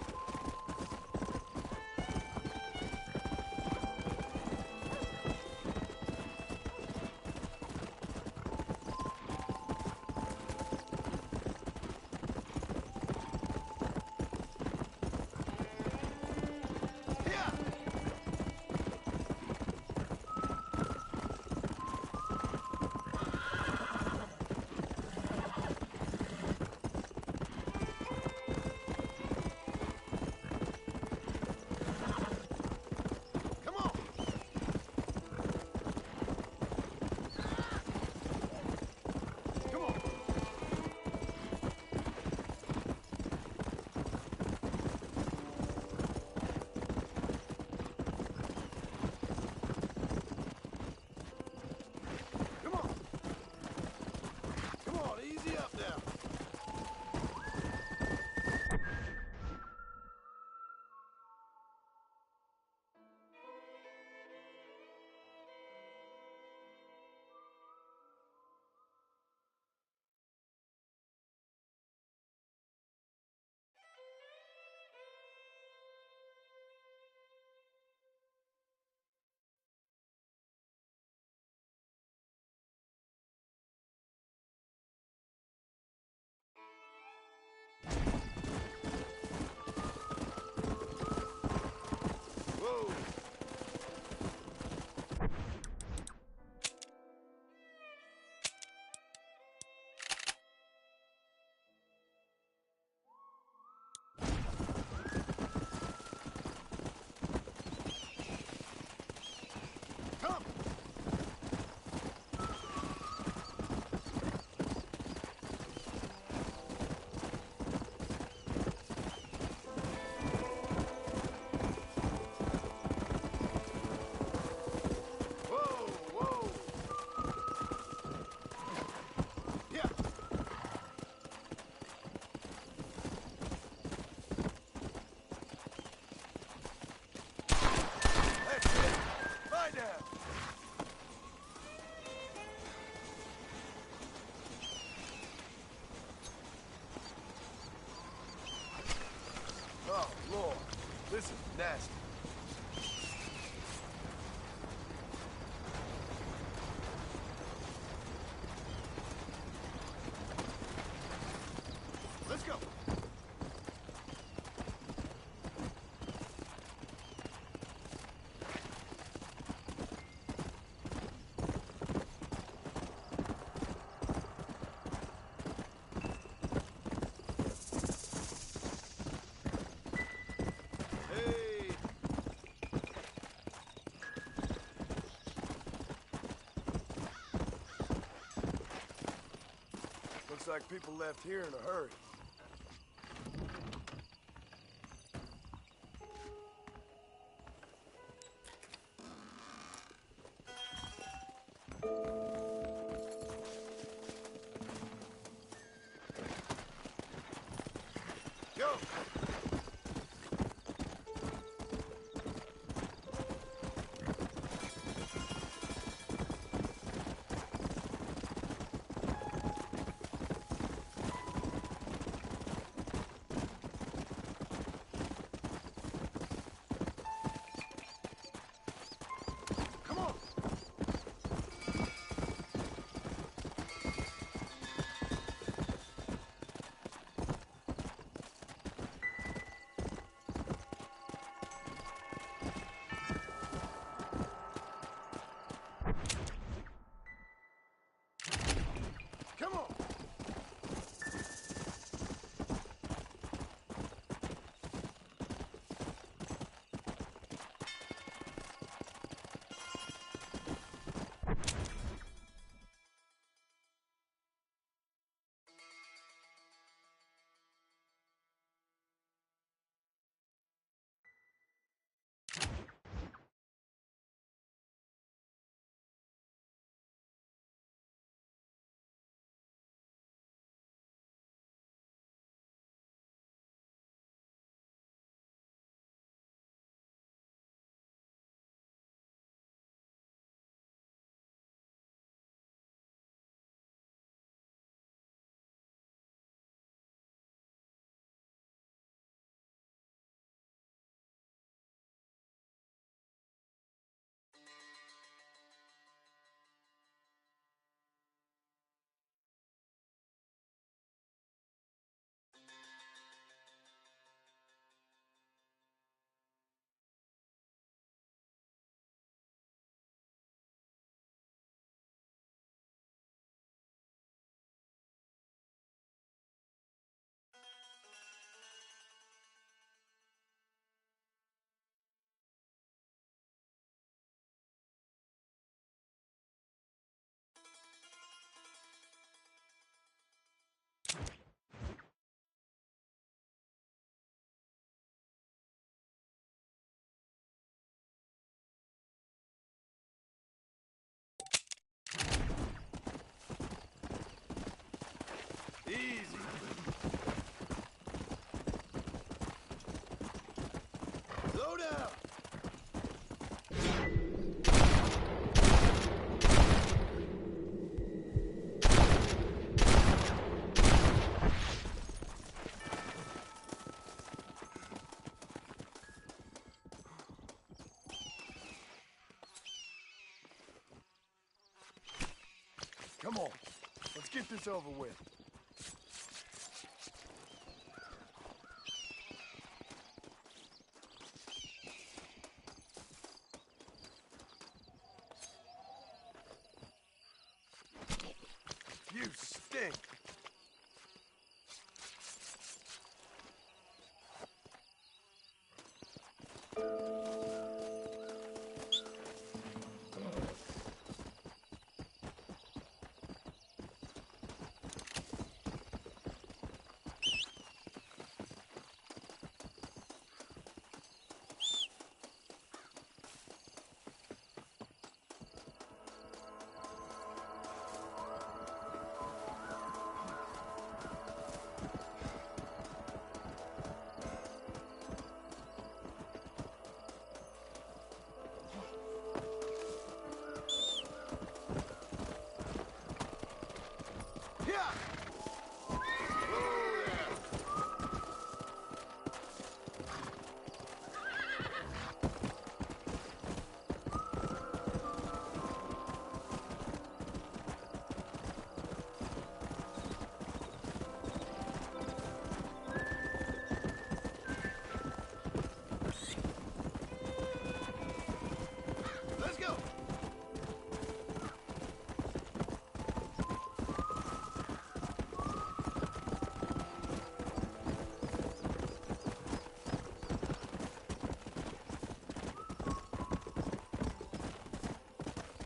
Oh, Lord. This is nasty. Let's go. Looks like people left here in a hurry. Go! Come on. Let's get this over with. You stink.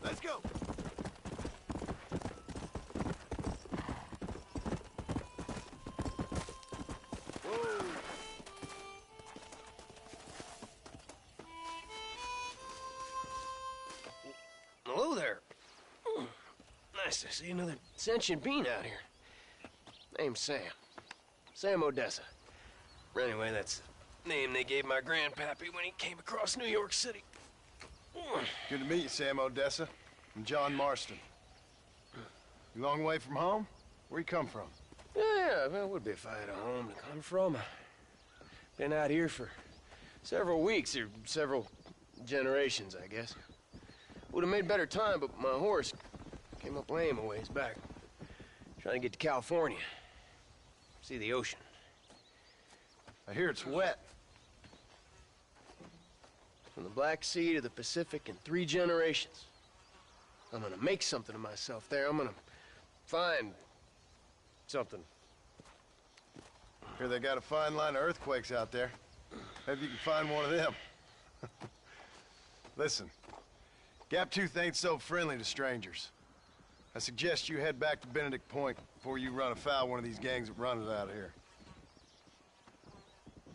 Let's go! Whoa! Hello there. Nice to see another sentient being out here. Name's Sam. Sam Odessa. Anyway, that's the name they gave my grandpappy when he came across New York City. Good to meet you, Sam Odessa. I'm John Marston. You long way from home? Where you come from? Yeah, well, it would be if I had a home to come from. Been out here for several weeks, or several generations, I guess. Would have made better time, but my horse came up lame a ways back. Trying to get to California. See the ocean. I hear it's wet. From the Black Sea to the Pacific in 3 generations. I'm gonna make something of myself there. I'm gonna find something. Hear they got a fine line of earthquakes out there. Maybe you can find one of them. Listen, Gaptooth ain't so friendly to strangers. I suggest you head back to Benedict Point before you run afoul one of these gangs that run it out of here.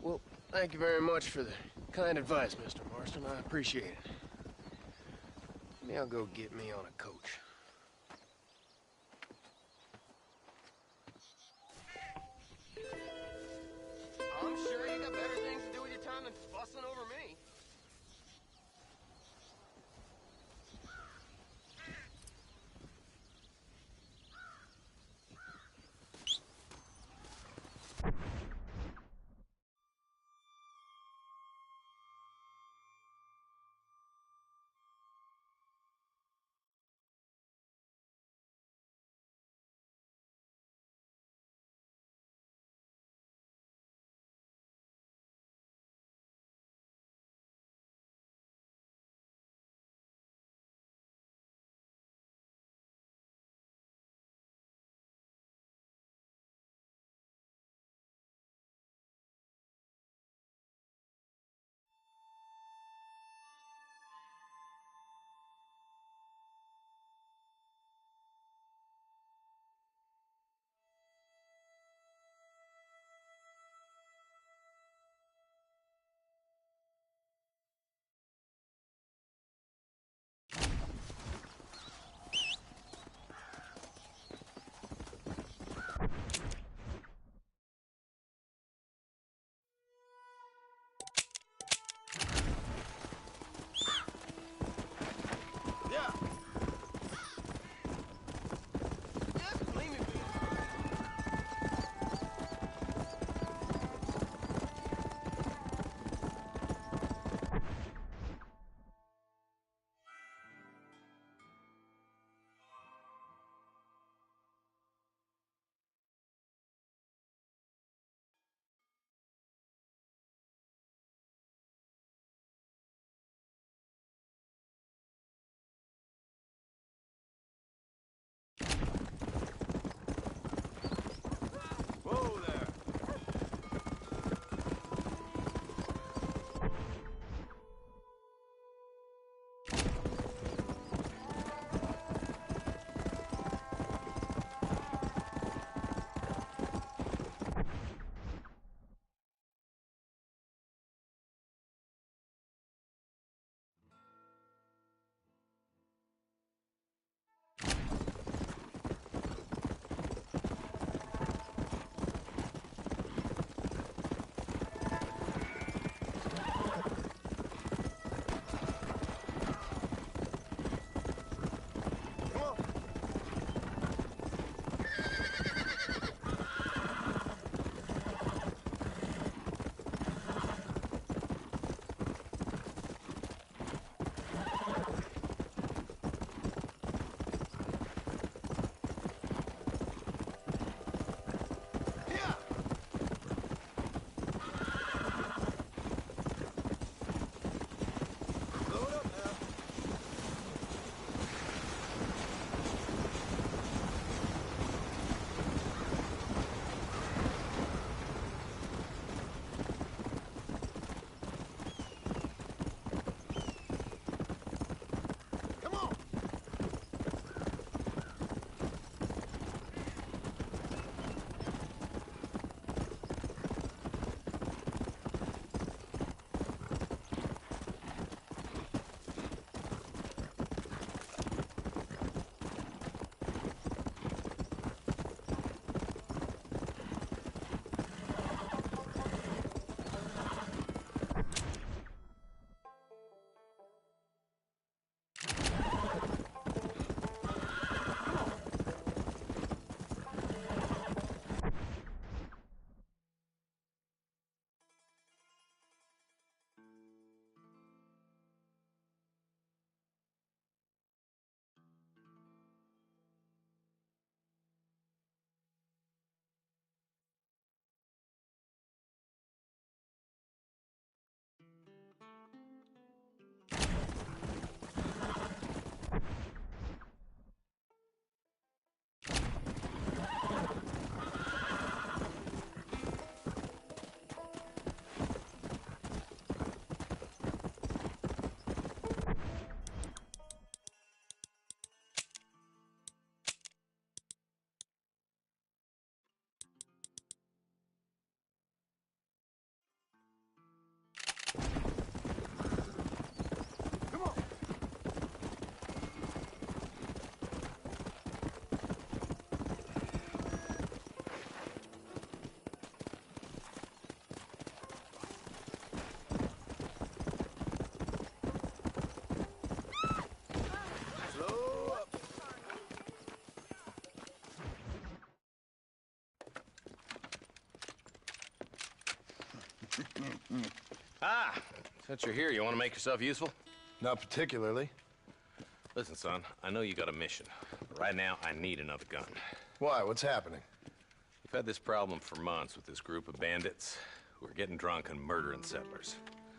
Well, thank you very much for the kind advice, Mr. Marston. I appreciate it. Maybe I'll go get me on a coach. I'm sure you got better things to do with your time than fussing over me. Ah, since you're here, you want to make yourself useful? Not particularly. Listen, son, I know you got a mission. But right now, I need another gun. Why? What's happening? We've had this problem for months with this group of bandits who are getting drunk and murdering settlers.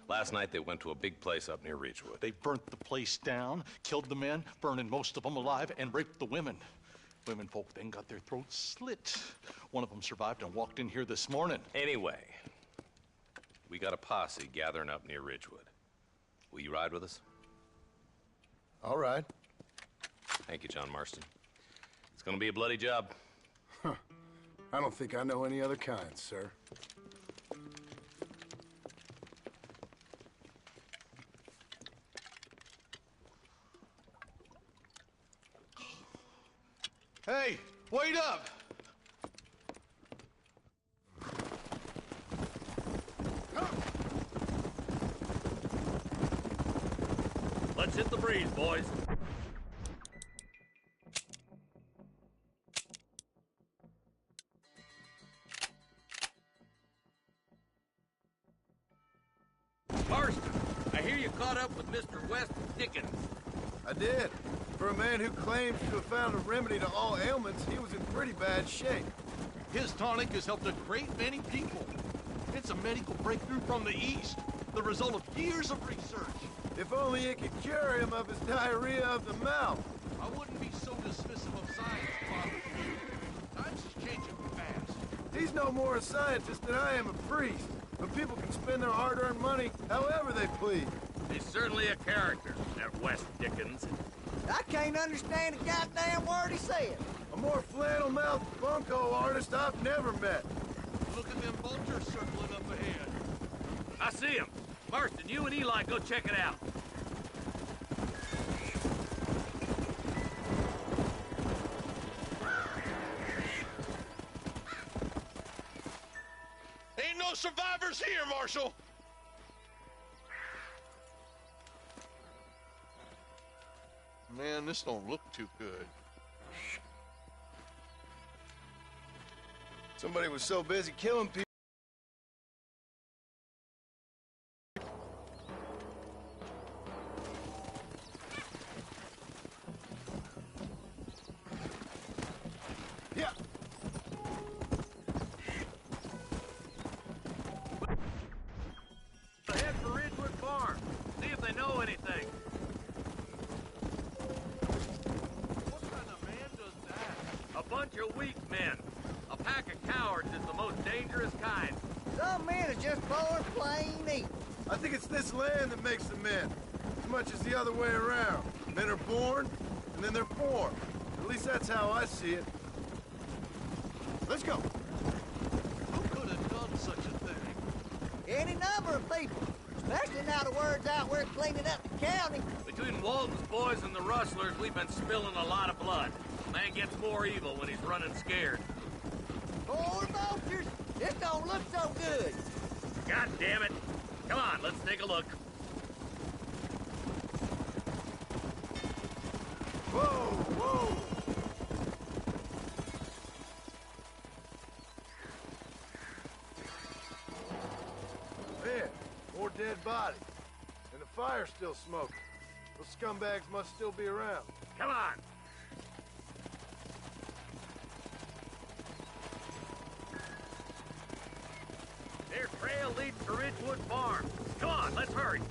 Last night, they went to a big place up near Ridgewood. They burnt the place down, killed the men, burning most of them alive, and raped the women. Women folk then got their throats slit. One of them survived and walked in here this morning. Anyway, we got a posse gathering up near Ridgewood. Will you ride with us? All right. Thank you, John Marston. It's gonna be a bloody job. Huh. I don't think I know any other kind, sir. Hey, wait up! Let's hit the breeze, boys. Marston, I hear you caught up with Mr. West Dickens. I did. For a man who claims to have found a remedy to all ailments, he was in pretty bad shape. His tonic has helped a great many people. It's a medical breakthrough from the East, the result of years of research. If only it could cure him of his diarrhea of the mouth. I wouldn't be so dismissive of science, Father. Times is changing fast. He's no more a scientist than I am a priest. But people can spend their hard-earned money however they please. He's certainly a character, that West Dickens. I can't understand a goddamn word he said. A more flannel-mouthed bunco artist I've never met. Look at them vultures circling up ahead. I see him. Marston, you and Eli go check it out. Ain't no survivors here, Marshal! Man, this don't look too good. Somebody was so busy killing people. Yeah. Head for Ridgewood Farm. See if they know anything. What kind of man does that? A bunch of weak men. A pack of cowards is the most dangerous kind. Some men are just born plain evil. I think it's this land that makes the men, as much as the other way around. Men are born, and then they're born. At least that's how I see it. Let's go. Who could have done such a thing? Any number of people, especially now the word's out we're cleaning up the county. Between Walton's boys and the rustlers, we've been spilling a lot of blood. Man gets more evil when he's running scared. Poor vultures, this don't look so good. God damn it. Come on, let's take a look. Whoa, whoa! Man, more dead bodies. And the fire's still smoking. Those scumbags must still be around. Come on. Their trail leads to Ridgewood Farm. Come on, let's hurry.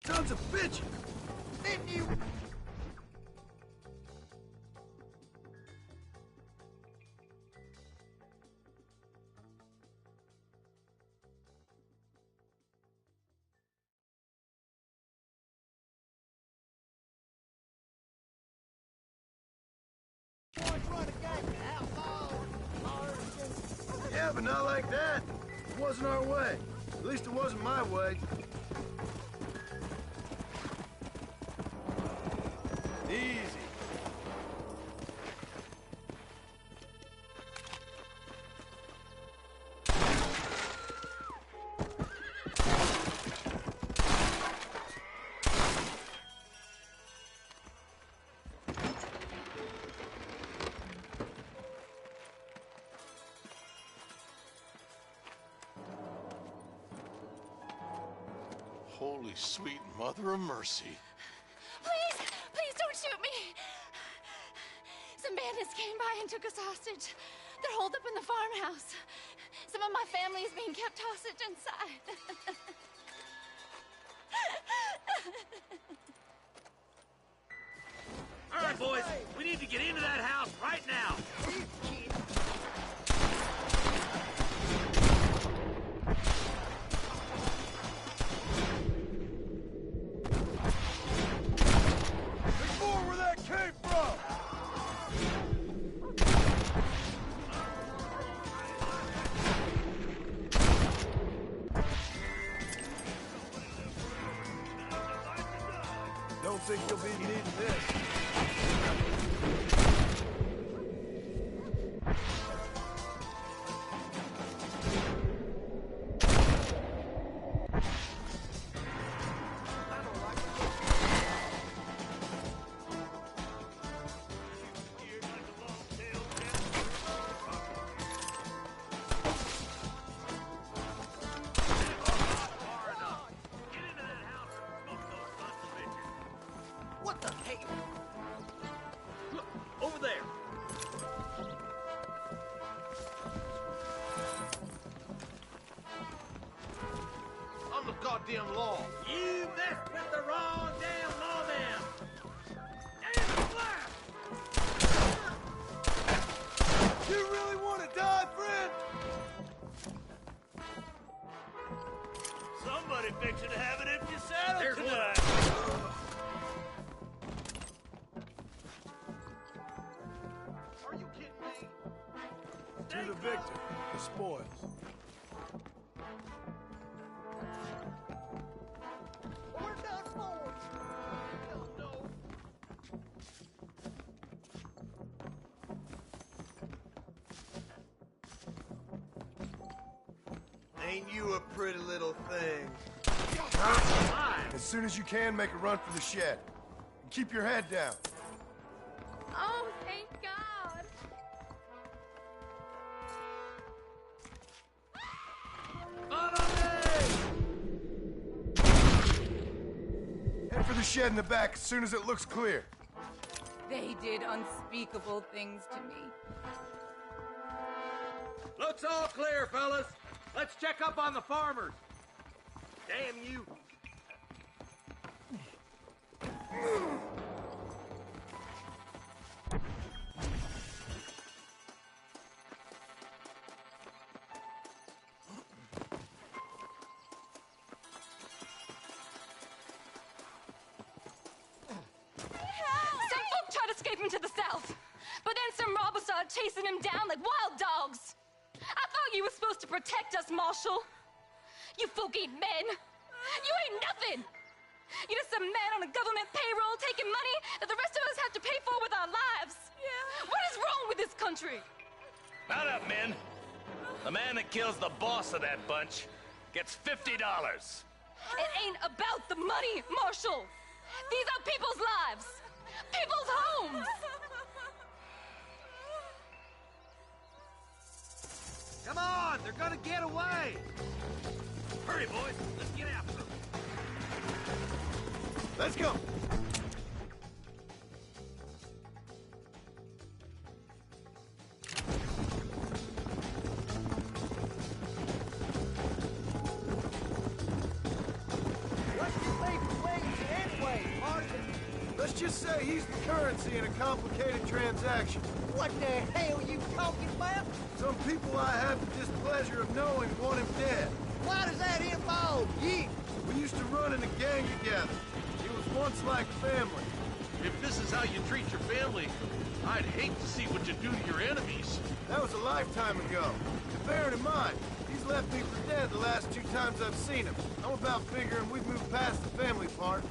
Sons of bitches! Didn't you... Yeah, but not like that. It wasn't our way. At least it wasn't my way. Easy. Holy sweet mother of mercy. Please, please don't shoot me. Some bandits came by and took us hostage. They're holed up in the farmhouse. Some of my family is being kept hostage inside. All right, boys, we need to get into that house right now. There's more where that came from! Don't think you'll be needing this. What the hey? Look, over there. I'm the goddamn law. You messed with the wrong damn lawman. Damn flash! You really want to die, friend? Somebody fixing to have an empty saddle There's tonight. Are you kidding me? To the victor, the spoils. We're down forward. Hell no. Ain't you a pretty little thing? As soon as you can, make a run for the shed. And keep your head down. Oh, thank God. Head for the shed in the back as soon as it looks clear. They did unspeakable things to me. Looks all clear, fellas. Let's check up on the farmers. Damn you. Some folk tried escaping to the south, but then some robbers started chasing him down like wild dogs. I thought you were supposed to protect us, Marshal. You folk ain't men. You ain't nothing. You're just some man on a government payroll taking money that the rest of us have to pay for with our lives. Yeah. What is wrong with this country? Mount up, men. The man that kills the boss of that bunch gets $50. It ain't about the money, Marshal. These are people's lives. People's homes. Come on, they're gonna get away. Hurry, boys. Let's get after them. Let's go. What's the safe way Let's just say he's the currency in a complicated transaction. What the hell you talking about? Some people I have the displeasure of knowing want him dead. Why does that involve you? We used to run in a gang together. He was once like family. If this is how you treat your family, I'd hate to see what you do to your enemies. That was a lifetime ago. And bearing in mind, he's left me for dead the last 2 times I've seen him. I'm about figuring we've moved past the family part.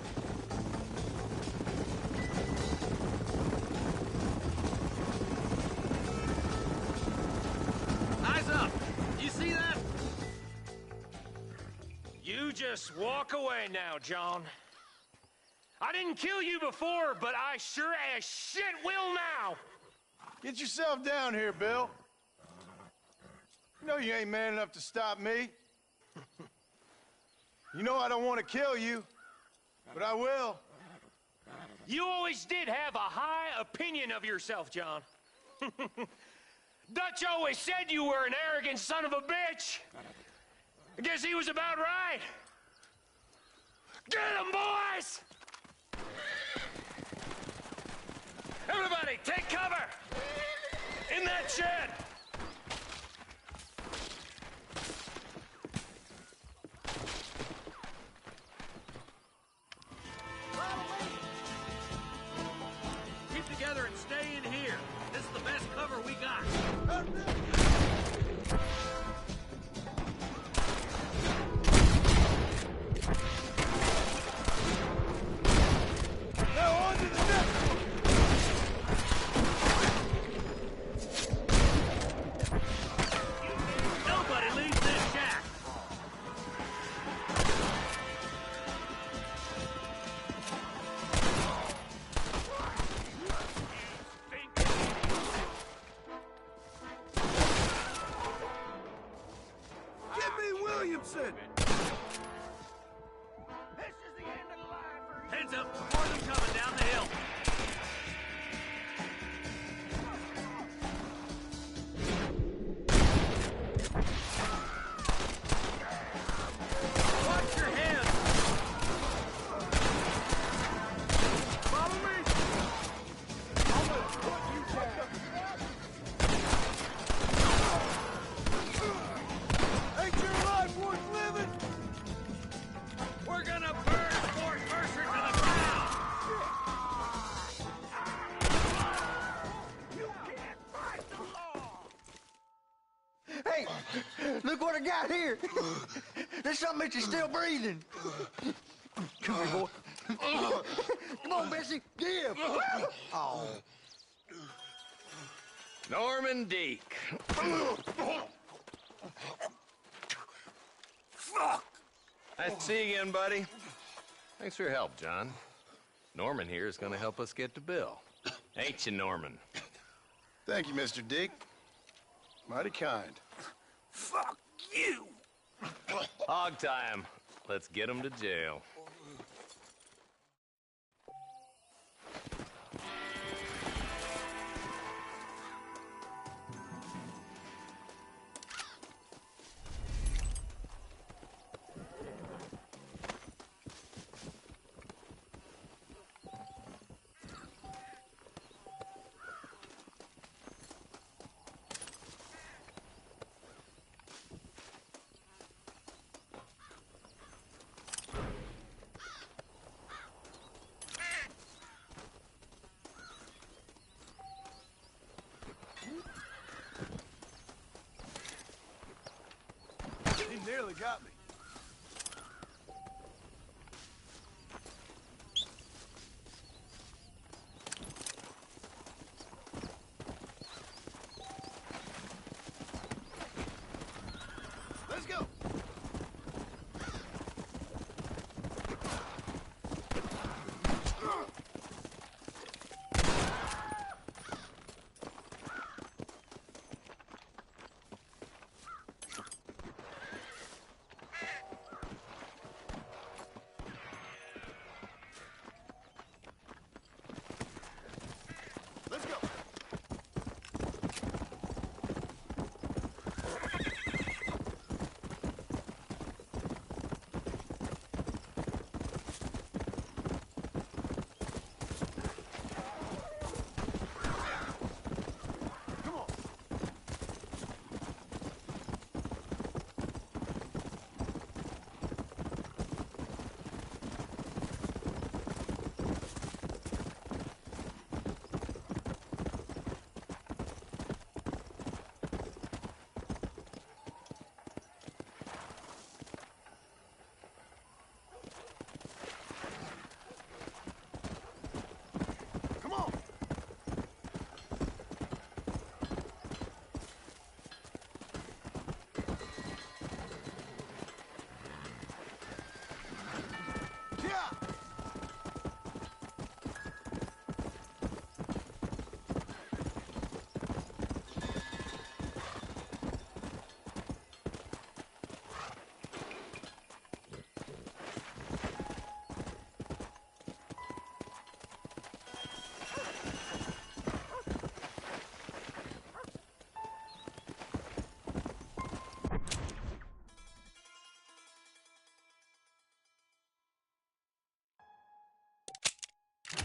Eyes up! You see that? You just walk away now, John. I didn't kill you before, but I sure as shit will now! Get yourself down here, Bill. You know you ain't man enough to stop me. You know I don't want to kill you, but I will. You always did have a high opinion of yourself, John. Dutch always said you were an arrogant son of a bitch. I guess he was about right. Get him, boys! Everybody, take cover! In that shed! Keep together and stay in here. This is the best cover we got. Now on to the next one! Nobody leaves this shack. Give me Williamson! Heads up, more of them coming down the hill. Watch your head. Follow me! I'm gonna put you down. Ain't your life worth living? We're gonna burn Fort Mercer to the ground. You can't fight the law! Hey, look what I got here. There's something that you're still breathing. Come here, boy. Come on, Bessie, give. Oh. Norman Deek. Fuck! Nice to see you again, buddy. Thanks for your help, John. Norman here is gonna help us get to Bill. Ain't you, Norman? Thank you, Mr. Dick. Mighty kind. Fuck you! Hog time. Let's get him to jail. He nearly got me. Let's go.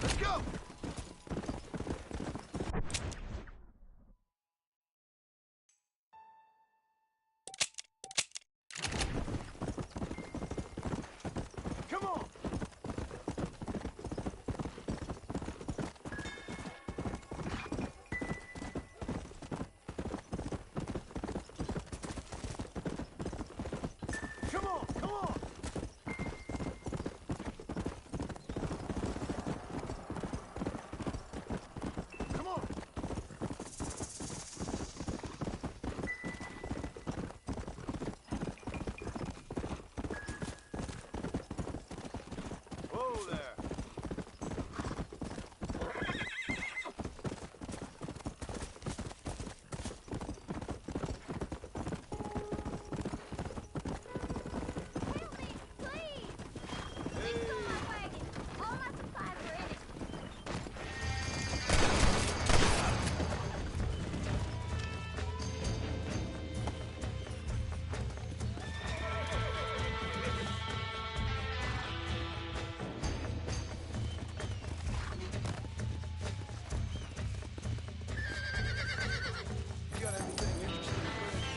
Let's go! Come on! Come on, come on! Come on! Whoa there! You got anything interesting to bring?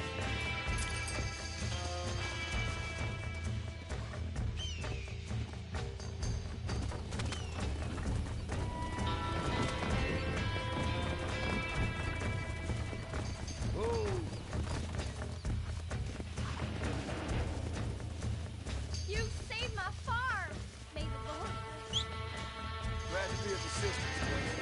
Whoa! You saved my farm! May the Lord. Glad to be of assistance, Grace.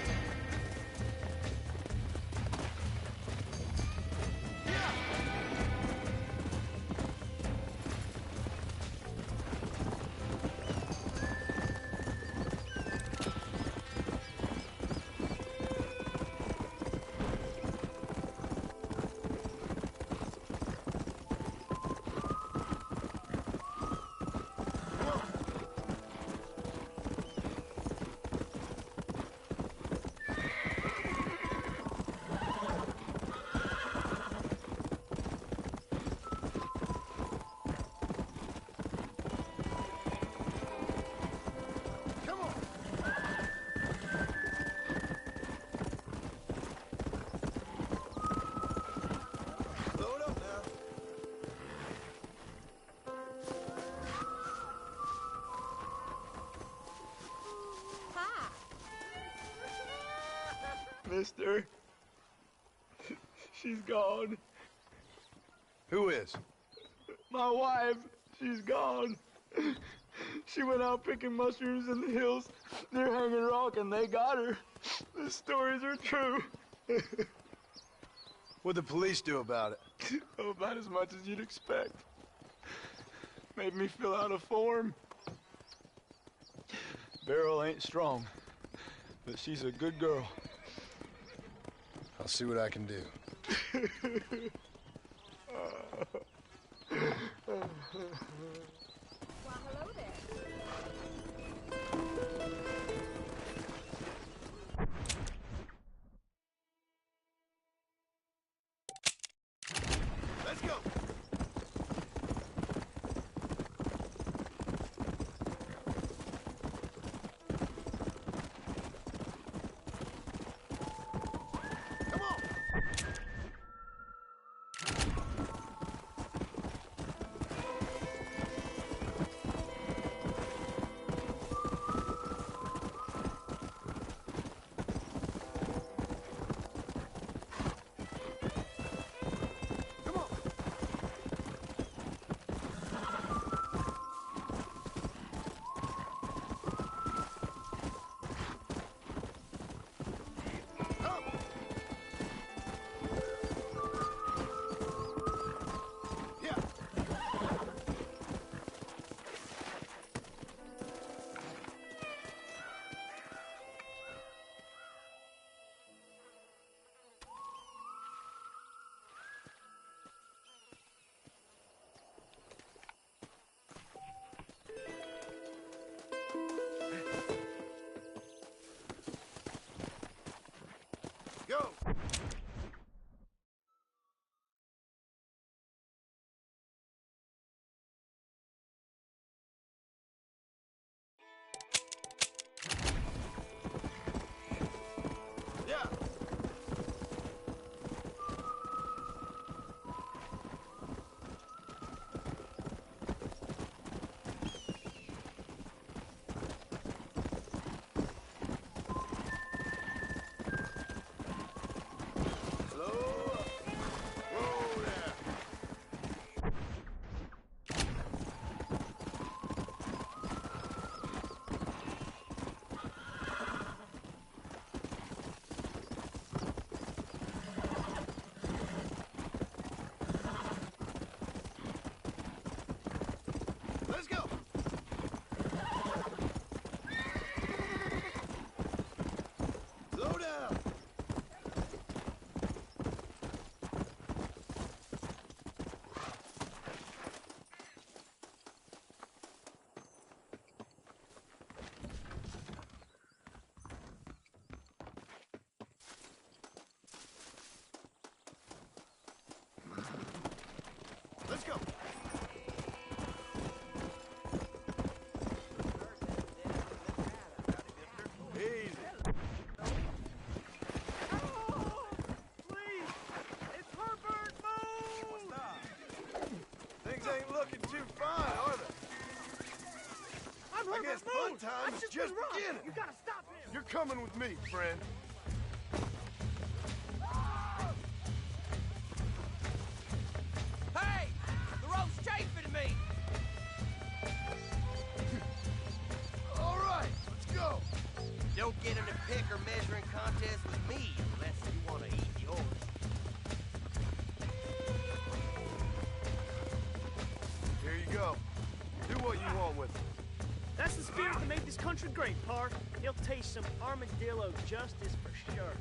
Come on! Load up now. Hi. Mister. She's gone. Who is? My wife, she's gone. She went out picking mushrooms in the hills near Hanging Rock and they got her. The stories are true. What'd the police do about it? Oh, about as much as you'd expect. Made me fill out a form. Beryl ain't strong, but she's a good girl. I'll see what I can do. Well, hello there. Let's go! Come on! I guess fun time is just beginning. You gotta stop him. You're coming with me, friend. Hey! The rope's chafing me! All right, let's go. Don't get in a pick or measuring contest with me unless you want to eat yours. Here you go. Do what you want with it. That's the spirit that made this country great, Park. He'll taste some armadillo justice for sure.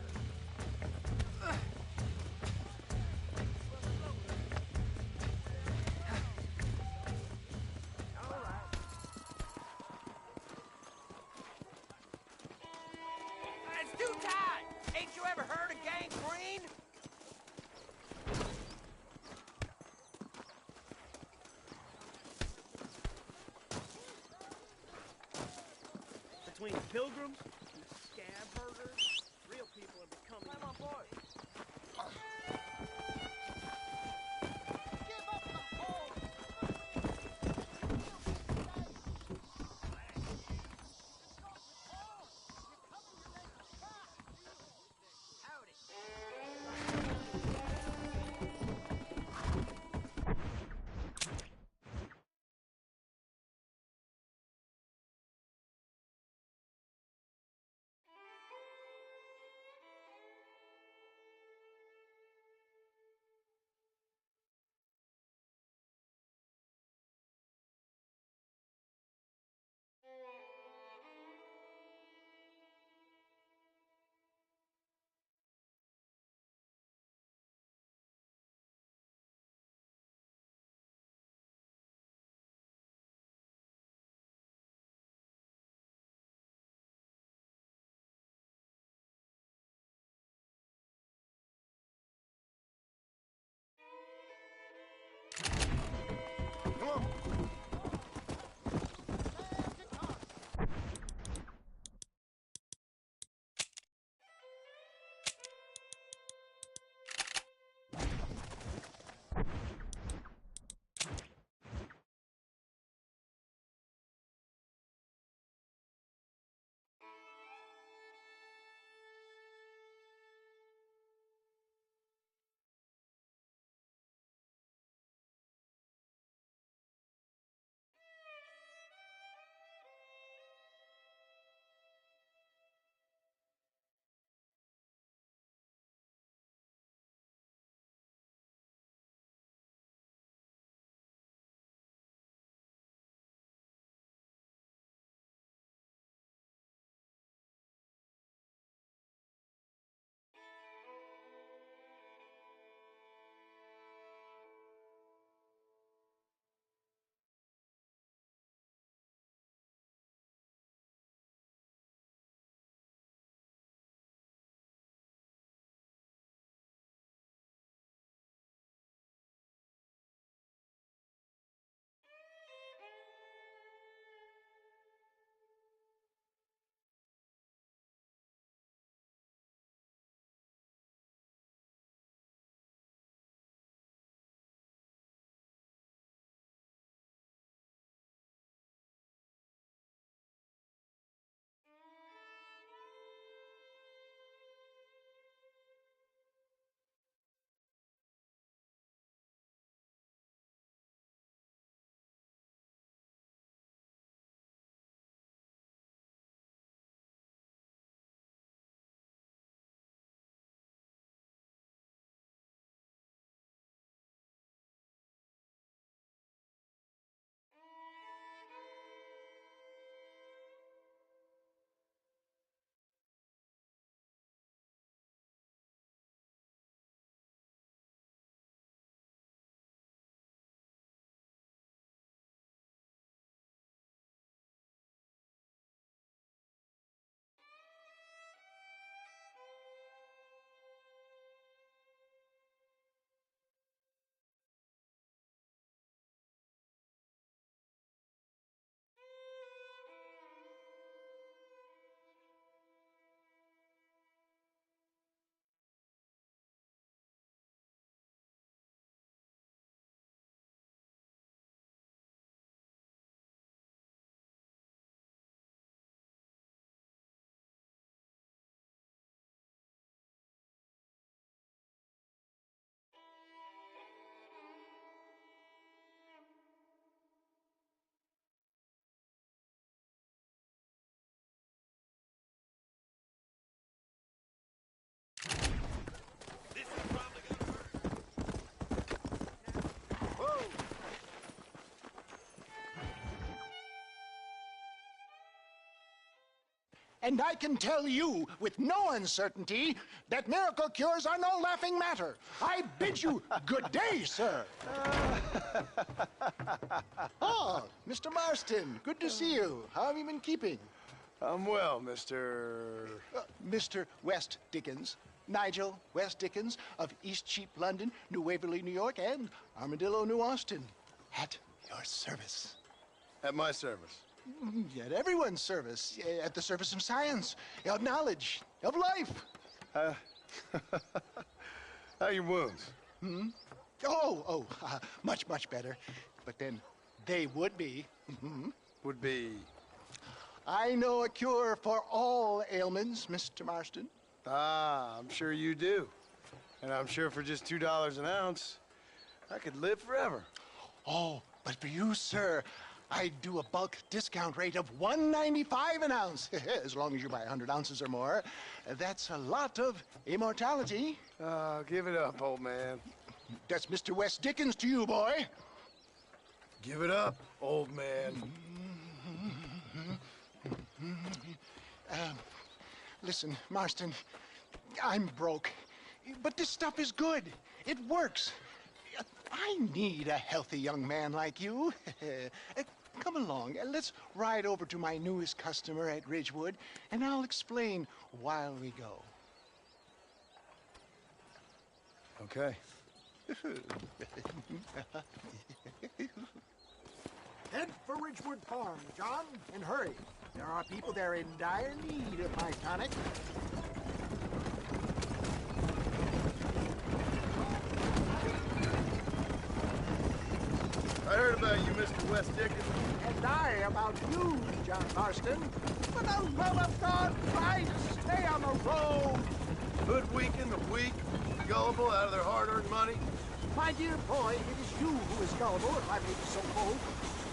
It's too tight! Ain't you ever heard of gangrene? Between the pilgrims and the scab herders, real people are becoming... Come on, boy. And I can tell you with no uncertainty that miracle cures are no laughing matter. I bid you good day, sir. Oh, Mr. Marston, good to see you. How have you been keeping? I'm well, Mr. Mr. West Dickens. Nigel West Dickens of East Cheap, London, New Waverly, New York, and Armadillo, New Austin. At your service. At my service. At everyone's service. At the service of science, of knowledge, of life. How are your wounds? Much, much better. But then they would be. Would be? I know a cure for all ailments, Mr. Marston. Ah, I'm sure you do. And I'm sure for just $2 an ounce, I could live forever. Oh, but for you, sir, I do a bulk discount rate of $1.95 an ounce. As long as you buy 100 ounces or more. That's a lot of immortality. Give it up, old man. That's Mr. West Dickens to you, boy. Give it up, old man. Listen, Marston, I'm broke. But this stuff is good. It works. I need a healthy young man like you. Come along, let's ride over to my newest customer at Ridgewood, and I'll explain while we go. Okay. Head for Ridgewood Farm, John, and hurry. There are people there in dire need of my tonic. I heard about you, Mr. West Dickens. And I about you, John Marston. For the love of God, try to stay on the road. Hoodwinking the weak, gullible out of their hard-earned money. My dear boy, it is you who is gullible, if I may be so bold,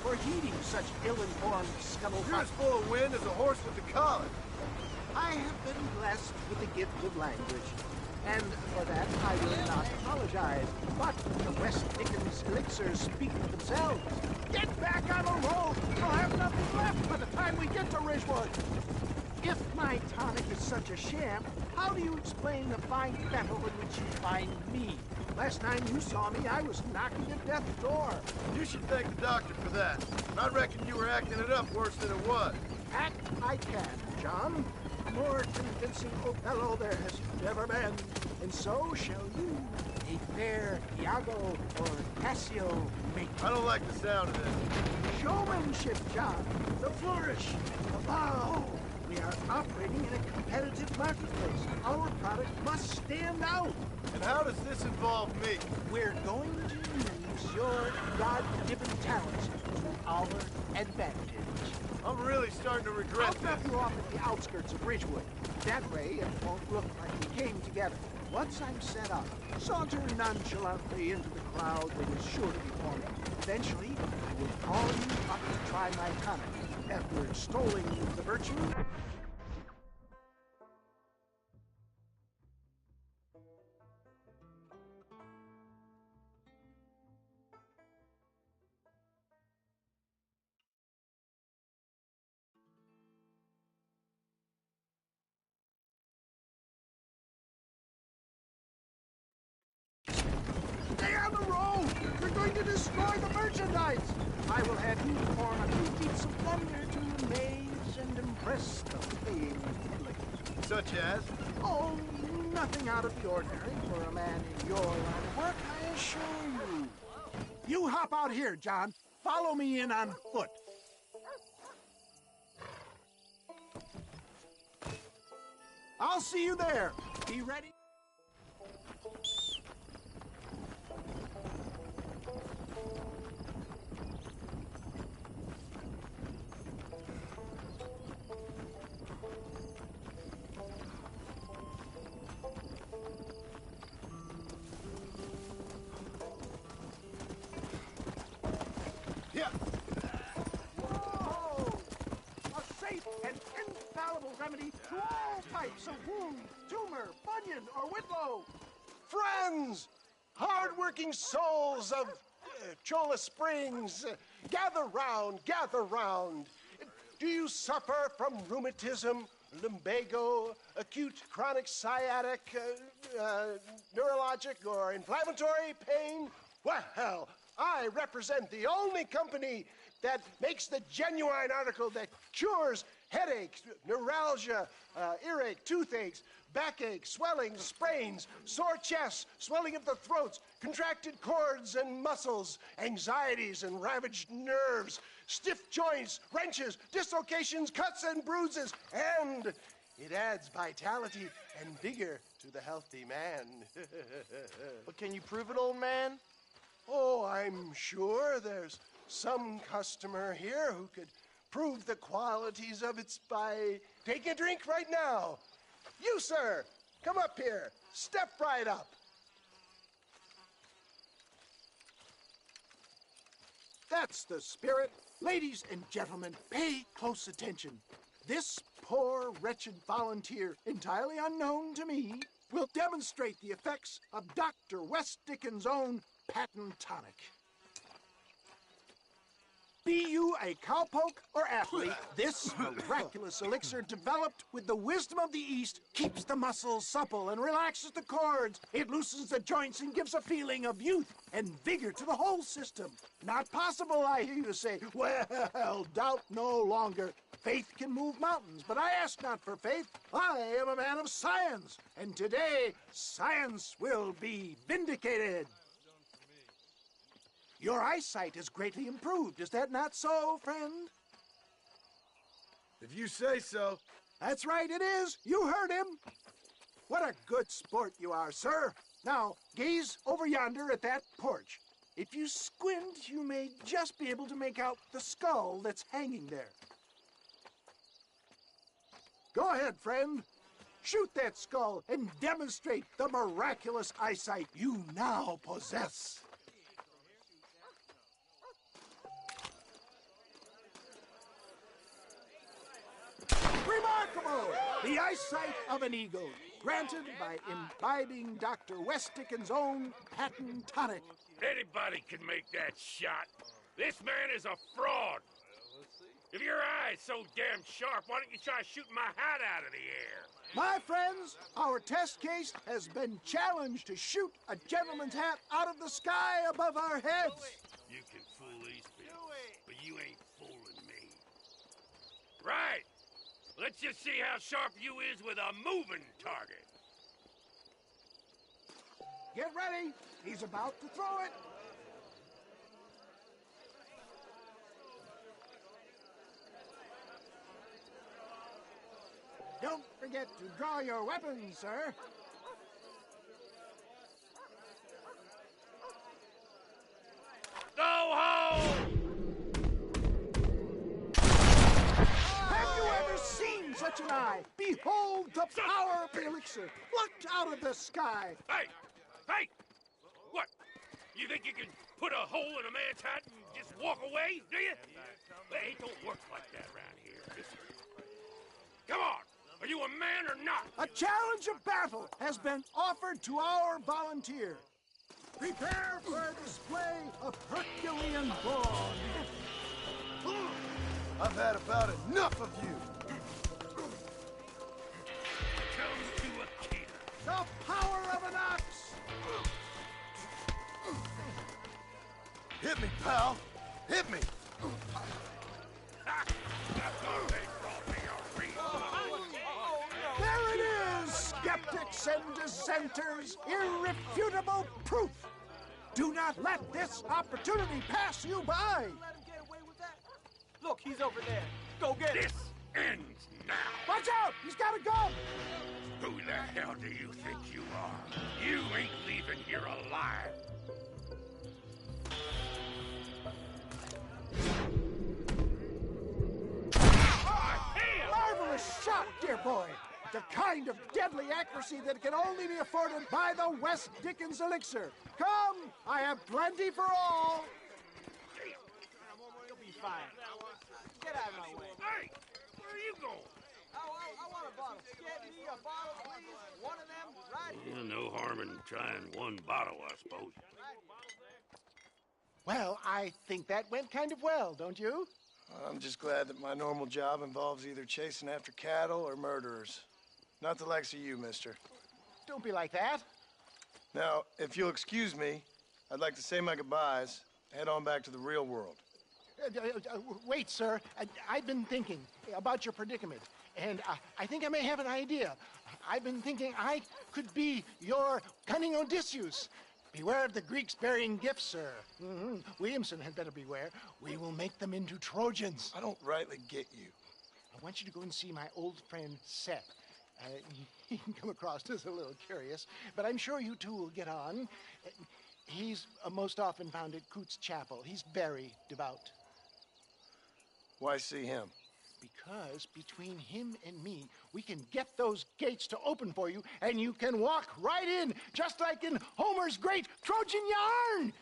for heeding such ill-informed scuttlebutt. You're as full of wind as a horse with the collar. I have been blessed with the gift of language, and for that I will not apologize. But the West Dickens elixirs speak for themselves. Get back on the road! We'll have nothing left by the time we get to Ridgewood. If my tonic is such a sham, how do you explain the fine battle in which you find me? Last time you saw me, I was knocking at death's door. You should thank the doctor for that. I reckon you were acting it up worse than it was. Act I can, John. More convincing Othello there has never been. And so shall you, a fair Iago or Cassio make. I don't like the sound of this. Showmanship, John. The flourish. The bow. We are operating in a competitive marketplace. Our product must stand out. And how does this involve me? We're going to use your God-given talents to our advantage. I'm really starting to regret this. I'll drop you off at the outskirts of Ridgewood. That way, it won't look like we came together. Once I'm set up, saunter nonchalantly into the crowd that is sure to be forming. Eventually, I will call you up to try my tonic. After extolling the virtue... Stay on the road! You're going to destroy the merchandise! I will have you perform a few feats of wonder to amaze and impress the paying public. Such as? Oh, nothing out of the ordinary for a man in your line of work, I assure you. You hop out here, John. Follow me in on foot. I'll see you there. Be ready. Remedy to all types of wound, tumor, bunion, or whitlow. Friends, hard-working souls of Cholla Springs, gather round, gather round. Do you suffer from rheumatism, lumbago, acute chronic sciatic, neurologic, or inflammatory pain? Well, I represent the only company that makes the genuine article that cures headaches, neuralgia, earache, toothaches, backache, swelling, sprains, sore chests, swelling of the throats, contracted cords and muscles, anxieties and ravaged nerves, stiff joints, wrenches, dislocations, cuts and bruises, and it adds vitality and vigor to the healthy man. But can you prove it, old man? Oh, I'm sure there's some customer here who could prove the qualities of it by taking a drink right now. You, sir, come up here. Step right up. That's the spirit. Ladies and gentlemen, pay close attention. This poor, wretched volunteer, entirely unknown to me, will demonstrate the effects of Dr. West Dickens' own patent tonic. Be you a cowpoke or athlete, this miraculous elixir developed with the wisdom of the East keeps the muscles supple and relaxes the cords. It loosens the joints and gives a feeling of youth and vigor to the whole system. Not possible, I hear you say. Well, doubt no longer. Faith can move mountains, but I ask not for faith. I am a man of science, and today science will be vindicated. Your eyesight is greatly improved. Is that not so, friend? If you say so. That's right, it is. You heard him. What a good sport you are, sir. Now, gaze over yonder at that porch. If you squint, you may just be able to make out the skull that's hanging there. Go ahead, friend. Shoot that skull and demonstrate the miraculous eyesight you now possess. Remarkable! The eyesight of an eagle, granted by imbibing Dr. West Dickens' own patent tonic. Anybody can make that shot. This man is a fraud. If your eye's so damn sharp, why don't you try shooting my hat out of the air? My friends, our test case has been challenged to shoot a gentleman's hat out of the sky above our heads. You can fool these people, but you ain't fooling me. Right. Let's just see how sharp you is with a moving target. Get ready. He's about to throw it. Don't forget to draw your weapons, sir. Go home! Have you ever seen such an eye? Behold the power of the elixir, plucked out of the sky. Hey! Hey! What? You think you can put a hole in a man's hat and just walk away, do you? Hey, it don't work like that around here. Listen. Come on! Are you a man or not? A challenge of battle has been offered to our volunteer. Prepare for a display of Herculean brawn. I've had about enough of you. Come to a kid. The power of an ox. Hit me, pal. Hit me. There it is, skeptics and dissenters, irrefutable proof. Do not let this opportunity pass you by. Look, he's over there. Go get him. This ends now. Watch out! He's got a gun! Who the hell do you think you are? You ain't leaving here alive. Marvelous shot, dear boy. The kind of deadly accuracy that can only be afforded by the West Dickens elixir. Come, I have plenty for all. You'll be fine. Get out of my way. Hey, where are you going? I want a bottle. Get me a bottle, please. One of them, right here. No harm in trying one bottle, I suppose. Well, I think that went kind of well, don't you? I'm just glad that my normal job involves either chasing after cattle or murderers. Not the likes of you, mister. Don't be like that. Now, if you'll excuse me, I'd like to say my goodbyes, head on back to the real world. Wait, sir. I've been thinking about your predicament, and I think I may have an idea. I've been thinking I could be your cunning Odysseus. Beware of the Greeks burying gifts, sir. Williamson had better beware. We will make them into Trojans. I don't rightly get you. I want you to go and see my old friend Seth. He can come across as a little curious, but I'm sure you two will get on. He's most often found at Coots Chapel. He's very devout. Why see him? Because between him and me, we can get those gates to open for you, and you can walk right in, just like in Homer's great Trojan yarn!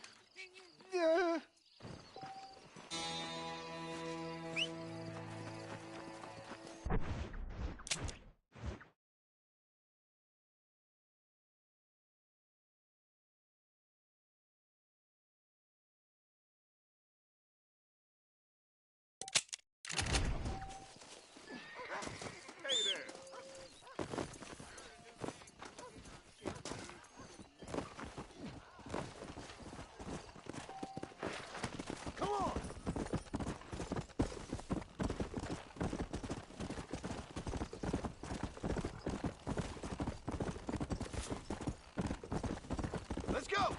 Let's go!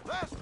Left!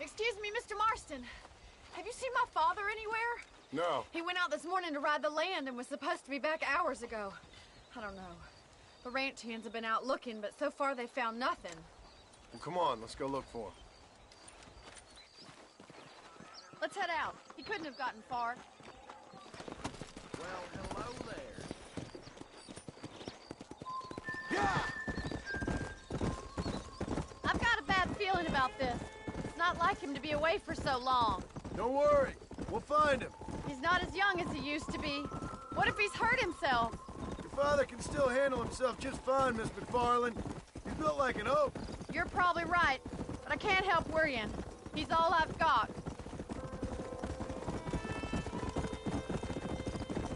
Excuse me, Mr. Marston. Have you seen my father anywhere? No. He went out this morning to ride the land and was supposed to be back hours ago. I don't know. The ranch hands have been out looking, but so far they found nothing. Well, come on, let's go look for him. Let's head out. He couldn't have gotten far. Well, hello there. I've got a bad feeling about this. It's not like him to be away for so long. Don't worry, we'll find him. He's not as young as he used to be. What if he's hurt himself? Your father can still handle himself just fine, Miss McFarland. He's built like an oak. You're probably right, but I can't help worrying. He's all I've got.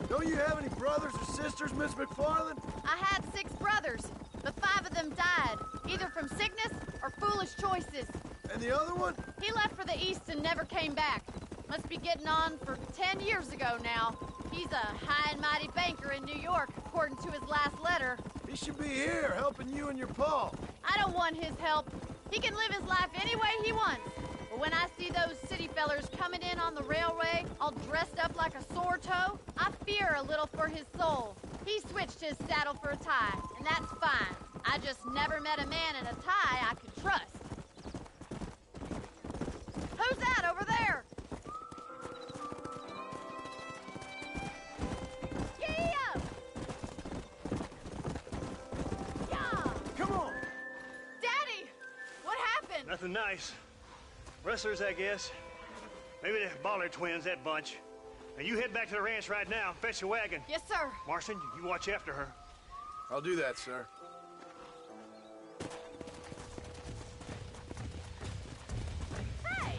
Don't you have any brothers or sisters, Miss McFarland? I had 6 brothers, but 5 of them died, either from sickness or foolish choices. And the other one? He left for the east and never came back. Must be getting on for 10 years ago now. He's a high and mighty banker in New York, according to his last letter. He should be here, helping you and your pa. I don't want his help. He can live his life any way he wants. But when I see those city fellers coming in on the railway, all dressed up like a sore toe, I fear a little for his soul. He switched his saddle for a tie, and that's fine. I just never met a man in a tie I could trust. Who's that over there? Yeah! Yeah! Come on! Daddy! What happened? Nothing nice. Rustlers, I guess. Maybe the Bollard twins, that bunch. Now you head back to the ranch right now and fetch a wagon. Yes, sir. Marston, you watch after her. I'll do that, sir. Hey!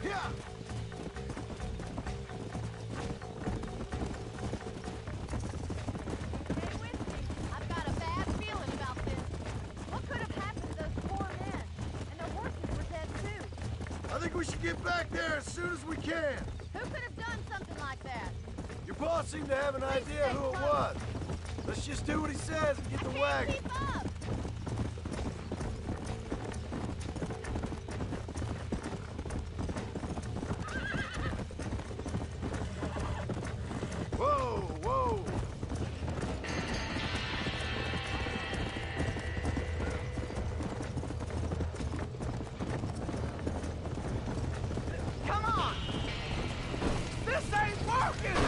Yeah! Stay with me. I've got a bad feeling about this. What could have happened to those poor men? And their horses were dead, too. I think we should get back there as soon as we can. Who could have done something like that? Your boss seemed to have an idea who it was. Let's just do what he says and get the wagon. Keep up! Whoa, whoa! Come on! This ain't working!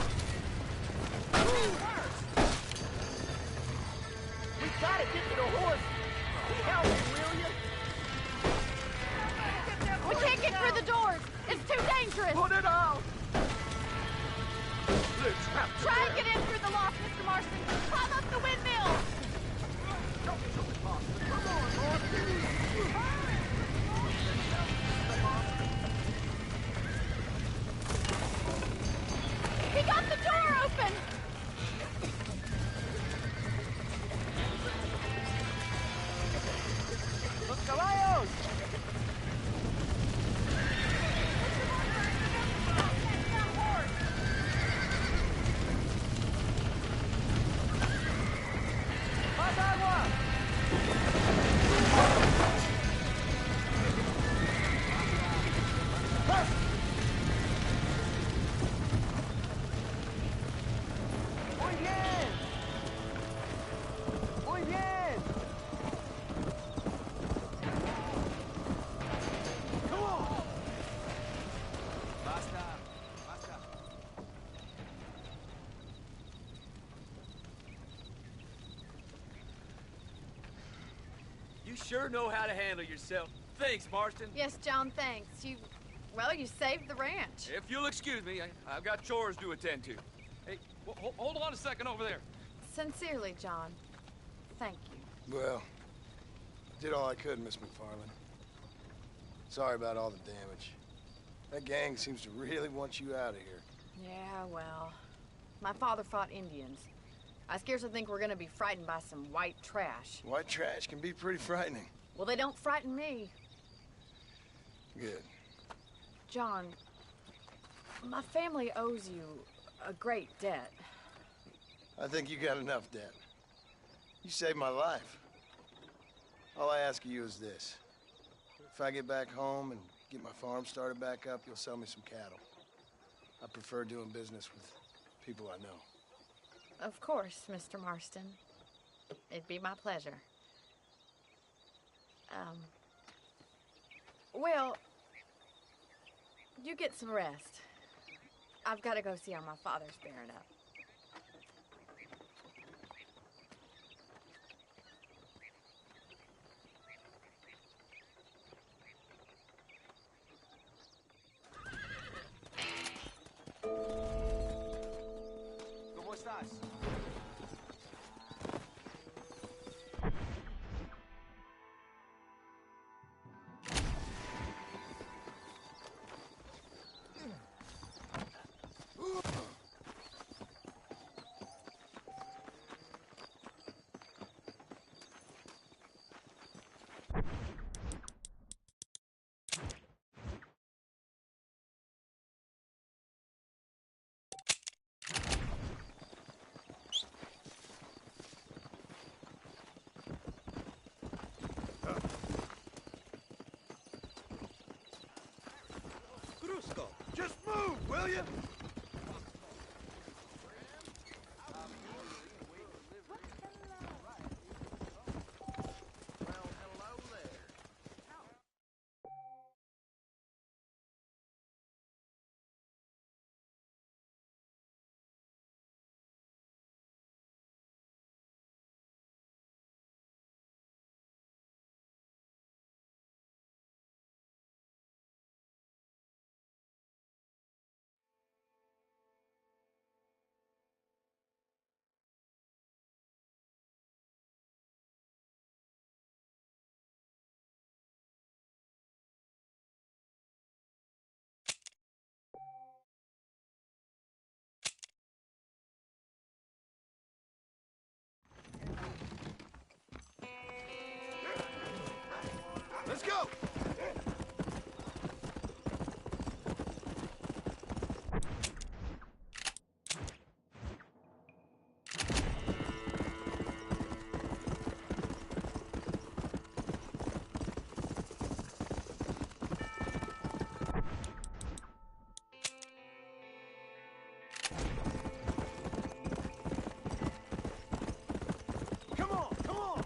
We gotta get to the horse. Help me, will you? We can't get through the doors. It's too dangerous. Put it out! Try and get in through the loft, Mr. Marston. Climb up the windmill. Come on, Marston! He got the door open. Los caballos! ¡Más agua! ¡Muy bien! ¡Muy bien! Come on! Basta, basta. You sure know how to handle yourself. Thanks, Marston. Yes, John, thanks. Well, you saved the ranch. If you'll excuse me, I've got chores to attend to. Hey, hold on a second over there. Sincerely, John. Thank you. Well, did all I could, Miss McFarland. Sorry about all the damage. That gang seems to really want you out of here. Yeah, well, my father fought Indians. I scarcely think we're gonna be frightened by some white trash. White trash can be pretty frightening. Well, they don't frighten me. Good. John, my family owes you a great debt. I think you got enough debt. You saved my life. All I ask of you is this. If I get back home and get my farm started back up, you'll sell me some cattle. I prefer doing business with people I know. Of course, Mr. Marston. It'd be my pleasure. Well, you get some rest. I've got to go see how my father's bearing up. ¿Cómo estás? Just move, will you? Let's go! Come on, come on!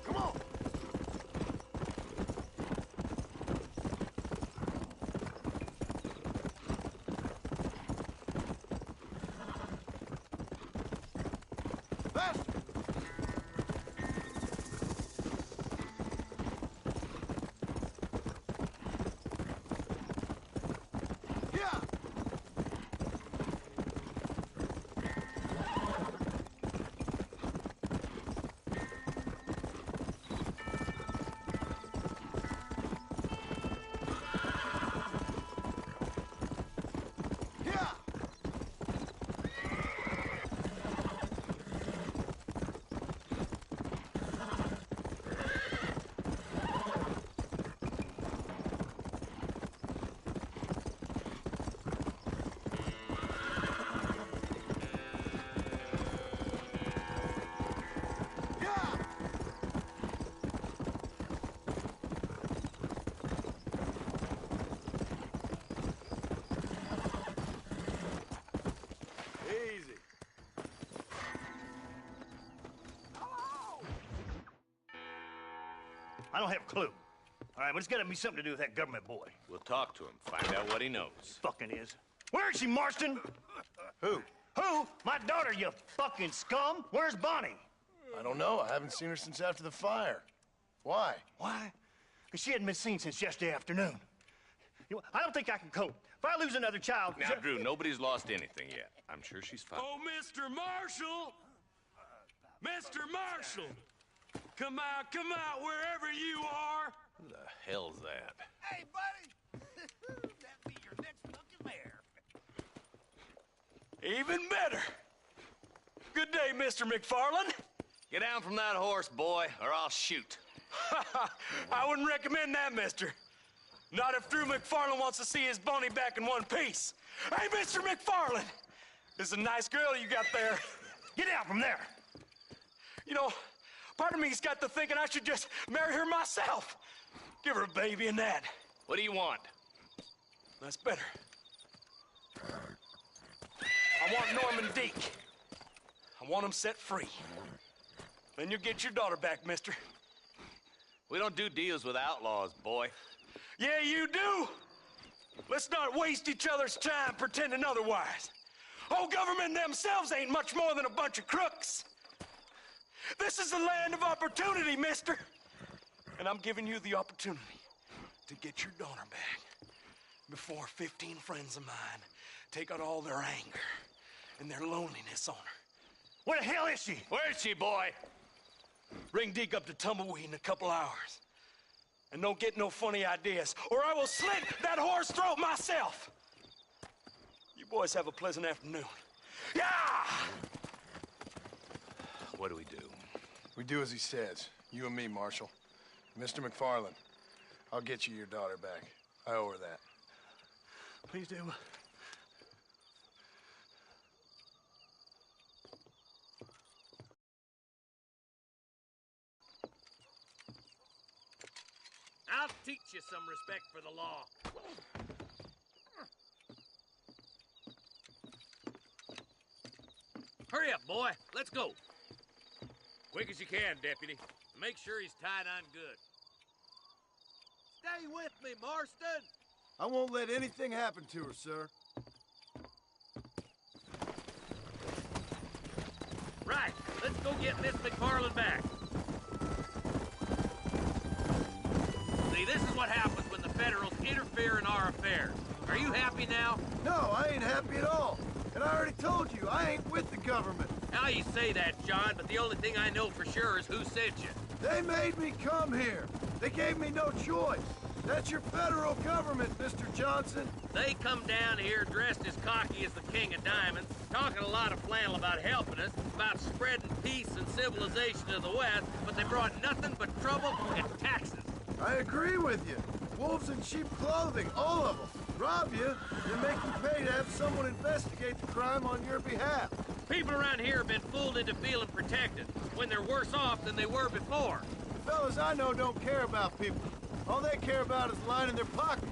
Come on! Faster! Yeah! Yeah! Easy. I don't have a clue. All right, but it's got to be something to do with that government boy. We'll talk to him, find out what he knows. Fucking is. Where is she, Marston? Who? Who? My daughter, you fucking scum! Where's Bonnie? I don't know. I haven't seen her since after the fire. Why? Why? Because she hadn't been seen since yesterday afternoon. I don't think I can cope. If I lose another child... Now, Drew, nobody's lost anything yet. I'm sure she's fine. Oh, Mr. Marshall! Mr. Marshall! Come out, wherever you are! Who the hell's that? Hey, buddy! That'll be your next fucking mayor. Even better. Good day, Mr. McFarland. Get down from that horse, boy, or I'll shoot. I wouldn't recommend that, mister. Not if Drew McFarland wants to see his Boney back in one piece. Hey, Mr. McFarland! This is a nice girl you got there. Get out from there! You know, part of me's got to thinking I should just marry her myself. Give her a baby and that. What do you want? That's better. I want Norman Deek. I want him set free. Then you'll get your daughter back, mister. We don't do deals with outlaws, boy. Yeah, you do. Let's not waste each other's time pretending otherwise. Oh, government themselves ain't much more than a bunch of crooks. This is the land of opportunity, mister. And I'm giving you the opportunity to get your daughter back before 15 friends of mine take out all their anger and their loneliness on her. Where the hell is she? Where is she, boy? Bring Deke up to Tumbleweed in a couple hours. And don't get no funny ideas, or I will slit that whore's throat myself. You boys have a pleasant afternoon. Yeah! What do we do? We do as he says. You and me, Marshal. Mr. McFarland, I'll get you your daughter back. I owe her that. Please do. I'll teach you some respect for the law. Hurry up, boy. Let's go. Quick as you can, deputy. Make sure he's tied on good. Stay with me, Marston. I won't let anything happen to her, sir. Right. Let's go get Miss McFarland back. See, this is what happens when the Federals interfere in our affairs. Are you happy now? No, I ain't happy at all. And I already told you, I ain't with the government. Now you say that, John, but the only thing I know for sure is who sent you. They made me come here. They gave me no choice. That's your federal government, Mr. Johnson. They come down here dressed as cocky as the King of Diamonds, talking a lot of flannel about helping us, about spreading peace and civilization to the West, but they brought nothing but trouble and taxes. I agree with you. Wolves in sheep clothing, all of them. Rob you, then make you pay to have someone investigate the crime on your behalf. People around here have been fooled into feeling protected, when they're worse off than they were before. The fellas I know don't care about people. All they care about is lining their pockets.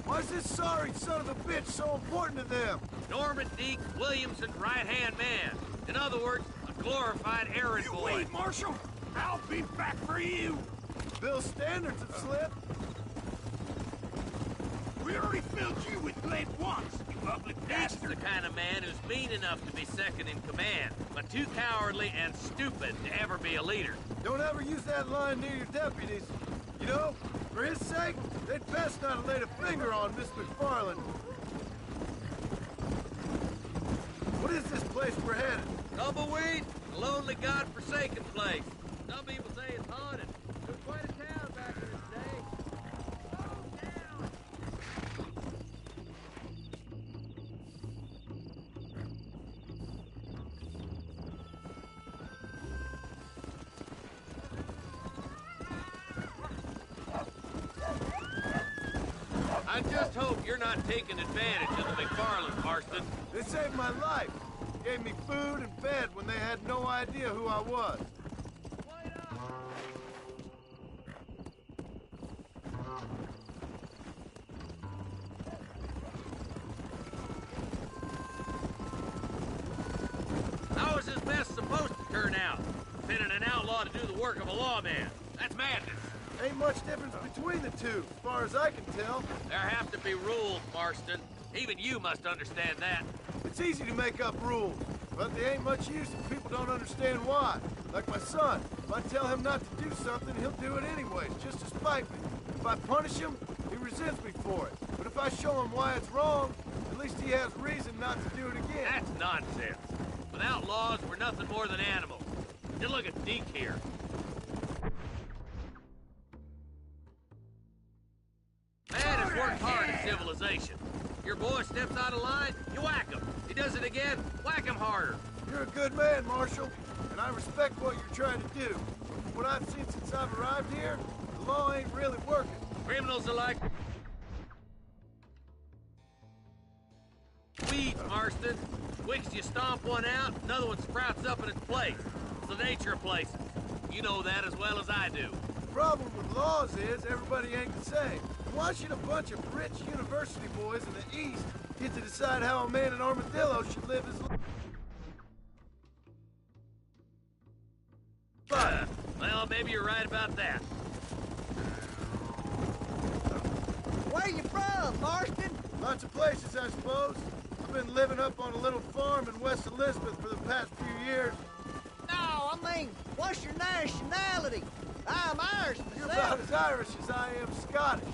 Why's this sorry son of a bitch so important to them? Norman Deke, Williamson's right-hand man. In other words, a glorified errand boy. Wait, Marshal! I'll be back for you! Bill's standards have slipped. We already filled you with lead once, you ugly That's bastard! the kind of man who's mean enough to be second in command, but too cowardly and stupid to ever be a leader. Don't ever use that line near your deputies. You know, for his sake, they'd best not have laid a finger on Miss McFarland. What is this place we're headed? Tumbleweed, a lonely, God-forsaken place. Some people say it's haunted. It was quite a town back in its day. I just hope you're not taking advantage of the McFarland, Marston. They saved my life. Gave me food and bed when they had no idea who I was. How is this mess supposed to turn out? Pinning an outlaw to do the work of a lawman. That's madness. Ain't much difference between the two, as far as I can tell. There have to be rules, Marston. Even you must understand that. It's easy to make up rules, but they ain't much use if people don't understand why. Like my son. If I tell him not to do something, he'll do it anyways, just to spite me. If I punish him, he resents me for it. But if I show him why it's wrong, at least he has reason not to do it again. That's nonsense. Without laws, we're nothing more than animals. Just look at Deke here. Man has worked hard at civilization. Your boy steps out of line, you whack him. He does it again, whack him harder. You're a good man, Marshal, and I respect what you're trying to do. But from what I've seen since I've arrived here, the law ain't really working. Criminals are like weeds, Marston. Quick as you stomp one out, another one sprouts up in its place. It's the nature of places. You know that as well as I do. The problem with laws is everybody ain't the same. Why should a bunch of rich university boys in the East get to decide how a man in Armadillo should live his life? Well, maybe you're right about that. Where you from, Marston? Lots of places, I suppose. I've been living up on a little farm in West Elizabeth for the past few years. No, I mean, what's your nationality? I'm Irish myself. You're about as Irish as I am Scottish.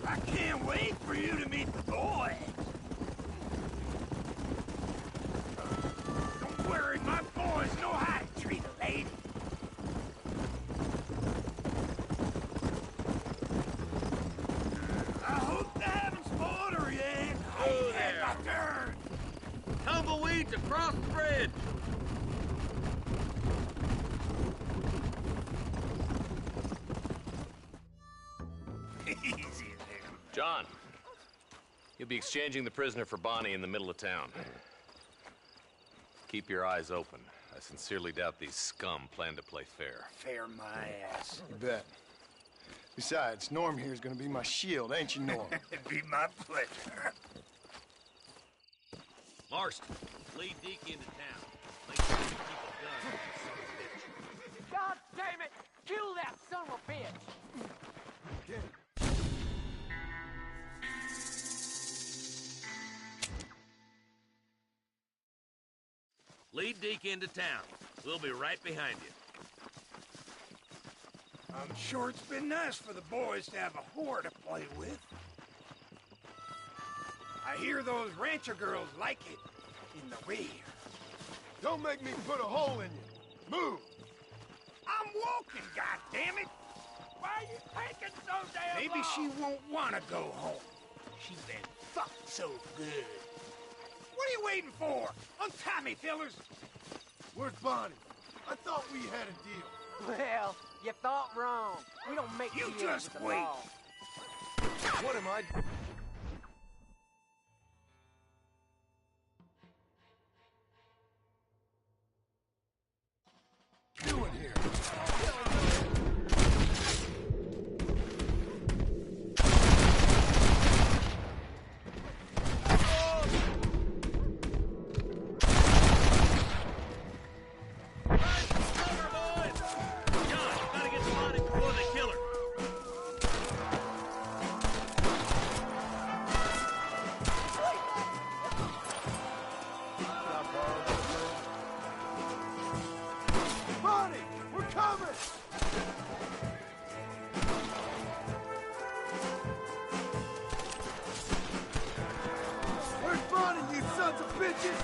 I can't wait for you to meet the boys. Don't worry, my boys know how to treat a lady. I hope they haven't spoiled her yet. Oh, there. My turn. Tumbleweeds across the bridge. Easy there. John, you'll be exchanging the prisoner for Bonnie in the middle of town. Keep your eyes open. I sincerely doubt these scum plan to play fair. Fair my ass. You bet. Besides, Norm here's gonna be my shield, ain't you, Norm? It'd be my pleasure. Marston, lead Deke into town. Make sure you keep a gun on this son of a bitch. God damn it! Kill that son of a bitch! Okay. Lead Deke into town. We'll be right behind you. I'm sure it's been nice for the boys to have a whore to play with. I hear those rancher girls like it in the rear. Don't make me put a hole in you. Move! I'm walking, goddammit! Why are you taking so damn long? Maybe she won't want to go home. She's been fucked so good. What are you waiting for? Untie me, fellers. Where's Bonnie? I thought we had a deal. Well, you thought wrong. We don't make You deals just with the wait. law. What am I... doing here? Bonnie, we're coming! Where's Bonnie, you sons of bitches?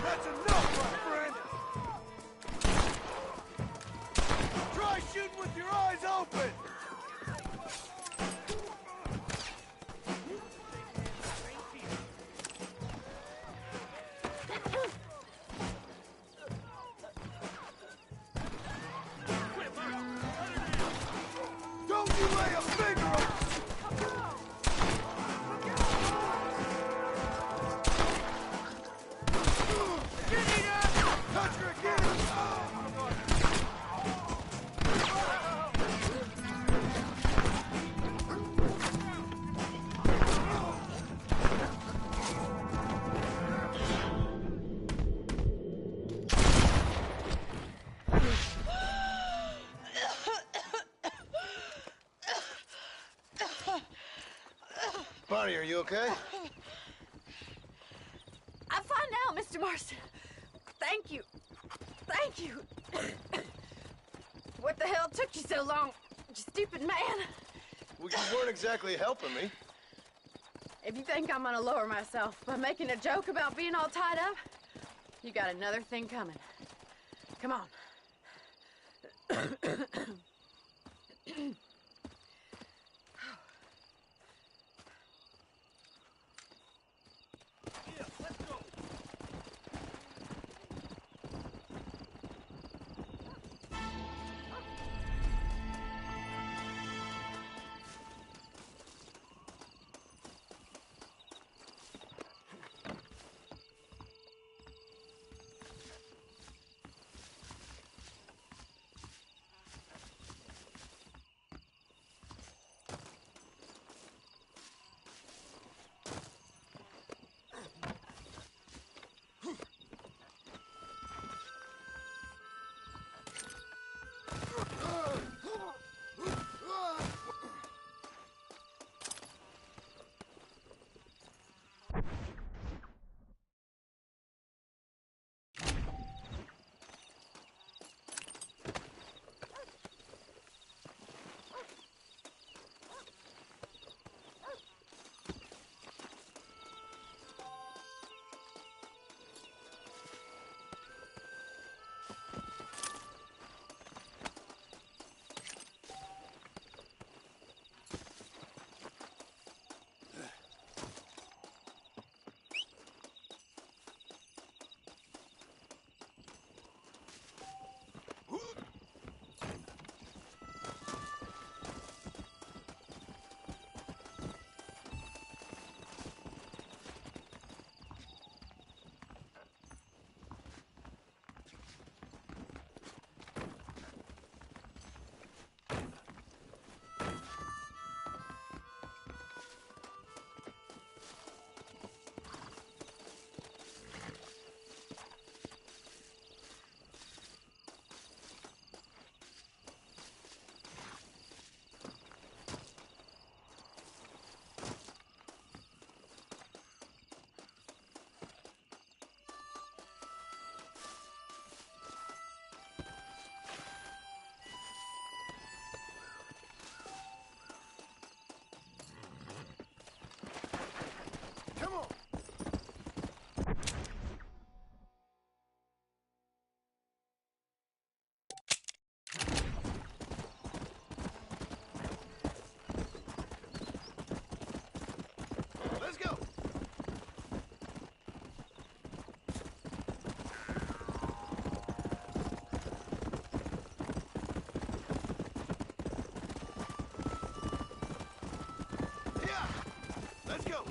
That's enough, my friend! Try shooting with your eyes open! Don't you lay a finger on... Touch her again! Bonnie, are you okay? I'm fine now, Mr. Marston. Thank you. Thank you. What the hell took you so long, you stupid man? Well, you weren't exactly helping me. If you think I'm gonna lower myself by making a joke about being all tied up, you got another thing coming. Come on. Let's go. Yeah. Let's go.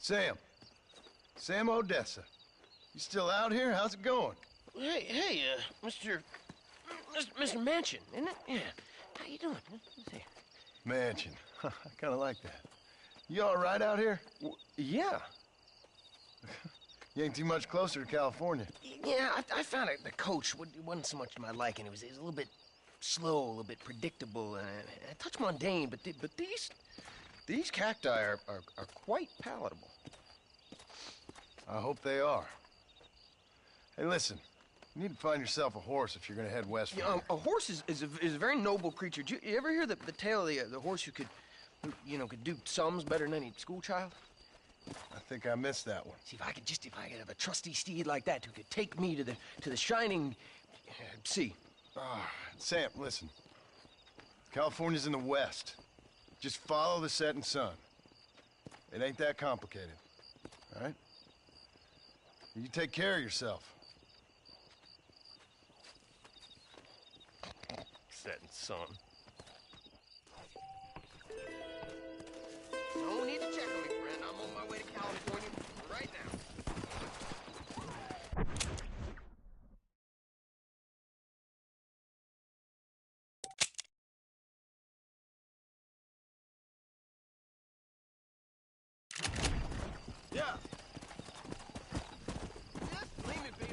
Sam. Sam Odessa. You still out here? How's it going? Hey, Mr. Mansion, isn't it? Yeah. How you doing? Mansion. I kind of like that. You all right out here? Yeah. You ain't too much closer to California. Yeah, I found the coach wasn't so much to my liking. It was a little bit slow, a little bit predictable, and a touch mundane. But these cacti are quite palatable. I hope they are. Hey, listen. You need to find yourself a horse if you're going to head west. Yeah, a horse is a very noble creature. Did you ever hear the tale of the horse who could do sums better than any schoolchild? I think I missed that one. See, if I could have a trusty steed like that who could take me to the shining sea. Sam, listen. California's in the west. Just follow the setting sun. It ain't that complicated. All right? You take care of yourself. Setting sun. No need to check on me, friend. I'm on my way to California right now. Yeah. Just leave me be.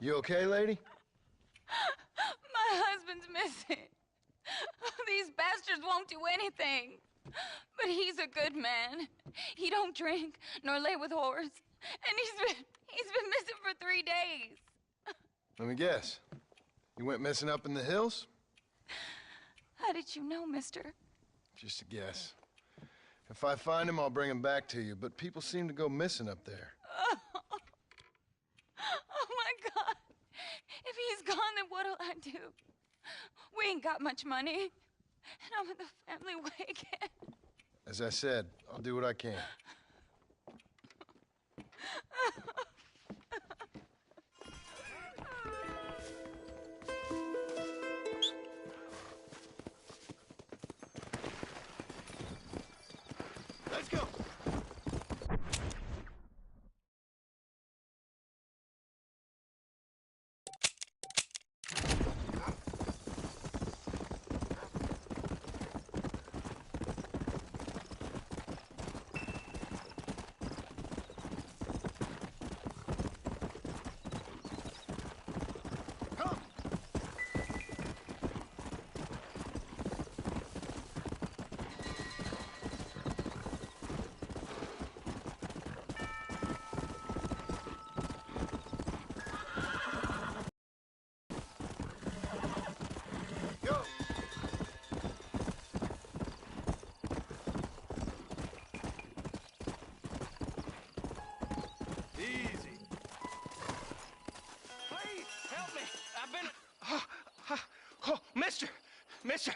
You okay, lady? My husband's missing. These bastards won't do anything. But he's a good man. He don't drink nor lay with whores. And he's been missing for 3 days. Let me guess. You went missing up in the hills? How did you know, mister? Just a guess. If I find him, I'll bring him back to you, but people seem to go missing up there. Oh my God. If he's gone, then what'll I do? ain't got much money. And I'm in the family way again. As I said, I'll do what I can. Let's go. Mister,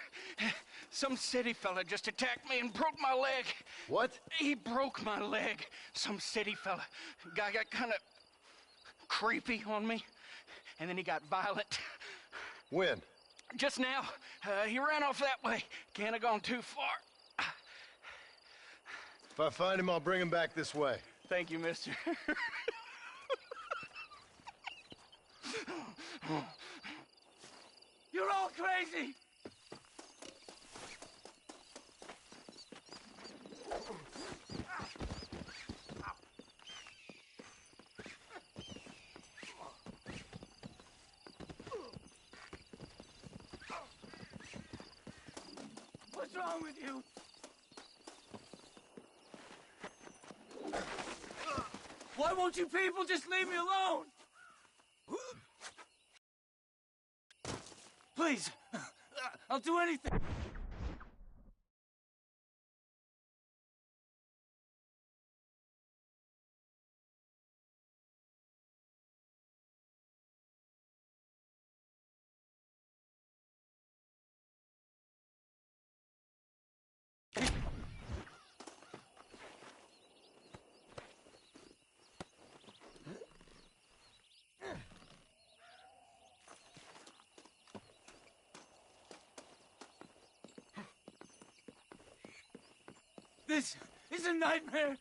some city fella just attacked me and broke my leg. What? He broke my leg. Some city fella. Guy got kind of creepy on me, and then he got violent. When? Just now. He ran off that way. Can't have gone too far. If I find him, I'll bring him back this way. Thank you, mister. You're all crazy! What's wrong with you? Why won't you people just leave me alone? Please, I'll do anything. This is a nightmare.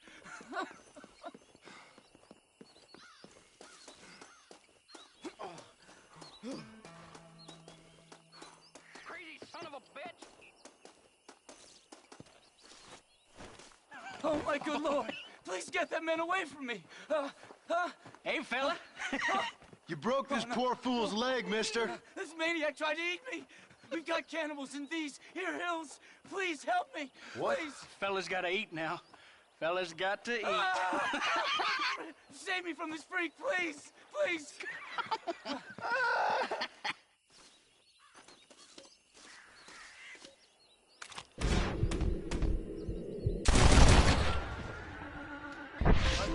Crazy son of a bitch! Oh, my good Lord. Please get that man away from me. Hey, fella. You broke this poor fool's leg, mister. This maniac tried to eat me. We've got cannibals in these here hills. Please help me. What? Please. Fella's gotta eat now. Fella's got to eat. Save me from this freak, please. Please. I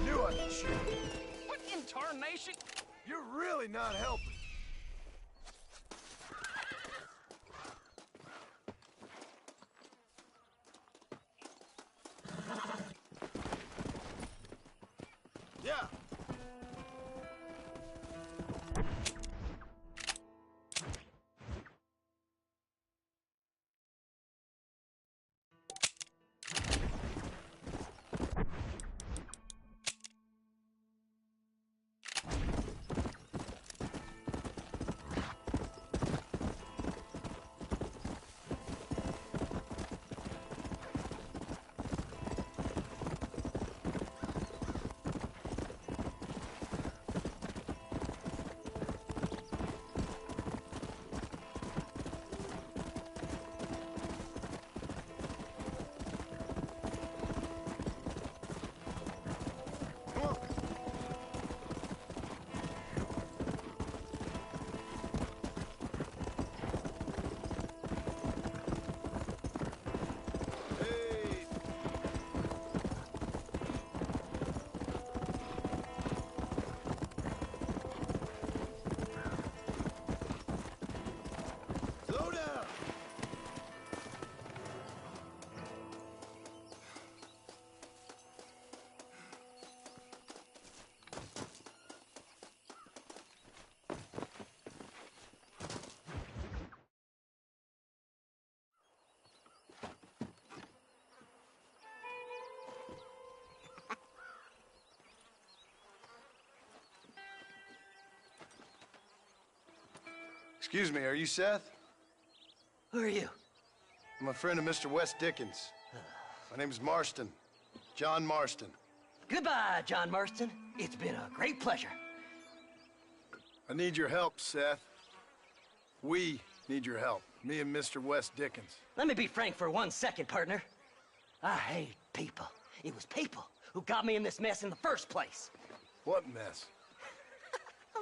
knew I could shoot. What in tarnation? You're really not helping. Yeah. Excuse me, are you Seth? Who are you? I'm a friend of Mr. Wes Dickens. My name's Marston. John Marston. Goodbye, John Marston. It's been a great pleasure. I need your help, Seth. We need your help. Me and Mr. Wes Dickens. Let me be frank for 1 second, partner. I hate people. It was people who got me in this mess in the first place. What mess?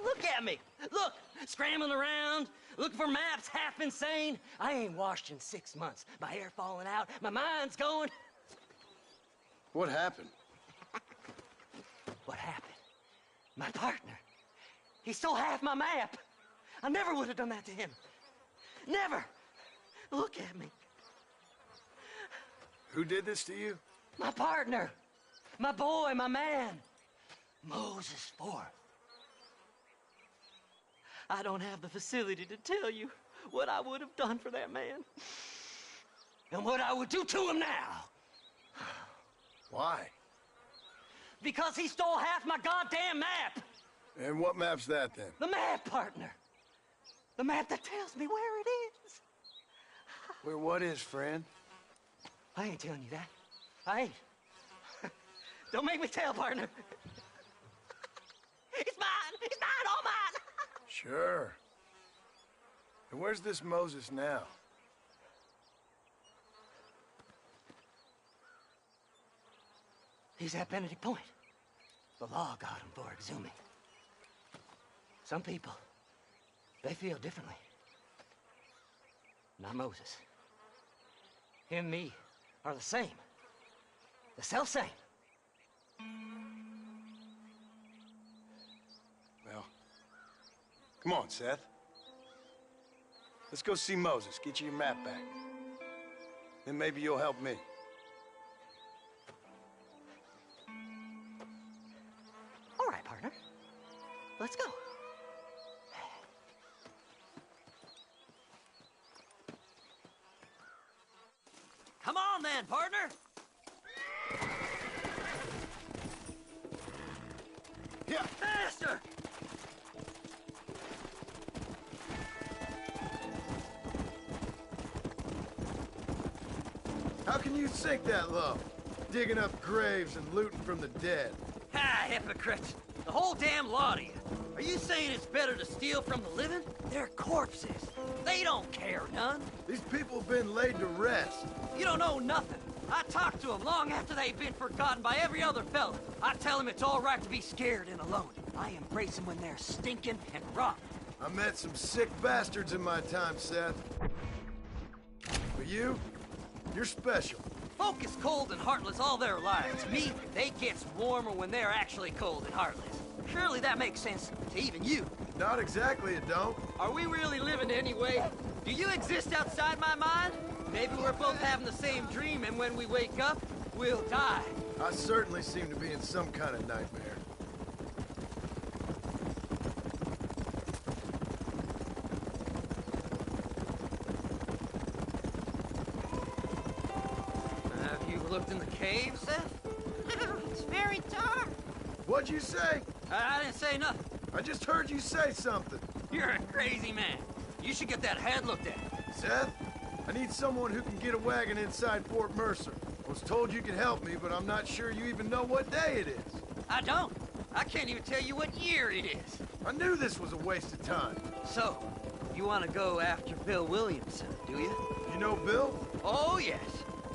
Look at me. Look, scrambling around, looking for maps, half insane. I ain't washed in 6 months. My hair falling out, my mind's going. What happened? What happened? My partner. He stole half my map. I never would have done that to him. Never. Look at me. Who did this to you? My partner. My boy, my man. Moses Ford. I don't have the facility to tell you what I would have done for that man. And what I would do to him now. Why? Because he stole half my goddamn map. And what map's that, then? The map, partner. The map that tells me where it is. Where what is, friend? I ain't telling you that. I ain't. Don't make me tell, partner. It's mine! It's mine! All mine! Sure. And where's this Moses now? He's at Benedict Point. The law got him for exhuming. Some people, they feel differently. Not Moses. Him and me are the same. The self-same. Well, come on, Seth. Let's go see Moses, get you your map back. Then maybe you'll help me. All right, partner. Let's go. Come on then, partner. Yeah. Faster! How can you sink that low? Digging up graves and looting from the dead. Ah, hypocrites. The whole damn lot of you. Are you saying it's better to steal from the living? They're corpses. They don't care none. These people have been laid to rest. You don't know nothing. I talked to them long after they've been forgotten by every other fella. I tell them it's all right to be scared and alone. I embrace them when they're stinking and rotten. I met some sick bastards in my time, Seth. But you're special. Folk is cold and heartless all their lives. Me, they gets warmer when they're actually cold and heartless. Surely that makes sense to even you. Not exactly, it don't. Are we really living anyway? Do you exist outside my mind? Maybe we're both having the same dream, and when we wake up, we'll die. I certainly seem to be in some kind of nightmare. Have you looked in the cave, Seth? It's very dark. What'd you say? I didn't say nothing. I just heard you say something. You're a crazy man. You should get that head looked at. Seth, I need someone who can get a wagon inside Fort Mercer. I was told you could help me, but I'm not sure you even know what day it is. I don't. I can't even tell you what year it is. I knew this was a waste of time. So, you want to go after Bill Williamson, do you? You know Bill? Oh, yes.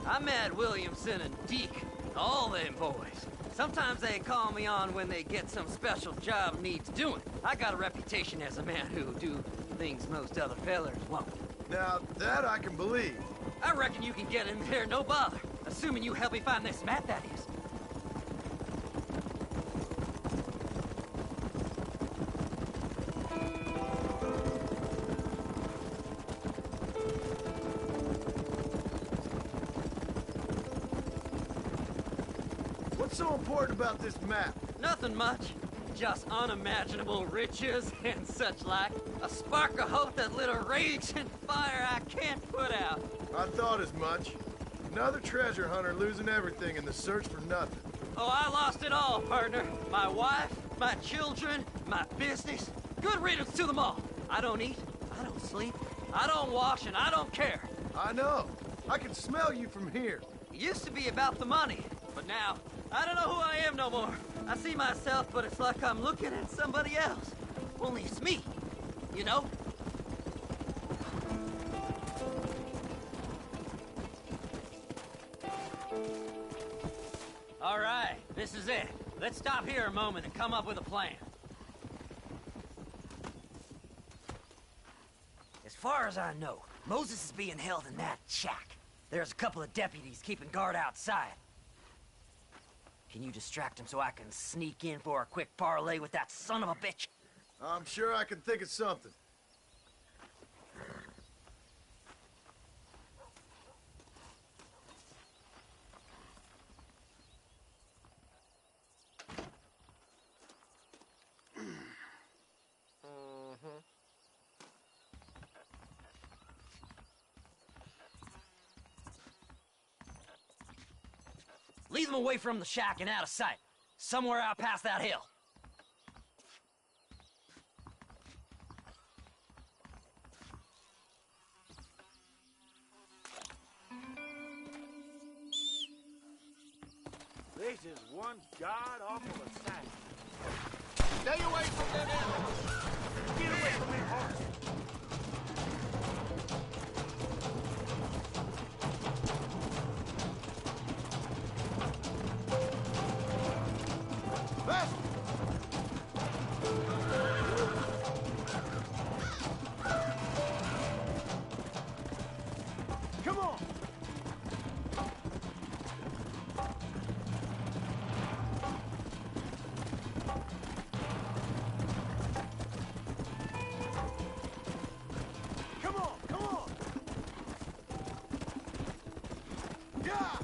I met Williamson and Deke, all them boys. Sometimes they call me on when they get some special job needs doing. I got a reputation as a man who do things most other fellers won't. Now, that I can believe. I reckon you can get in there, no bother. Assuming you help me find this map, that is. What's so important about this map? Nothing much. Just unimaginable riches and such like. A spark of hope that lit a raging fire I can't put out. I thought as much. Another treasure hunter losing everything in the search for nothing. Oh, I lost it all, partner. My wife, my children, my business. Good riddance to them all. I don't eat, I I don't sleep, I don't wash, and I don't care. I know. I can smell you from here. It used to be about the money, but now, I don't know who I am no more. I see myself, but it's like I'm looking at somebody else. Only it's me, you know? All right, this is it. Let's stop here a moment and come up with a plan. As far as I know, Moses is being held in that shack. There's a couple of deputies keeping guard outside. Can you distract him so I can sneak in for a quick parlay with that son of a bitch? I'm sure I can think of something. Lead them away from the shack and out of sight. Somewhere out past that hill. This is one god-awful assignment. Stay away from them animals! Get away from that horse! Fast! Come on! Come on, come on! Yeah!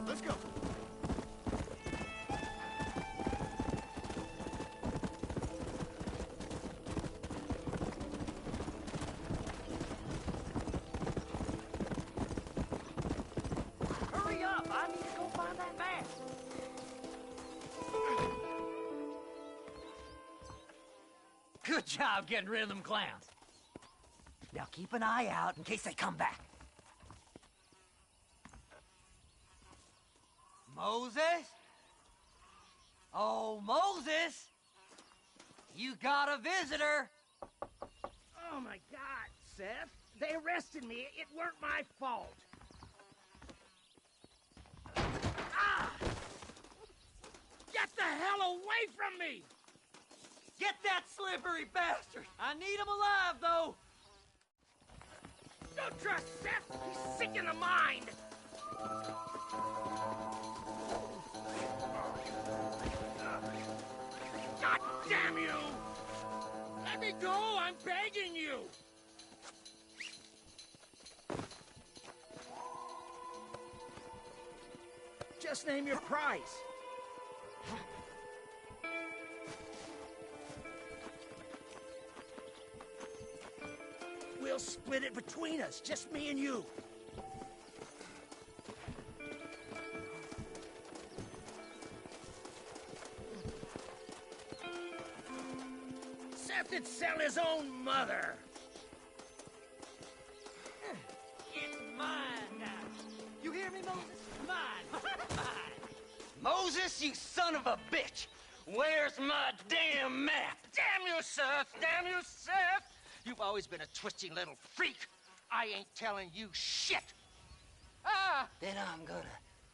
Let's go. Hurry up! I need to go find that mask. Good job getting rid of them clowns. Now keep an eye out in case they come back. Moses? Oh, Moses! You got a visitor! Oh my God, Seth. They arrested me. It weren't my fault. Ah! Get the hell away from me! Get that slippery bastard! I need him alive, though! Don't trust Seth. He's sick in the mind. God damn you! Let me go! I'm begging you! Just name your price. We'll split it between us, just me and you. that'd sell his own mother. It's mine now. You hear me, Moses? Mine. Mine. Moses, you son of a bitch! Where's my damn map? Damn you, Seth! Damn you, Seth! You've always been a twisty little freak. I ain't telling you shit. Ah! Then I'm gonna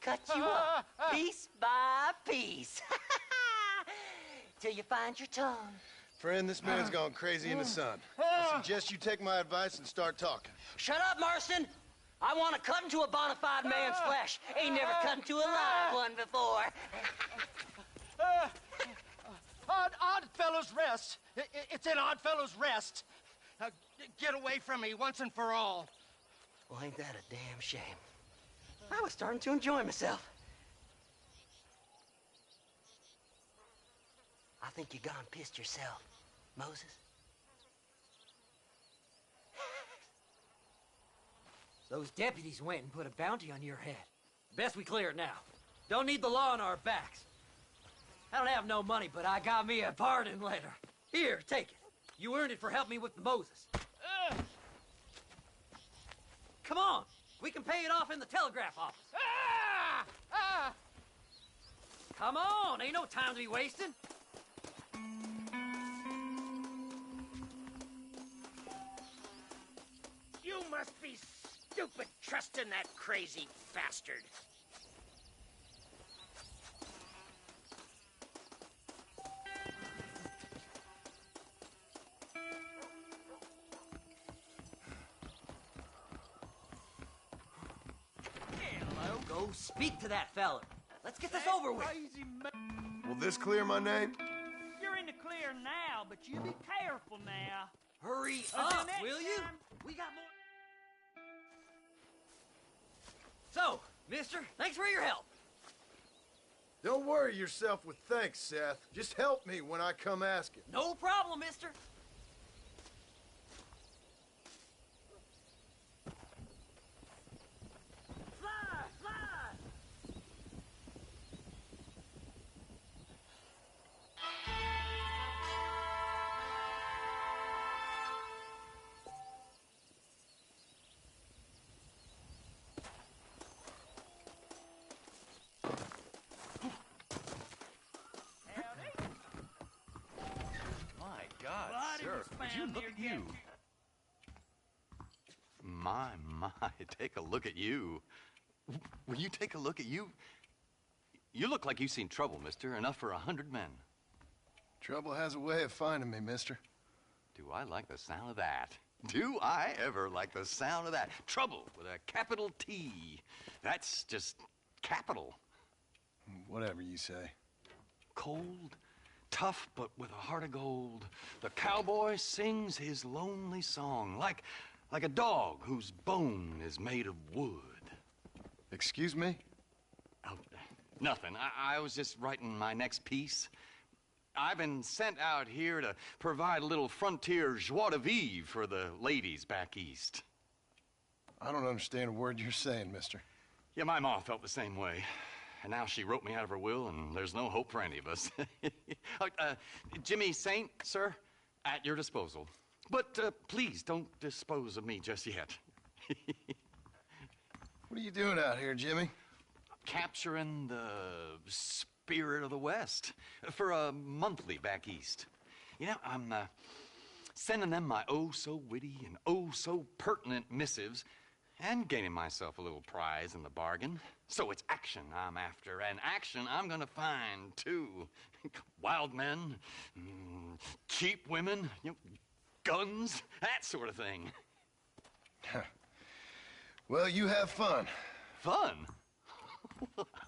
cut you up piece by piece. Till you find your tongue. Friend, this man's gone crazy in the sun. I suggest you take my advice and start talking. Shut up, Marston! I want to cut into a bona fide man's flesh. Ain't never cut into a live one before. Odd Fellow's Rest. It's in Odd Fellow's Rest. Now, get away from me once and for all. Well, ain't that a damn shame? I was starting to enjoy myself. I think you gone pissed yourself, Moses. Those deputies went and put a bounty on your head. Best we clear it now. Don't need the law on our backs. I don't have no money, but I got me a pardon letter. Here, take it. You earned it for helping me with the Moses. Come on. We can pay it off in the telegraph office. Come on. Ain't no time to be wasting. You must be stupid trusting that crazy bastard. Hello, go speak to that fella. Let's get this over with. Will this clear my name? You're in the clear now, but you be careful now. Hurry Until up, next will you? time. We got more. So, mister, thanks for your help. Don't worry yourself with thanks, Seth. Just help me when I come asking. No problem, mister. Fly, fly! My God, Bloody sir, was would you found look near at you? My, take a look at you. Will you take a look at you? You look like you've seen trouble, mister. Enough for 100 men. Trouble has a way of finding me, mister. Do I like the sound of that? Do I ever like the sound of that? Trouble with a capital T. That's just capital. Whatever you say. Cold, tough, but with a heart of gold. The cowboy sings his lonely song like a dog whose bone is made of wood. Excuse me? Oh, nothing. I was just writing my next piece. I've been sent out here to provide a little frontier joie de vivre for the ladies back east. I don't understand a word you're saying, mister. Yeah, my ma felt the same way. And now she wrote me out of her will, and there's no hope for any of us. Jimmy Saint, sir, at your disposal. But please don't dispose of me just yet. What are you doing out here, Jimmy? Capturing the spirit of the West for a monthly back east. You know, I'm sending them my oh-so-witty and oh-so-pertinent missives and gaining myself a little prize in the bargain. So it's action I'm after, and action I'm gonna find, too. Wild men, cheap women, guns, that sort of thing. Well, you have fun. Fun?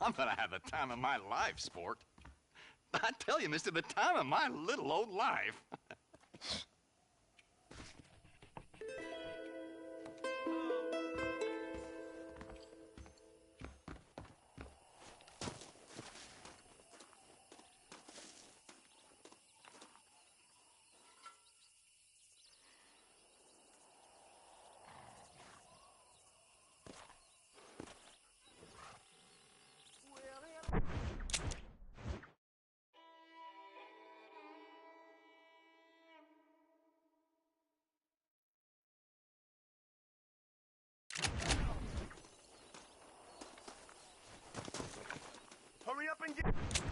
I'm gonna have the time of my life, sport. I tell you, mister, the time of my little old life. and get...